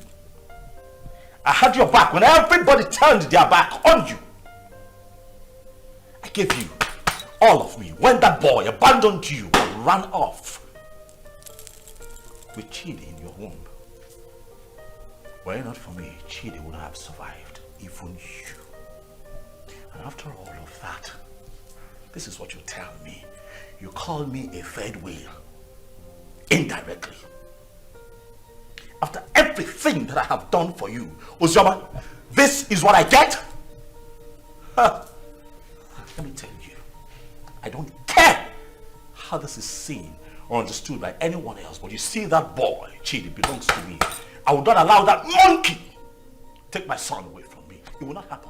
I had your back when everybody turned their back on you. I gave you all of me when that boy abandoned you and ran off with Chidi in your womb. Were it not for me, Chidi would have survived, even you. And after all of that, this is what you tell me. You call me a third wheel, indirectly. After everything that I have done for you, Uzoma, this is what I get? Let me tell you, I don't care how this is seen or understood by anyone else, but you see that boy, Chidi, belongs to me. I will not allow that monkey take my son away from me. It will not happen.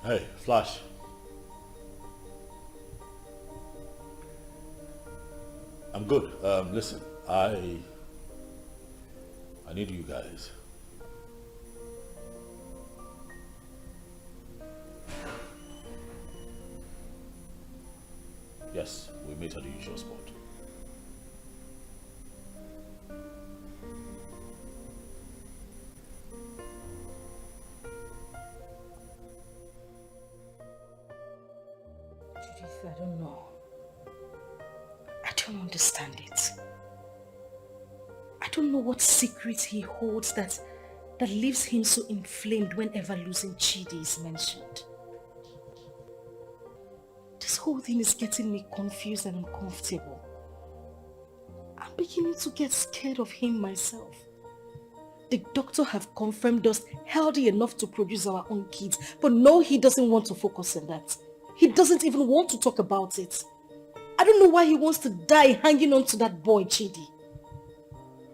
Hey, Flash. I'm good. Listen, I need you guys. Yes, we meet at the usual spot. I don't know. I don't understand it. I don't know what secret he holds that leaves him so inflamed whenever losing Chidi is mentioned. This whole thing is getting me confused and uncomfortable. I'm beginning to get scared of him myself. The doctor have confirmed us healthy enough to produce our own kids, but no, he doesn't want to focus on that. He doesn't even want to talk about it. I don't know why he wants to die hanging on to that boy, Chidi.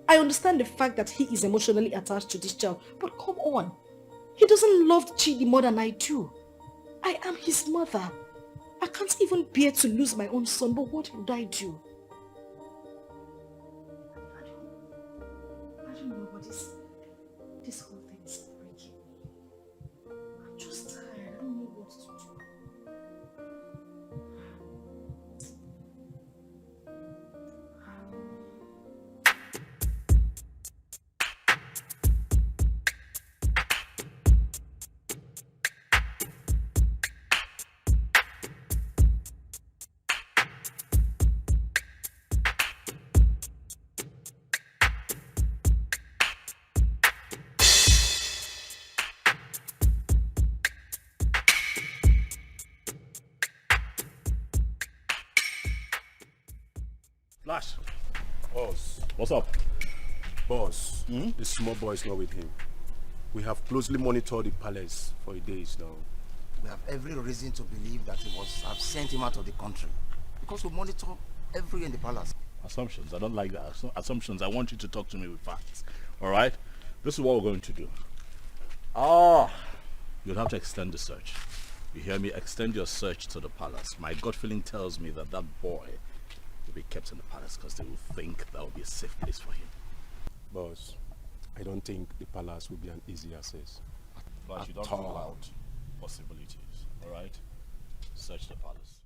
I understand the fact that he is emotionally attached to this child, but come on. He doesn't love Chidi more than I do. I am his mother. I can't even bear to lose my own son, but what would I do? I don't know what this whole thing is breaking me. I'm just tired. I don't know what to do. Flash. Boss. What's up? Boss, the small boy is not with him. We have closely monitored the palace for days now. We have every reason to believe that he must have sent him out of the country. Because we monitor everywhere in the palace. Assumptions. I don't like that. Assumptions. I want you to talk to me with facts. Alright? This is what we're going to do. You'll have to extend the search. You hear me? Extend your search to the palace. My gut feeling tells me that that boy will be kept in the palace because they will think that will be a safe place for him. Boss, I don't think the palace will be an easy access. But you don't rule out possibilities. Alright? Search the palace.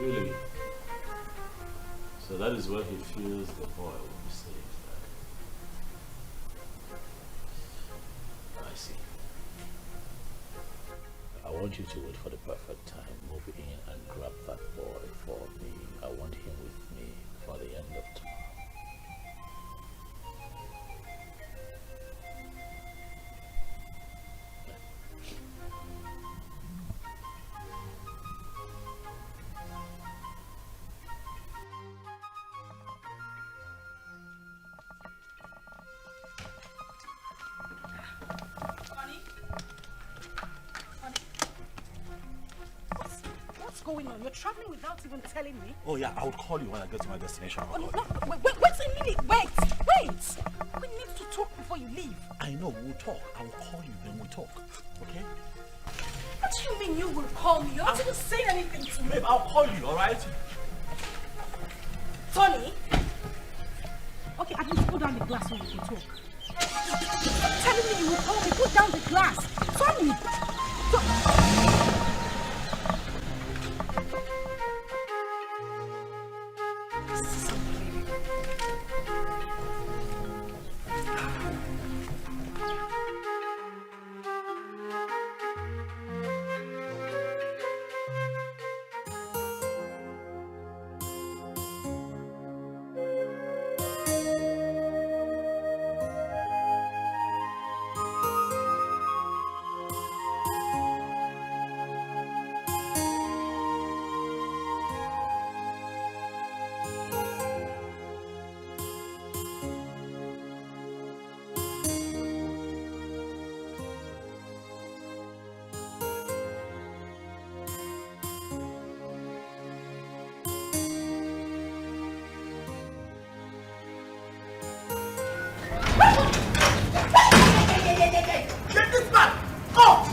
Really? So that is where he feels the boy will be safe. I see. I want you to wait for the perfect time. Move in and grab that boy for me. I want him with me for the end of tomorrow. What's going on? You're traveling without even telling me. Oh yeah, I will call you when I get to my destination. Oh, no, wait a minute. Wait. We need to talk before you leave. I know, we'll talk. I will call you, then we'll talk. Okay? What do you mean you will call me? You're not even saying anything to me. Babe, I'll call you, alright? Tony? Okay, at least put down the glass so we can talk. Stop telling me you will call me. Put down the glass. Tony!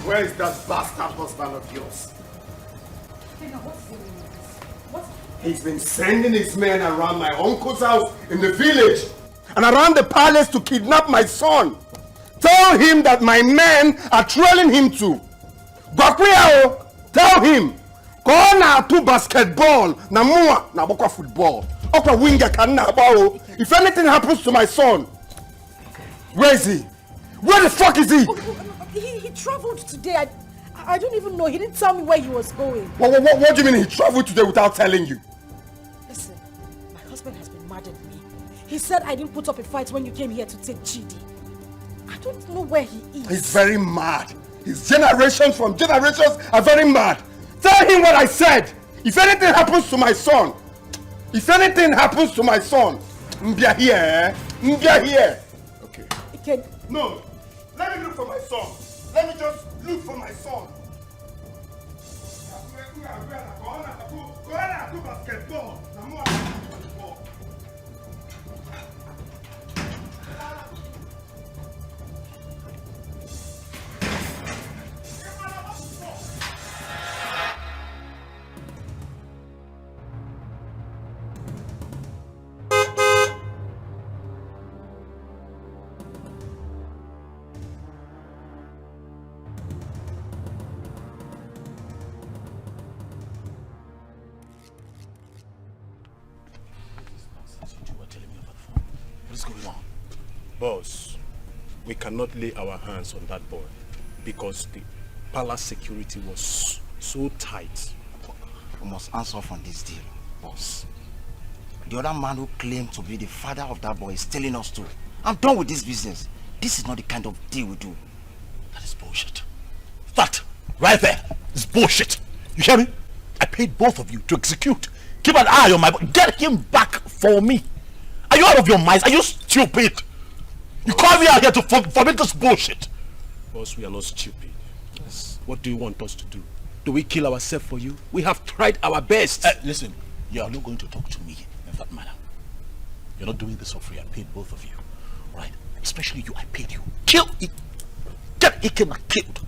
Where is that bastard husband of yours? He's been sending his men around my uncle's house in the village and around the palace to kidnap my son. Tell him that my men are trailing him to. Gwakweo, tell him. Go na to basketball, na mua na bokwa football. Okwa winger kan na bao. If anything happens to my son, where is he? Where the fuck is he? He traveled today. I don't even know. He didn't tell me where he was going. What do you mean he traveled today without telling you? Listen, my husband has been mad at me. He said I didn't put up a fight when you came here to take Chidi. I don't know where he is. He's very mad. His generations from generations are very mad. Tell him what I said. If anything happens to my son, Mbia here, eh? Mbia here. Okay. No, let me look for my son. Let me just look for my son. Basketball. What's going on? Boss, we cannot lay our hands on that boy because the palace security was so tight. We must answer from this deal, boss. The other man who claimed to be the father of that boy is telling us to. I'm done with this business. This is not the kind of deal we do. That is bullshit. That right there is bullshit. You hear me? I paid both of you to execute. Keep an eye on my boy. Get him back for me. Are you out of your minds? Are you stupid? You call me out here to forbid this bullshit. Boss, we are not stupid. Yes. What do you want us to do? Do we kill ourselves for you? We have tried our best. Listen, you are not going to talk to me in that manner. You're not doing this for free. I paid both of you. Right? Especially you, I paid you. Kill it. Get Ikena killed.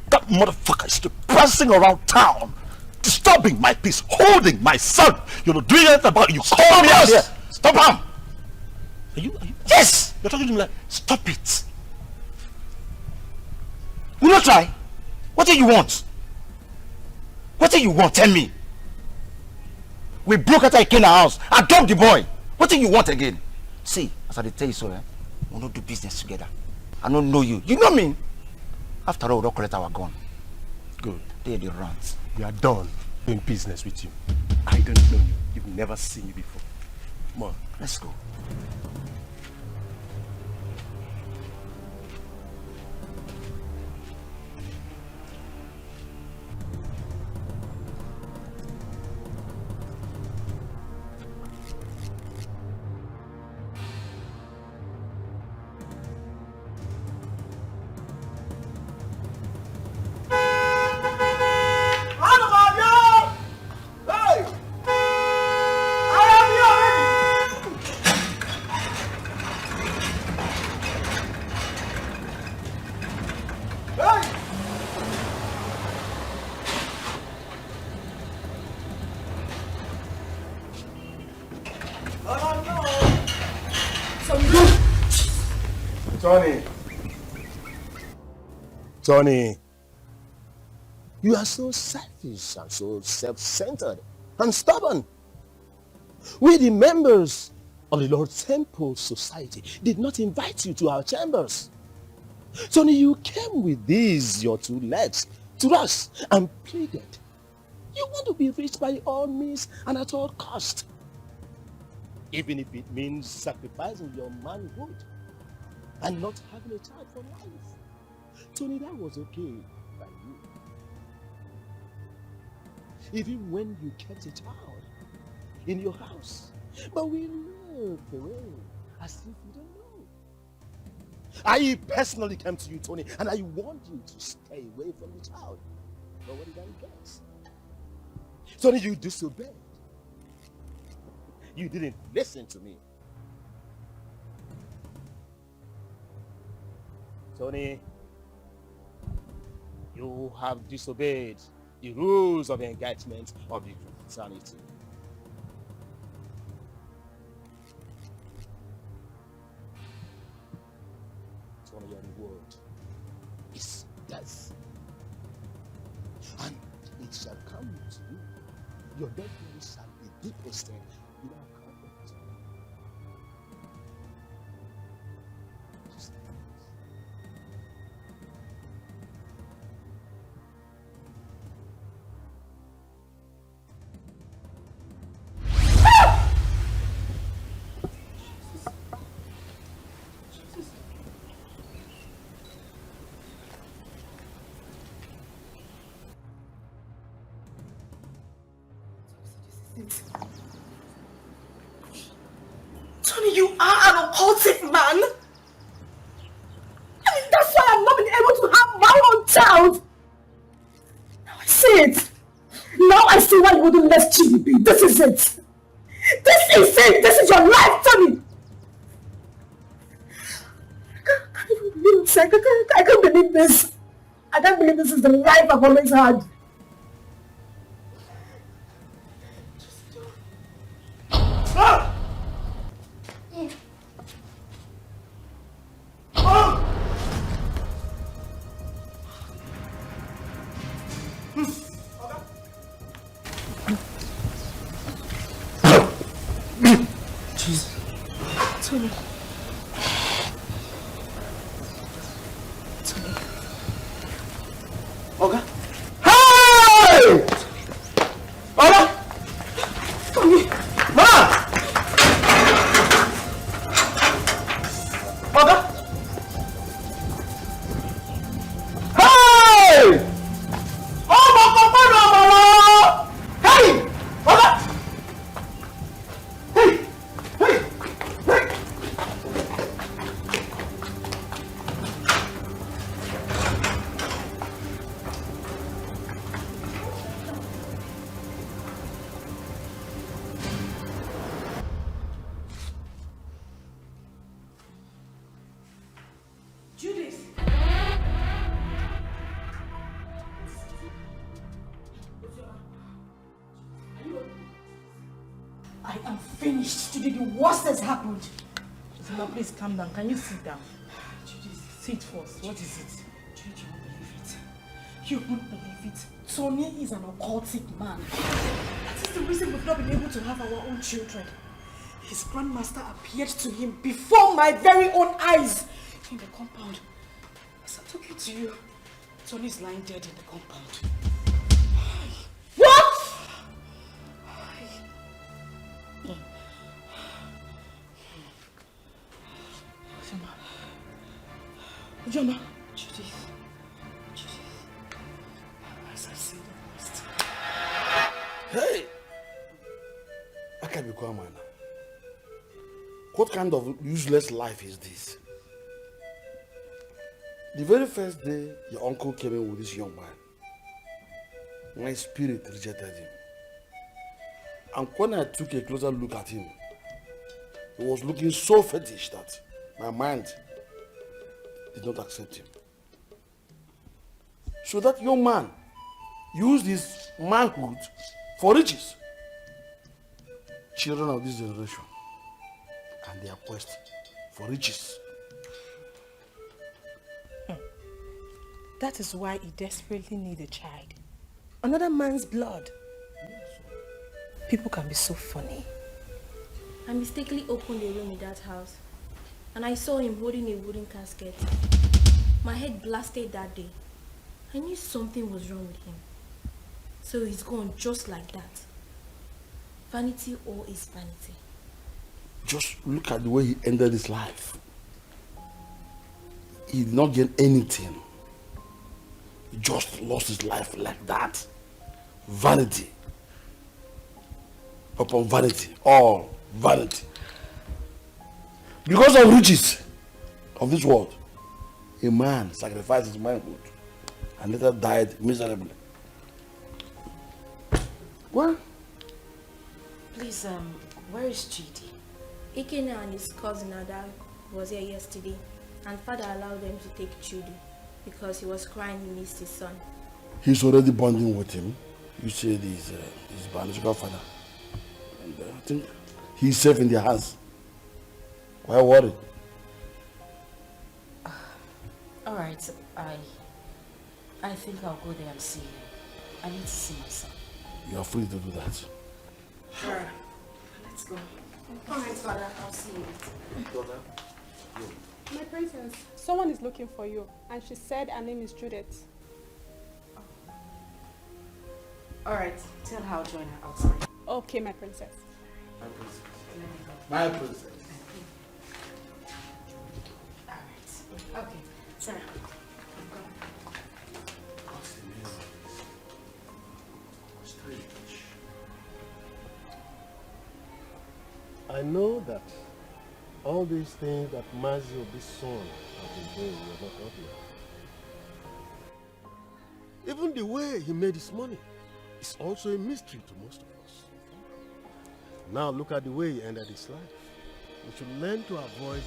That motherfucker is still prancing around town, disturbing my peace, holding my son. You're not doing anything about it. You call me out here. Stop him. Are you? Yes! You're talking to me like, stop it. Will you try? What do you want? What do you want? Tell me. We broke out Ikena house. I dumped the boy. What do you want again? See, as I tell you so, we don't do business together. I don't know you. You know me. After all, we don't collect our gun. Good. They're the runs. We are done doing business with you. I don't know you. You've never seen me before. Come on. Let's go. Tony, you are so selfish and so self-centered and stubborn. We, the members of the Lord Temple Society, did not invite you to our chambers. Tony, you came with these, your two legs, to us and pleaded. You want to be rich by all means and at all cost. Even if it means sacrificing your manhood and not having a child for life. Tony, that was okay by you. Even when you kept a child in your house. But we looked away as if you don't know. I personally came to you, Tony, and I warned you to stay away from the child. But what did I get? Tony, you disobeyed. You didn't listen to me. Tony, you have disobeyed the rules of engagement of the fraternity. Tony, your reward is death. And it shall come to you. Your dead body shall be deposited in our covenant. Tony, you are an occultic man. I mean, that's why I've not been able to have my own child. Now I see it. Now I see why you wouldn't let Chibi be. This is it. This is it. This is your life, Tony. I can't believe this. I can't believe this. I can't believe this is the life I've always had. I am finished. Today the worst has happened. Now please calm down. Can you sit down? Judith, sit first. What is it? Judith, you won't believe it. You won't believe it. Tony is an occultic man. That is the reason we've not been able to have our own children. His grandmaster appeared to him before my very own eyes in the compound. As I'm talking to you, Tony is lying dead in the compound. What? Ujoma. Judith. As I said last. Hey! I can't be calm now. What kind of useless life is this? The very first day your uncle came in with this young man, my spirit rejected him. And when I took a closer look at him, he was looking so fetish that my mind did not accept him. So that young man used his manhood for riches. Children of this generation and their quest for riches. That is why he desperately needs a child. Another man's blood. People can be so funny. I mistakenly opened a room in that house and I saw him holding a wooden casket. My head blasted that day. I knew something was wrong with him. So he's gone just like that. Vanity all is vanity. Just look at the way he ended his life. He did not get anything. He just lost his life like that. Vanity upon vanity, all vanity. Because of riches of this world, a man sacrificed his manhood and later died miserably. Well, Please, where is Chidi? Ikena and his cousin Ada was here yesterday and father allowed them to take Chudi because he was crying he missed his son. he's already bonding with him. You said he's his biological father. And I think he's safe in their hands. Why worry? All right, I think I'll go there and see him. I need to see my son. You are free to do that. Sure. Let's go. All right, father, I'll see you. My princess, someone is looking for you, and she said her name is Judith. All right, tell her I'll join her outside. Okay, my princess. My princess. My princess. All right. Okay, Sarah. I know that all these things that Mazi Obi's son have been doing, you're not happy. Even the way he made his money is also a mystery to most of us. Now look at the way he ended his life. We should learn to avoid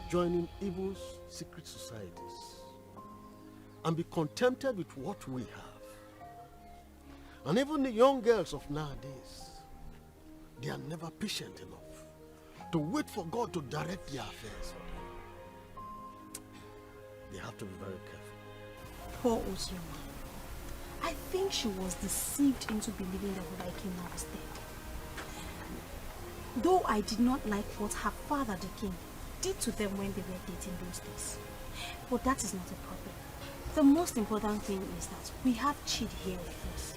joining evil's secret societies and be contented with what we have. And even the young girls of nowadays, they are never patient enough to wait for God to direct their affairs for them. They have to be very careful. Poor Ozioma. I think she was deceived into believing that Ikena was dead. Though I did not like what her father, the king, did to them when they were dating those days. But that is not a problem. The most important thing is that we have Chidi here with us.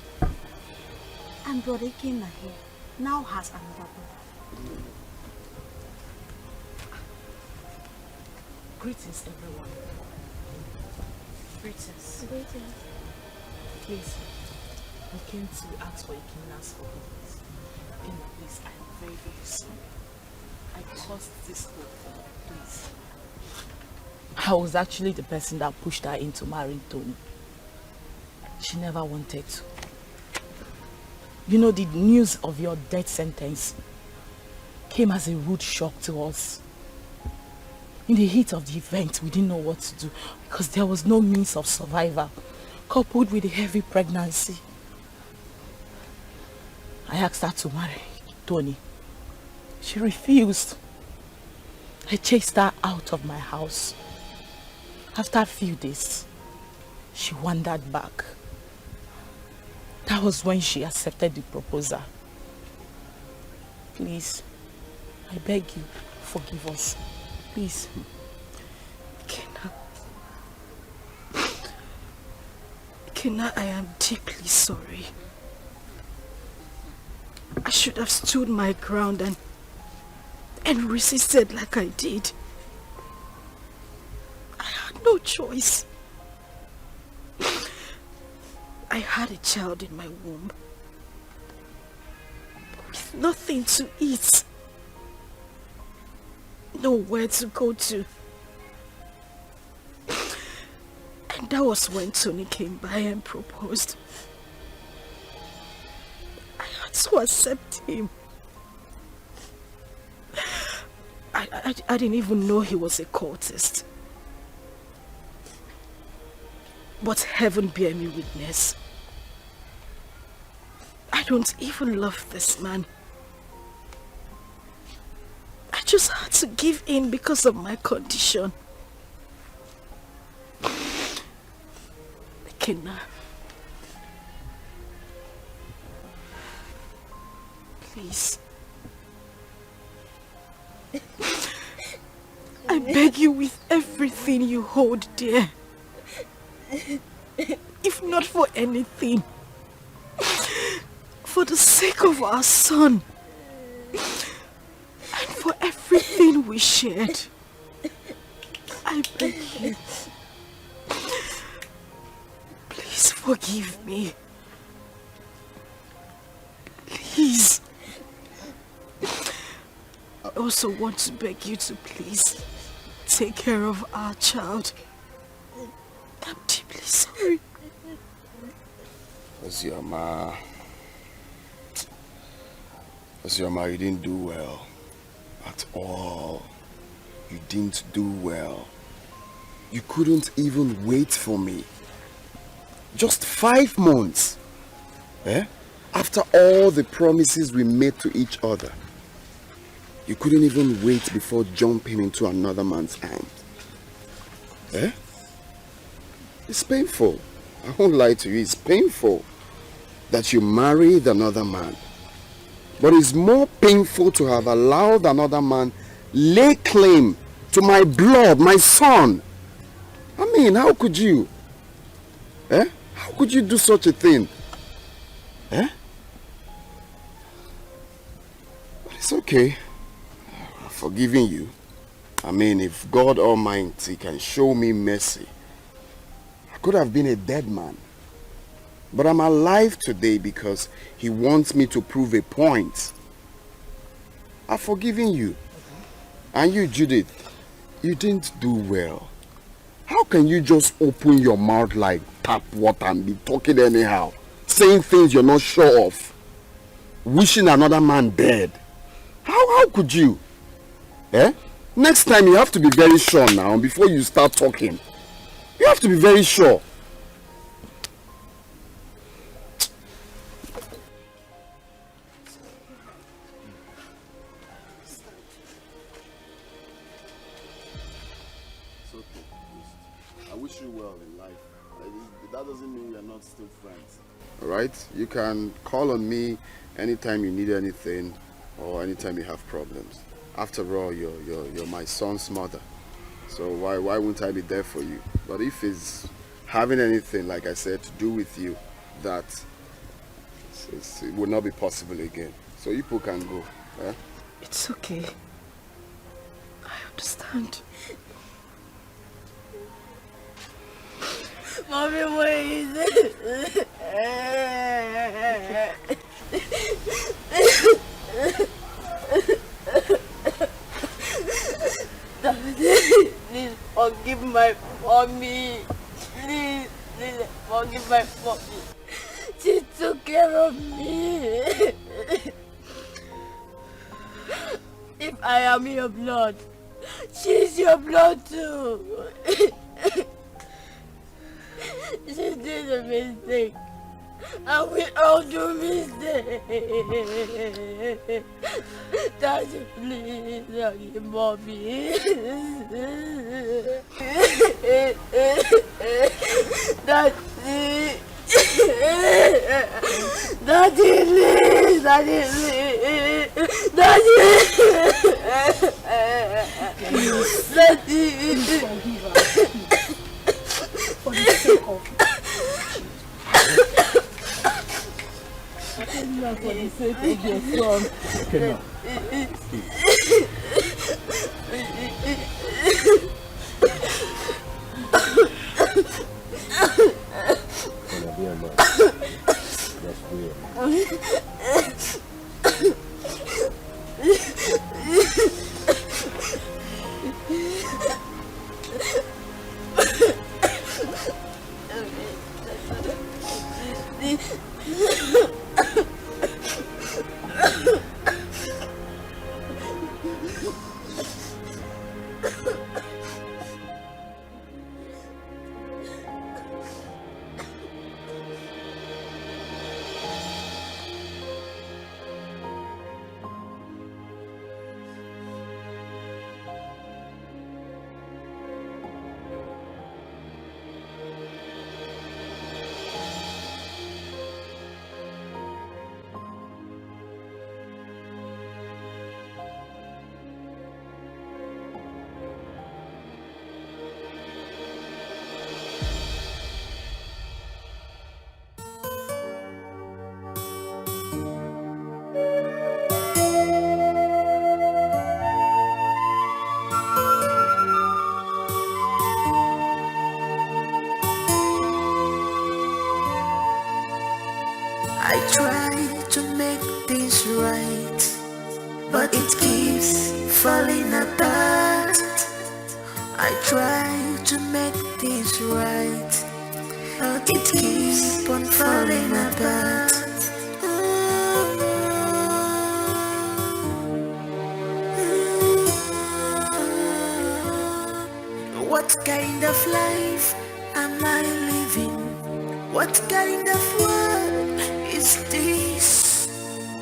And Brother Ikena here now has another brother. Greetings, everyone. Greetings. Greetings. Please, I came to ask for Ikena's forgiveness. Ikena, please, I am very, very sorry. I caused this whole thing, please. I was actually the person that pushed her into marrying Tony. She never wanted to. You know, the news of your death sentence came as a rude shock to us. In the heat of the event, we didn't know what to do because there was no means of survival, coupled with a heavy pregnancy. I asked her to marry Tony. She refused. I chased her out of my house. After a few days, she wandered back. That was when she accepted the proposal. Please, I beg you, forgive us. Please. Ikenna, I am deeply sorry. I should have stood my ground and resisted like I did. I had no choice. I had a child in my womb with nothing to eat, nowhere to go to. And that was when Tony came by and proposed. I had to accept him. I didn't even know he was a cultist. But heaven bear me witness. I don't even love this man. I just had to give in because of my condition. Ikenna, please. I beg you with everything you hold dear. If not for anything, for the sake of our son and for everything we shared, I beg you, please forgive me. Please. I also want to beg you to please take care of our child. I'm deeply sorry. Ozioma, you didn't do well. At all. You didn't do well. You couldn't even wait for me. Just 5 months. Eh? After all the promises we made to each other. You couldn't even wait before jumping into another man's arms. Eh? It's painful. I won't lie to you. It's painful that you married another man. But it's more painful to have allowed another man lay claim to my blood, my son. I mean, how could you? Eh? How could you do such a thing? Eh? But it's okay. I'm forgiving you. I mean, if God Almighty can show me mercy, I could have been a dead man. But I'm alive today because he wants me to prove a point. I've forgiven you. And you, Judith, you didn't do well. How can you just open your mouth like tap water and be talking anyhow? Saying things you're not sure of. Wishing another man dead. How could you? Eh? Next time you have to be very sure now before you start talking. You have to be very sure. It's okay. I wish you well in life. That doesn't mean we're not still friends. Alright? You can call on me anytime you need anything or anytime you have problems. After all, you're my son's mother. So why wouldn't I be there for you? But if it's having anything, like I said, to do with you, that it will not be possible again. So you people can go. Eh? It's okay. I understand. Mommy, where is it? Please forgive my mommy. Please forgive my mommy. She took care of me. If I am your blood, she's your blood too. She did a mistake. And we all do mistakes. Daddy, please, Daddy, Mommy. Daddy. Daddy, please, Daddy, please. Daddy. Daddy. For the sake of for the sake of your son. Okay, now. Gonna be a man. That's weird. I try to make things right, but it keeps falling apart. I try to make things right, but it keeps on falling apart. What kind of life am I living? What kind of world is this?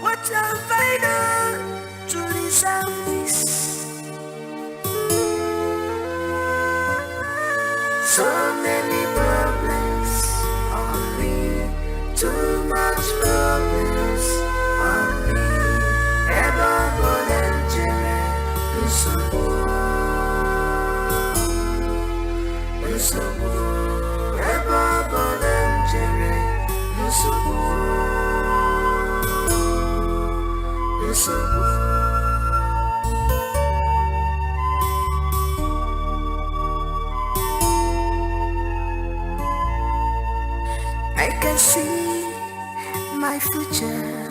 What have I done to deserve this? So many problems on me, too much problems on me. Ever volunteer, I can see my future,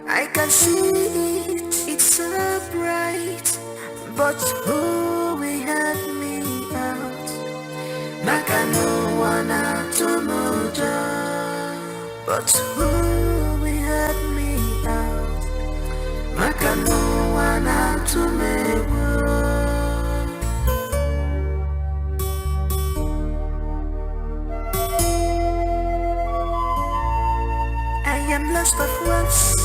I can see it, it's so bright, but who will help me out? Maka no one to moja, but who will help me out? Maka no one to me. I am lost of words,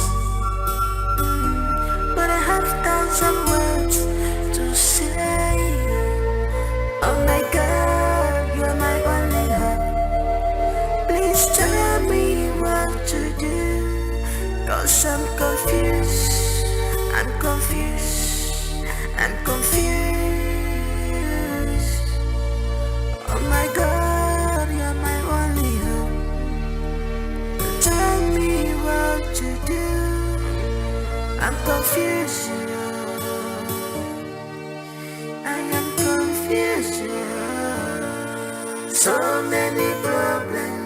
but I have thousand words to say. Oh my God, you are my only hope. Please tell me what to do, 'cause I'm confused, I'm confused, I'm confused. Oh my God, you are my only hope. Tell me what to do, I'm confused. I am confused. So many problems